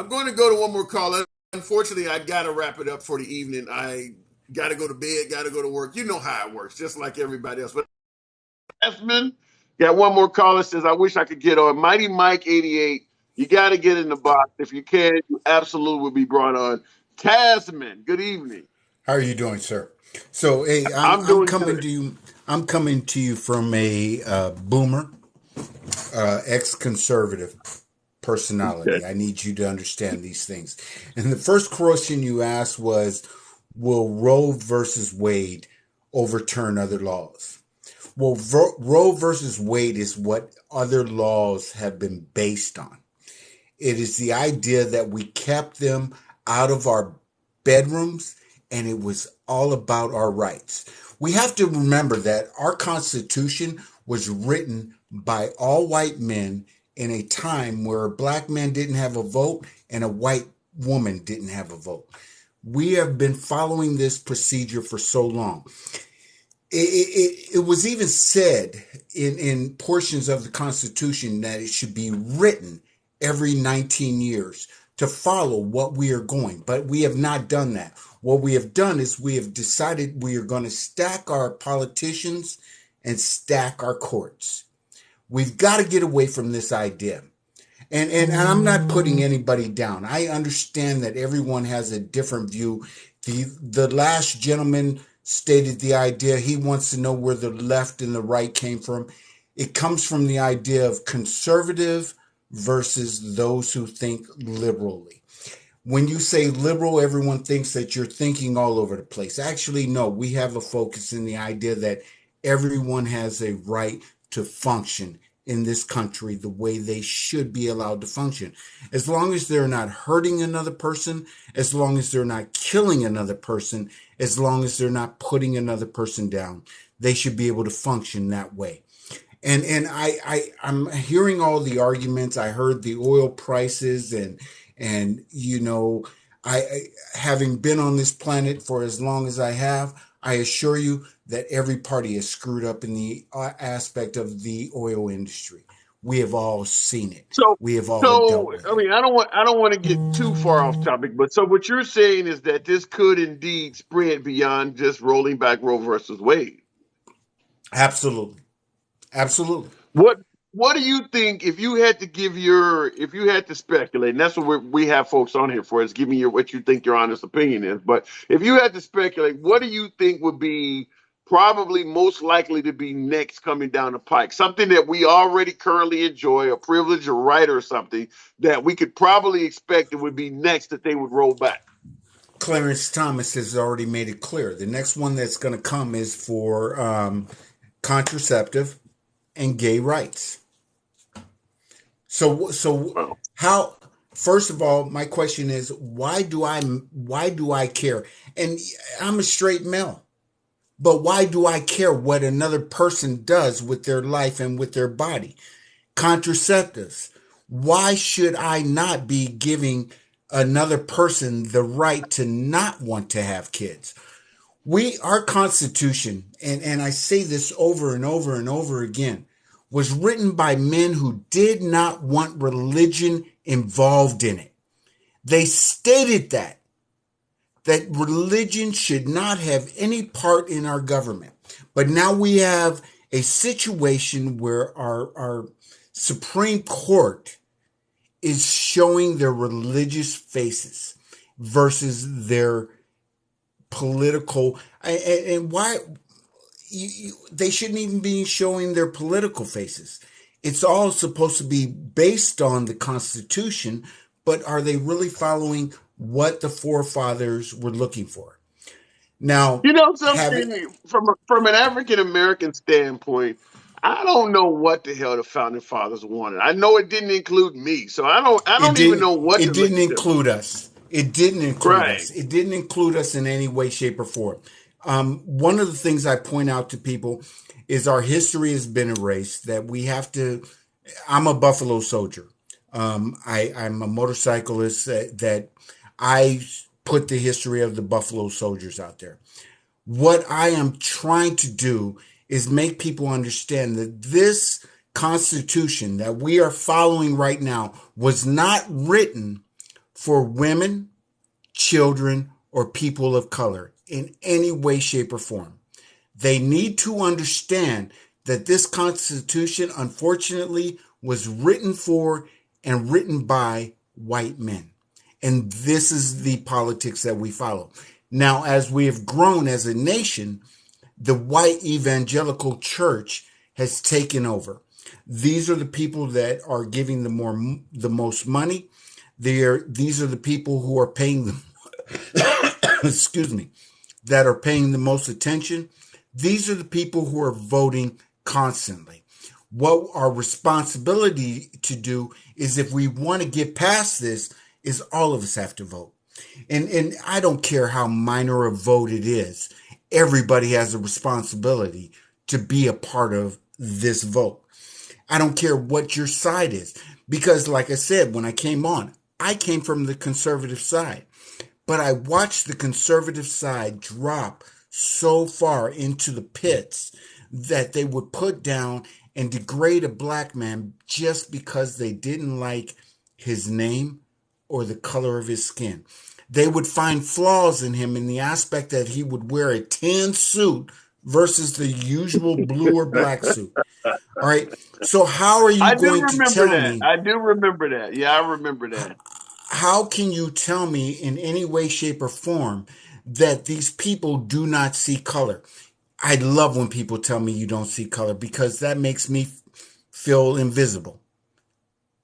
going to go to one more call. Unfortunately, I got to wrap it up for the evening. I got to go to bed, got to go to work. You know how it works, just like everybody else. But Esmond, got one more caller says, I wish I could get on. Mighty Mike 88, you got to get in the box. If you can, you absolutely will be brought on. Tasman, good evening. How are you doing, sir? So, hey, I'm I'm doing coming good. to you. I'm coming to you from a boomer, ex-conservative Okay. personality. I need you to understand these things. And the first question you asked was, will Roe versus Wade overturn other laws? Well, Roe versus Wade is what other laws have been based on. It is the idea that we kept them out of our bedrooms and it was all about our rights. We have to remember that our Constitution was written by all white men in a time where a black man didn't have a vote and a white woman didn't have a vote. We have been following this procedure for so long. It was even said in portions of the Constitution that it should be written every 19 years to follow what we are going. But we have not done that. What we have done is we have decided we are going to stack our politicians and stack our courts. We've got to get away from this idea. And I'm not putting anybody down. I understand that everyone has a different view. The last gentleman stated the idea he wants to know where the left and the right came from. It comes from the idea of conservative versus those who think liberally. When you say liberal, everyone thinks that you're thinking all over the place. Actually, no, we have a focus in the idea that everyone has a right to function in this country the way they should be allowed to function. As long as they're not hurting another person, as long as they're not killing another person, as long as they're not putting another person down, they should be able to function that way. And I'm hearing all the arguments. I heard the oil prices and I having been on this planet for as long as I have, I assure you that every party is screwed up in the aspect of the oil industry. We have all seen it. So, We have all dealt so with I it. mean, I don't want to get too far off topic, but so what you're saying is that this could indeed spread beyond just rolling back Roe versus Wade. Absolutely. Absolutely. What What do you think if you had to give your if you had to speculate? And that's what we have folks on here for, is giving you what you think your honest opinion is. But if you had to speculate, what do you think would be probably most likely to be next coming down the pike? Something that we already currently enjoy, a privilege, a right, or something that we could probably expect it would be next that they would roll back. Clarence Thomas has already made it clear. The next one that's going to come is for contraceptive and gay rights. So Well, how? First of all, my question is, why do I care? And I'm a straight male, but why do I care what another person does with their life and with their body? Contraceptives. Why should I not be giving another person the right to not want to have kids? Our Constitution, and I say this over and over and over again, was written by men who did not want religion involved in it. They stated that religion should not have any part in our government. But now we have a situation where our Supreme Court is showing their religious faces versus their political, and why they shouldn't even be showing their political faces. It's all supposed to be based on the Constitution, but are they really following what the forefathers were looking for? Now, you know having something, from an African American standpoint, I don't know what the hell the founding fathers wanted. I know it didn't include me, so I it don't even didn't know what it to look didn't at. include us. It didn't include Right. us. It didn't include us in any way, shape, or form. One of the things I point out to people is our history has been erased. That we have to. I'm a Buffalo Soldier. I'm a motorcyclist that I put the history of the Buffalo Soldiers out there. What I am trying to do is make people understand that this Constitution that we are following right now was not written for women, children, or people of color in any way, shape, or form. They need to understand that this Constitution, unfortunately, was written for and written by white men. And this is the politics that we follow. Now, as we have grown as a nation, the white evangelical church has taken over. These are the people that are giving the most money. These are the people who are paying them, excuse me, that are paying the most attention. These are the people who are voting constantly. What our responsibility to do is, if we want to get past this, is all of us have to vote. And I don't care how minor a vote it is. Everybody has a responsibility to be a part of this vote. I don't care what your side is. Because like I said, when I came on, I came from the conservative side. But I watched the conservative side drop so far into the pits that they would put down and degrade a black man just because they didn't like his name or the color of his skin. They would find flaws in him in the aspect that he would wear a tan suit versus the usual blue or black suit. All right. So how are you I do going to remember tell that. me? I do remember that. Yeah, I remember that. How can you tell me in any way, shape, or form that these people do not see color? I love when people tell me you don't see color, because that makes me feel invisible.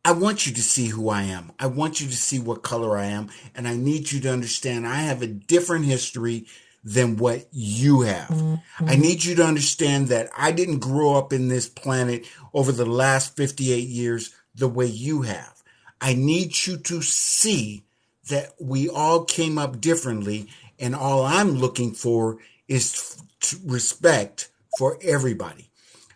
I want you to see who I am. I want you to see what color I am. And I need you to understand I have a different history than what you have. I need you to understand that I didn't grow up in this planet over the last 58 years the way you have. I need you to see that we all came up differently, and all I'm looking for is respect for everybody.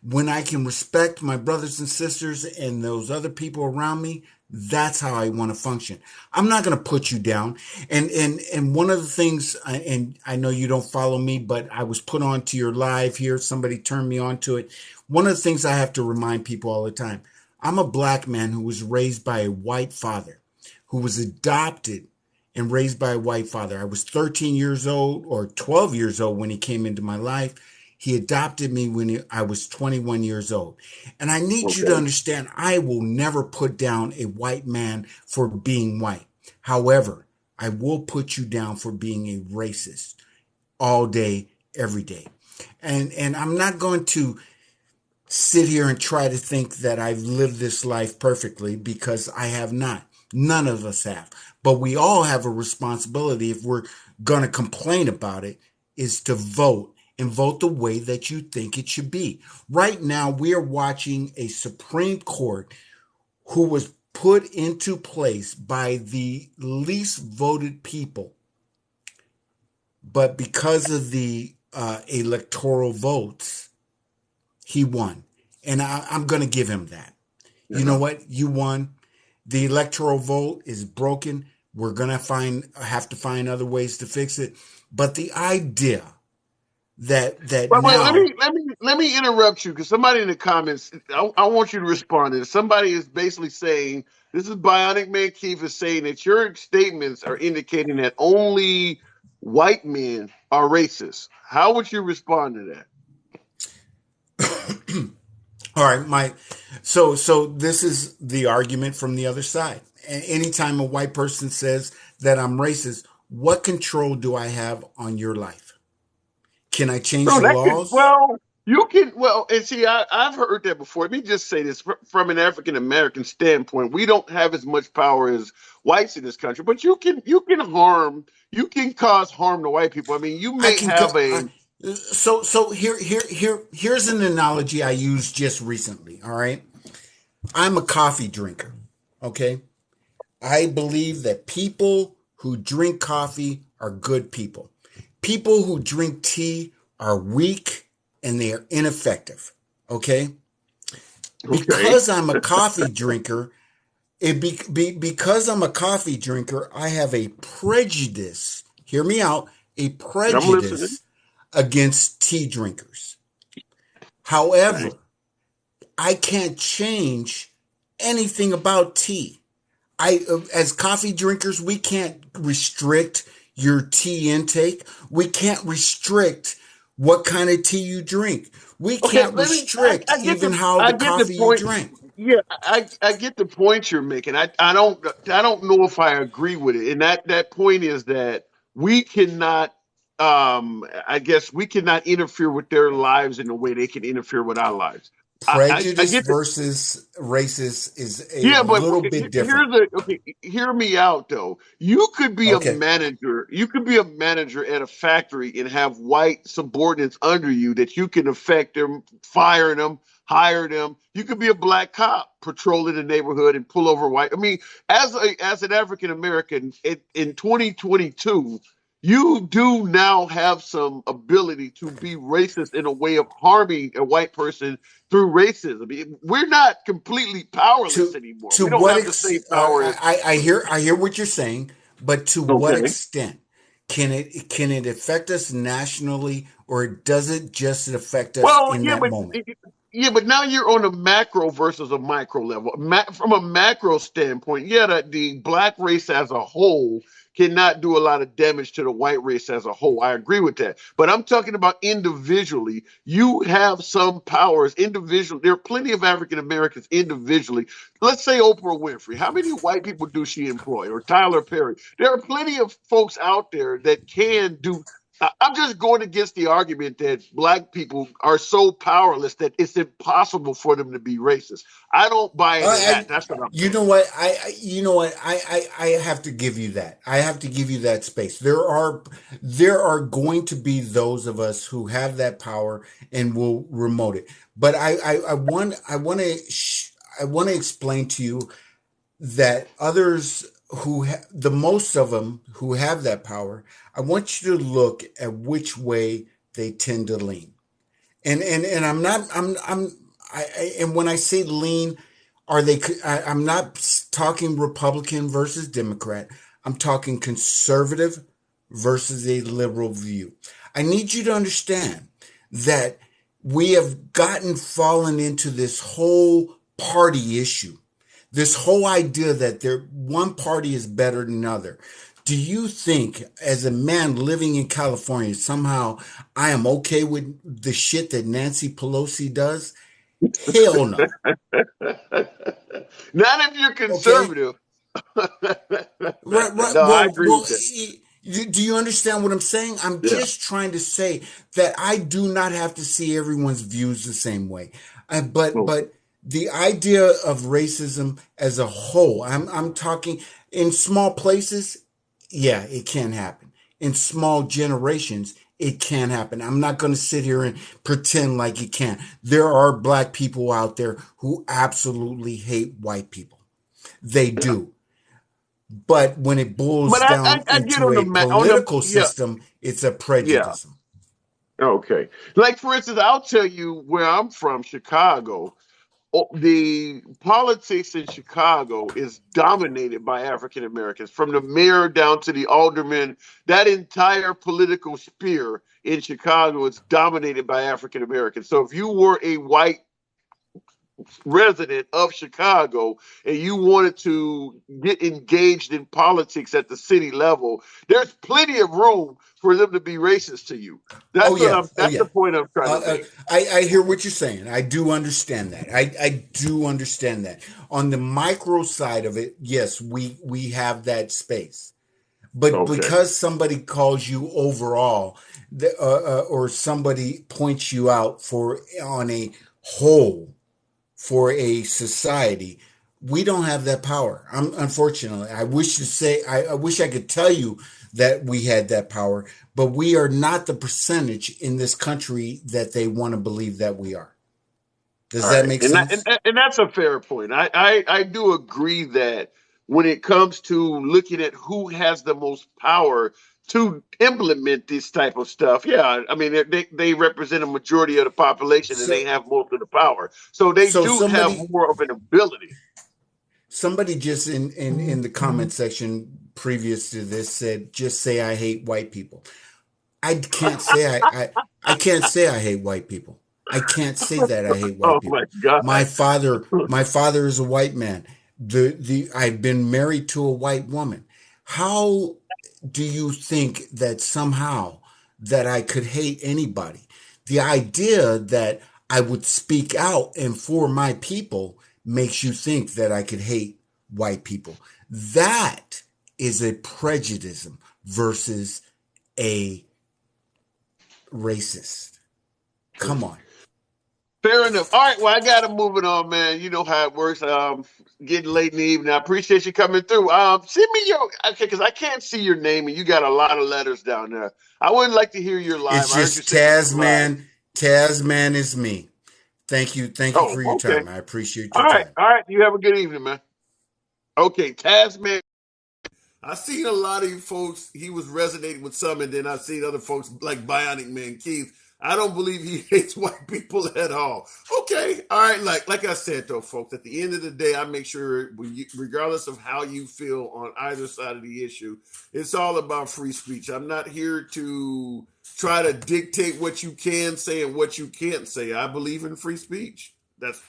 When I can respect my brothers and sisters and those other people around me, that's how I want to function. I'm not going to put you down. And one of the things, and I know you don't follow me, but I was put on to your live here. Somebody turned me on to it. One of the things I have to remind people all the time, I'm a black man who was raised by a white father, who was adopted and raised by a white father. I was 13 years old or 12 years old when he came into my life. He adopted me when I was 21 years old. And I need you to Okay. understand, I will never put down a white man for being white. However, I will put you down for being a racist all day, every day. And I'm not going to sit here and try to think that I've lived this life perfectly, because I have not. None of us have. But we all have a responsibility, if we're going to complain about it, is to vote, and vote the way that you think it should be. Right now, we are watching a Supreme Court who was put into place by the least voted people. But because of the electoral votes, he won. And I'm going to give him that. Yeah. You know what? You won. The electoral vote is broken. We're going to have to find other ways to fix it. But the idea that But wait, now, let me interrupt you, because somebody in the comments, I want you to respond to this. Somebody is basically saying, this is Bionic Man Keith is saying that your statements are indicating that only white men are racist. How would you respond to that? all right, so this is the argument from the other side. Anytime a white person says that I'm racist, what control do I have on your life? Can I change No, the that could, laws? well, you can, well, and see, I've heard that before. Let me just say this from an African American standpoint, we don't have as much power as whites in this country, but you can cause harm to white people. I mean, you I may can have a, so here's an analogy I used just recently. All right, I'm a coffee drinker. Okay, I believe that people who drink coffee are good people. People who drink tea are weak and they are ineffective. Okay, okay. because I'm a coffee drinker, because I'm a coffee drinker, I have a prejudice. Hear me out. A I'm listening. prejudice against tea drinkers. Okay. However, I can't change anything about tea. As coffee drinkers, we can't restrict your tea intake. We can't restrict what kind of tea you drink. We Okay, can't restrict even how I the get the coffee you point. drink. Yeah, I get the point you're making. I don't know if I agree with it. And that point is that we cannot I guess we cannot interfere with their lives in the way they can interfere with our lives. I Prejudice get the, versus racist is a yeah, but little bit different. here's the okay. Hear me out though. You could be a Okay. manager. You could be a manager at a factory and have white subordinates under you that you can affect them, fire them, hire them. You could be a black cop patrolling the neighborhood and pull over white. I mean, as an African American in 2022, you do now have some ability to be racist in a way of harming a white person through racism. We're not completely powerless To anymore. to We don't what have the same power as I hear what you're saying, but to what okay. extent can it affect us nationally, or does it just affect us Well, in that moment? yeah, but now you're on a macro versus a micro level. From a macro standpoint, yeah, the black race as a whole cannot do a lot of damage to the white race as a whole. I agree with that. But I'm talking about individually. You have some powers individually. There are plenty of African Americans individually. Let's say Oprah Winfrey. How many white people do she employ? Or Tyler Perry? There are plenty of folks out there that can do. I'm just going against the argument that black people are so powerless that it's impossible for them to be racist. I don't buy into that. That's what I'm You saying. know what? you know what? I have to give you that. I have to give you that space. There are going to be those of us who have that power and will remote it. But I want to explain to you that others the most of them who have that power, I want you to look at which way they tend to lean. And I'm not and when I say lean, I'm not talking Republican versus Democrat. I'm talking conservative versus a liberal view. I need you to understand that we have fallen into this whole party issue. This whole idea that one party is better than another. Do you think, as a man living in California, somehow I am okay with the shit that Nancy Pelosi does? Hell no. Not if you're Okay. conservative. Right. No, I Well, agree with that. do you understand what I'm saying? I'm Yeah. just trying to say that I do not have to see everyone's views the same way. But the idea of racism as a whole, I'm talking in small places. Yeah, it can happen. In small generations, it can happen. I'm not going to sit here and pretend like it can't. There are black people out there who absolutely hate white people. They do. But when it boils But down I get into on a the political yeah, system, it's a yeah. prejudice. Okay. Like for instance, I'll tell you where I'm from, Chicago. The politics in Chicago is dominated by African Americans, from the mayor down to the alderman. That entire political sphere in Chicago is dominated by African Americans. So if you were a white resident of Chicago and you wanted to get engaged in politics at the city level, there's plenty of room for them to be racist to you. Oh That's what yeah, I'm. oh That's the yeah. point I'm trying to make. I hear what you're saying. I do understand that. I do understand that. On the micro side of it, yes, we have that space. But Okay. because somebody calls you overall, or somebody points you out for on a whole for a society, we don't have that power. Unfortunately, I wish I could tell you that we had that power, but we are not the percentage in this country that they want to believe that we are. All Does that right, make and sense? that's a fair point. I do agree that when it comes to looking at who has the most power to implement this type of stuff, yeah, I mean they represent a majority of the population and they So, have most of the power, so they so do have more of an ability. somebody just in the comment section previous to this said, "Just say I hate white people." I can't say I can't say I hate white people. I can't say that I hate white Oh my people. God! My father is a white man. The I've been married to a white woman. How do you think that somehow that I could hate anybody? The idea that I would speak out and for my people makes you think that I could hate white people. That is a prejudice versus a racist. Come on. Fair enough. All right, well I got to move it on, man. You know how it works. Getting late in the evening. I appreciate you coming through. Send me your okay, because I can't see your name and you got a lot of letters down there. I would like to hear your live. It's I heard you just say you was live. Tasman. Tasman is me. Thank you. Thank you Oh, for your okay. time. I appreciate All your right. time. All right. You have a good evening, man. Okay, Tasman. I seen a lot of you folks. He was resonating with some, and then I seen other folks like Bionic Man Keith. I don't believe he hates white people at all. Okay, all right. Like I said though, folks. At the end of the day, I make sure, regardless of how you feel on either side of the issue, it's all about free speech. I'm not here to try to dictate what you can say and what you can't say. I believe in free speech.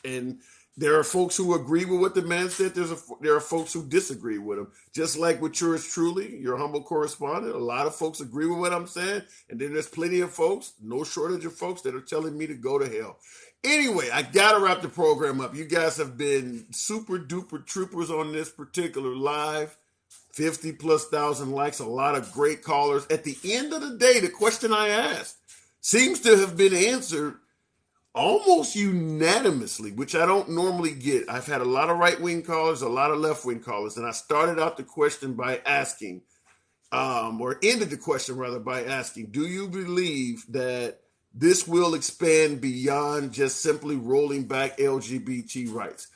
And there are folks who agree with what the man said. There are folks who disagree with him. Just like with yours truly, your humble correspondent. A lot of folks agree with what I'm saying. And then there's plenty of folks, no shortage of folks, that are telling me to go to hell. Anyway, I got to wrap the program up. You guys have been super duper troopers on this particular live. 50 plus thousand likes, a lot of great callers. At the end of the day, the question I asked seems to have been answered almost unanimously, which I don't normally get. I've had a lot of right wing callers, a lot of left wing callers, and I started out the question by asking, or ended the question rather by asking, do you believe that this will expand beyond just simply rolling back LGBT rights?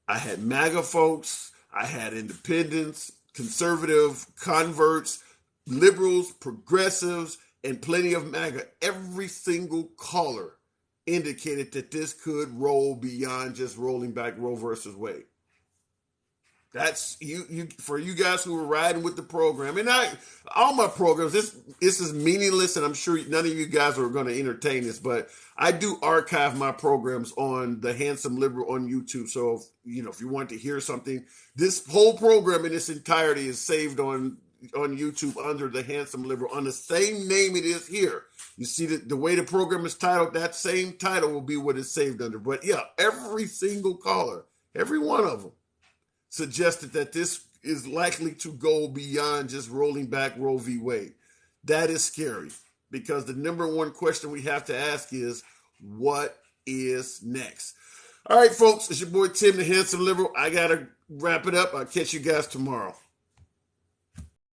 I had MAGA folks, I had independents, conservative, converts, liberals, progressives, and plenty of MAGA. Every single caller indicated that this could roll beyond just rolling back Roe versus Wade. That's you for you guys who are riding with the program, and all my programs. This is meaningless, and I'm sure none of you guys are going to entertain this, but I do archive my programs on the Handsome Liberal on YouTube. So if you want to hear something, this whole program in its entirety is saved on YouTube under the Handsome Liberal on the same name it is here. You see the way the program is titled, that same title will be what it's saved under. But yeah, every single caller, every one of them, suggested that this is likely to go beyond just rolling back Roe v. Wade. That is scary because the number one question we have to ask is, what is next? All right, folks, it's your boy Tim, the Handsome Liberal. I got to wrap it up. I'll catch you guys tomorrow.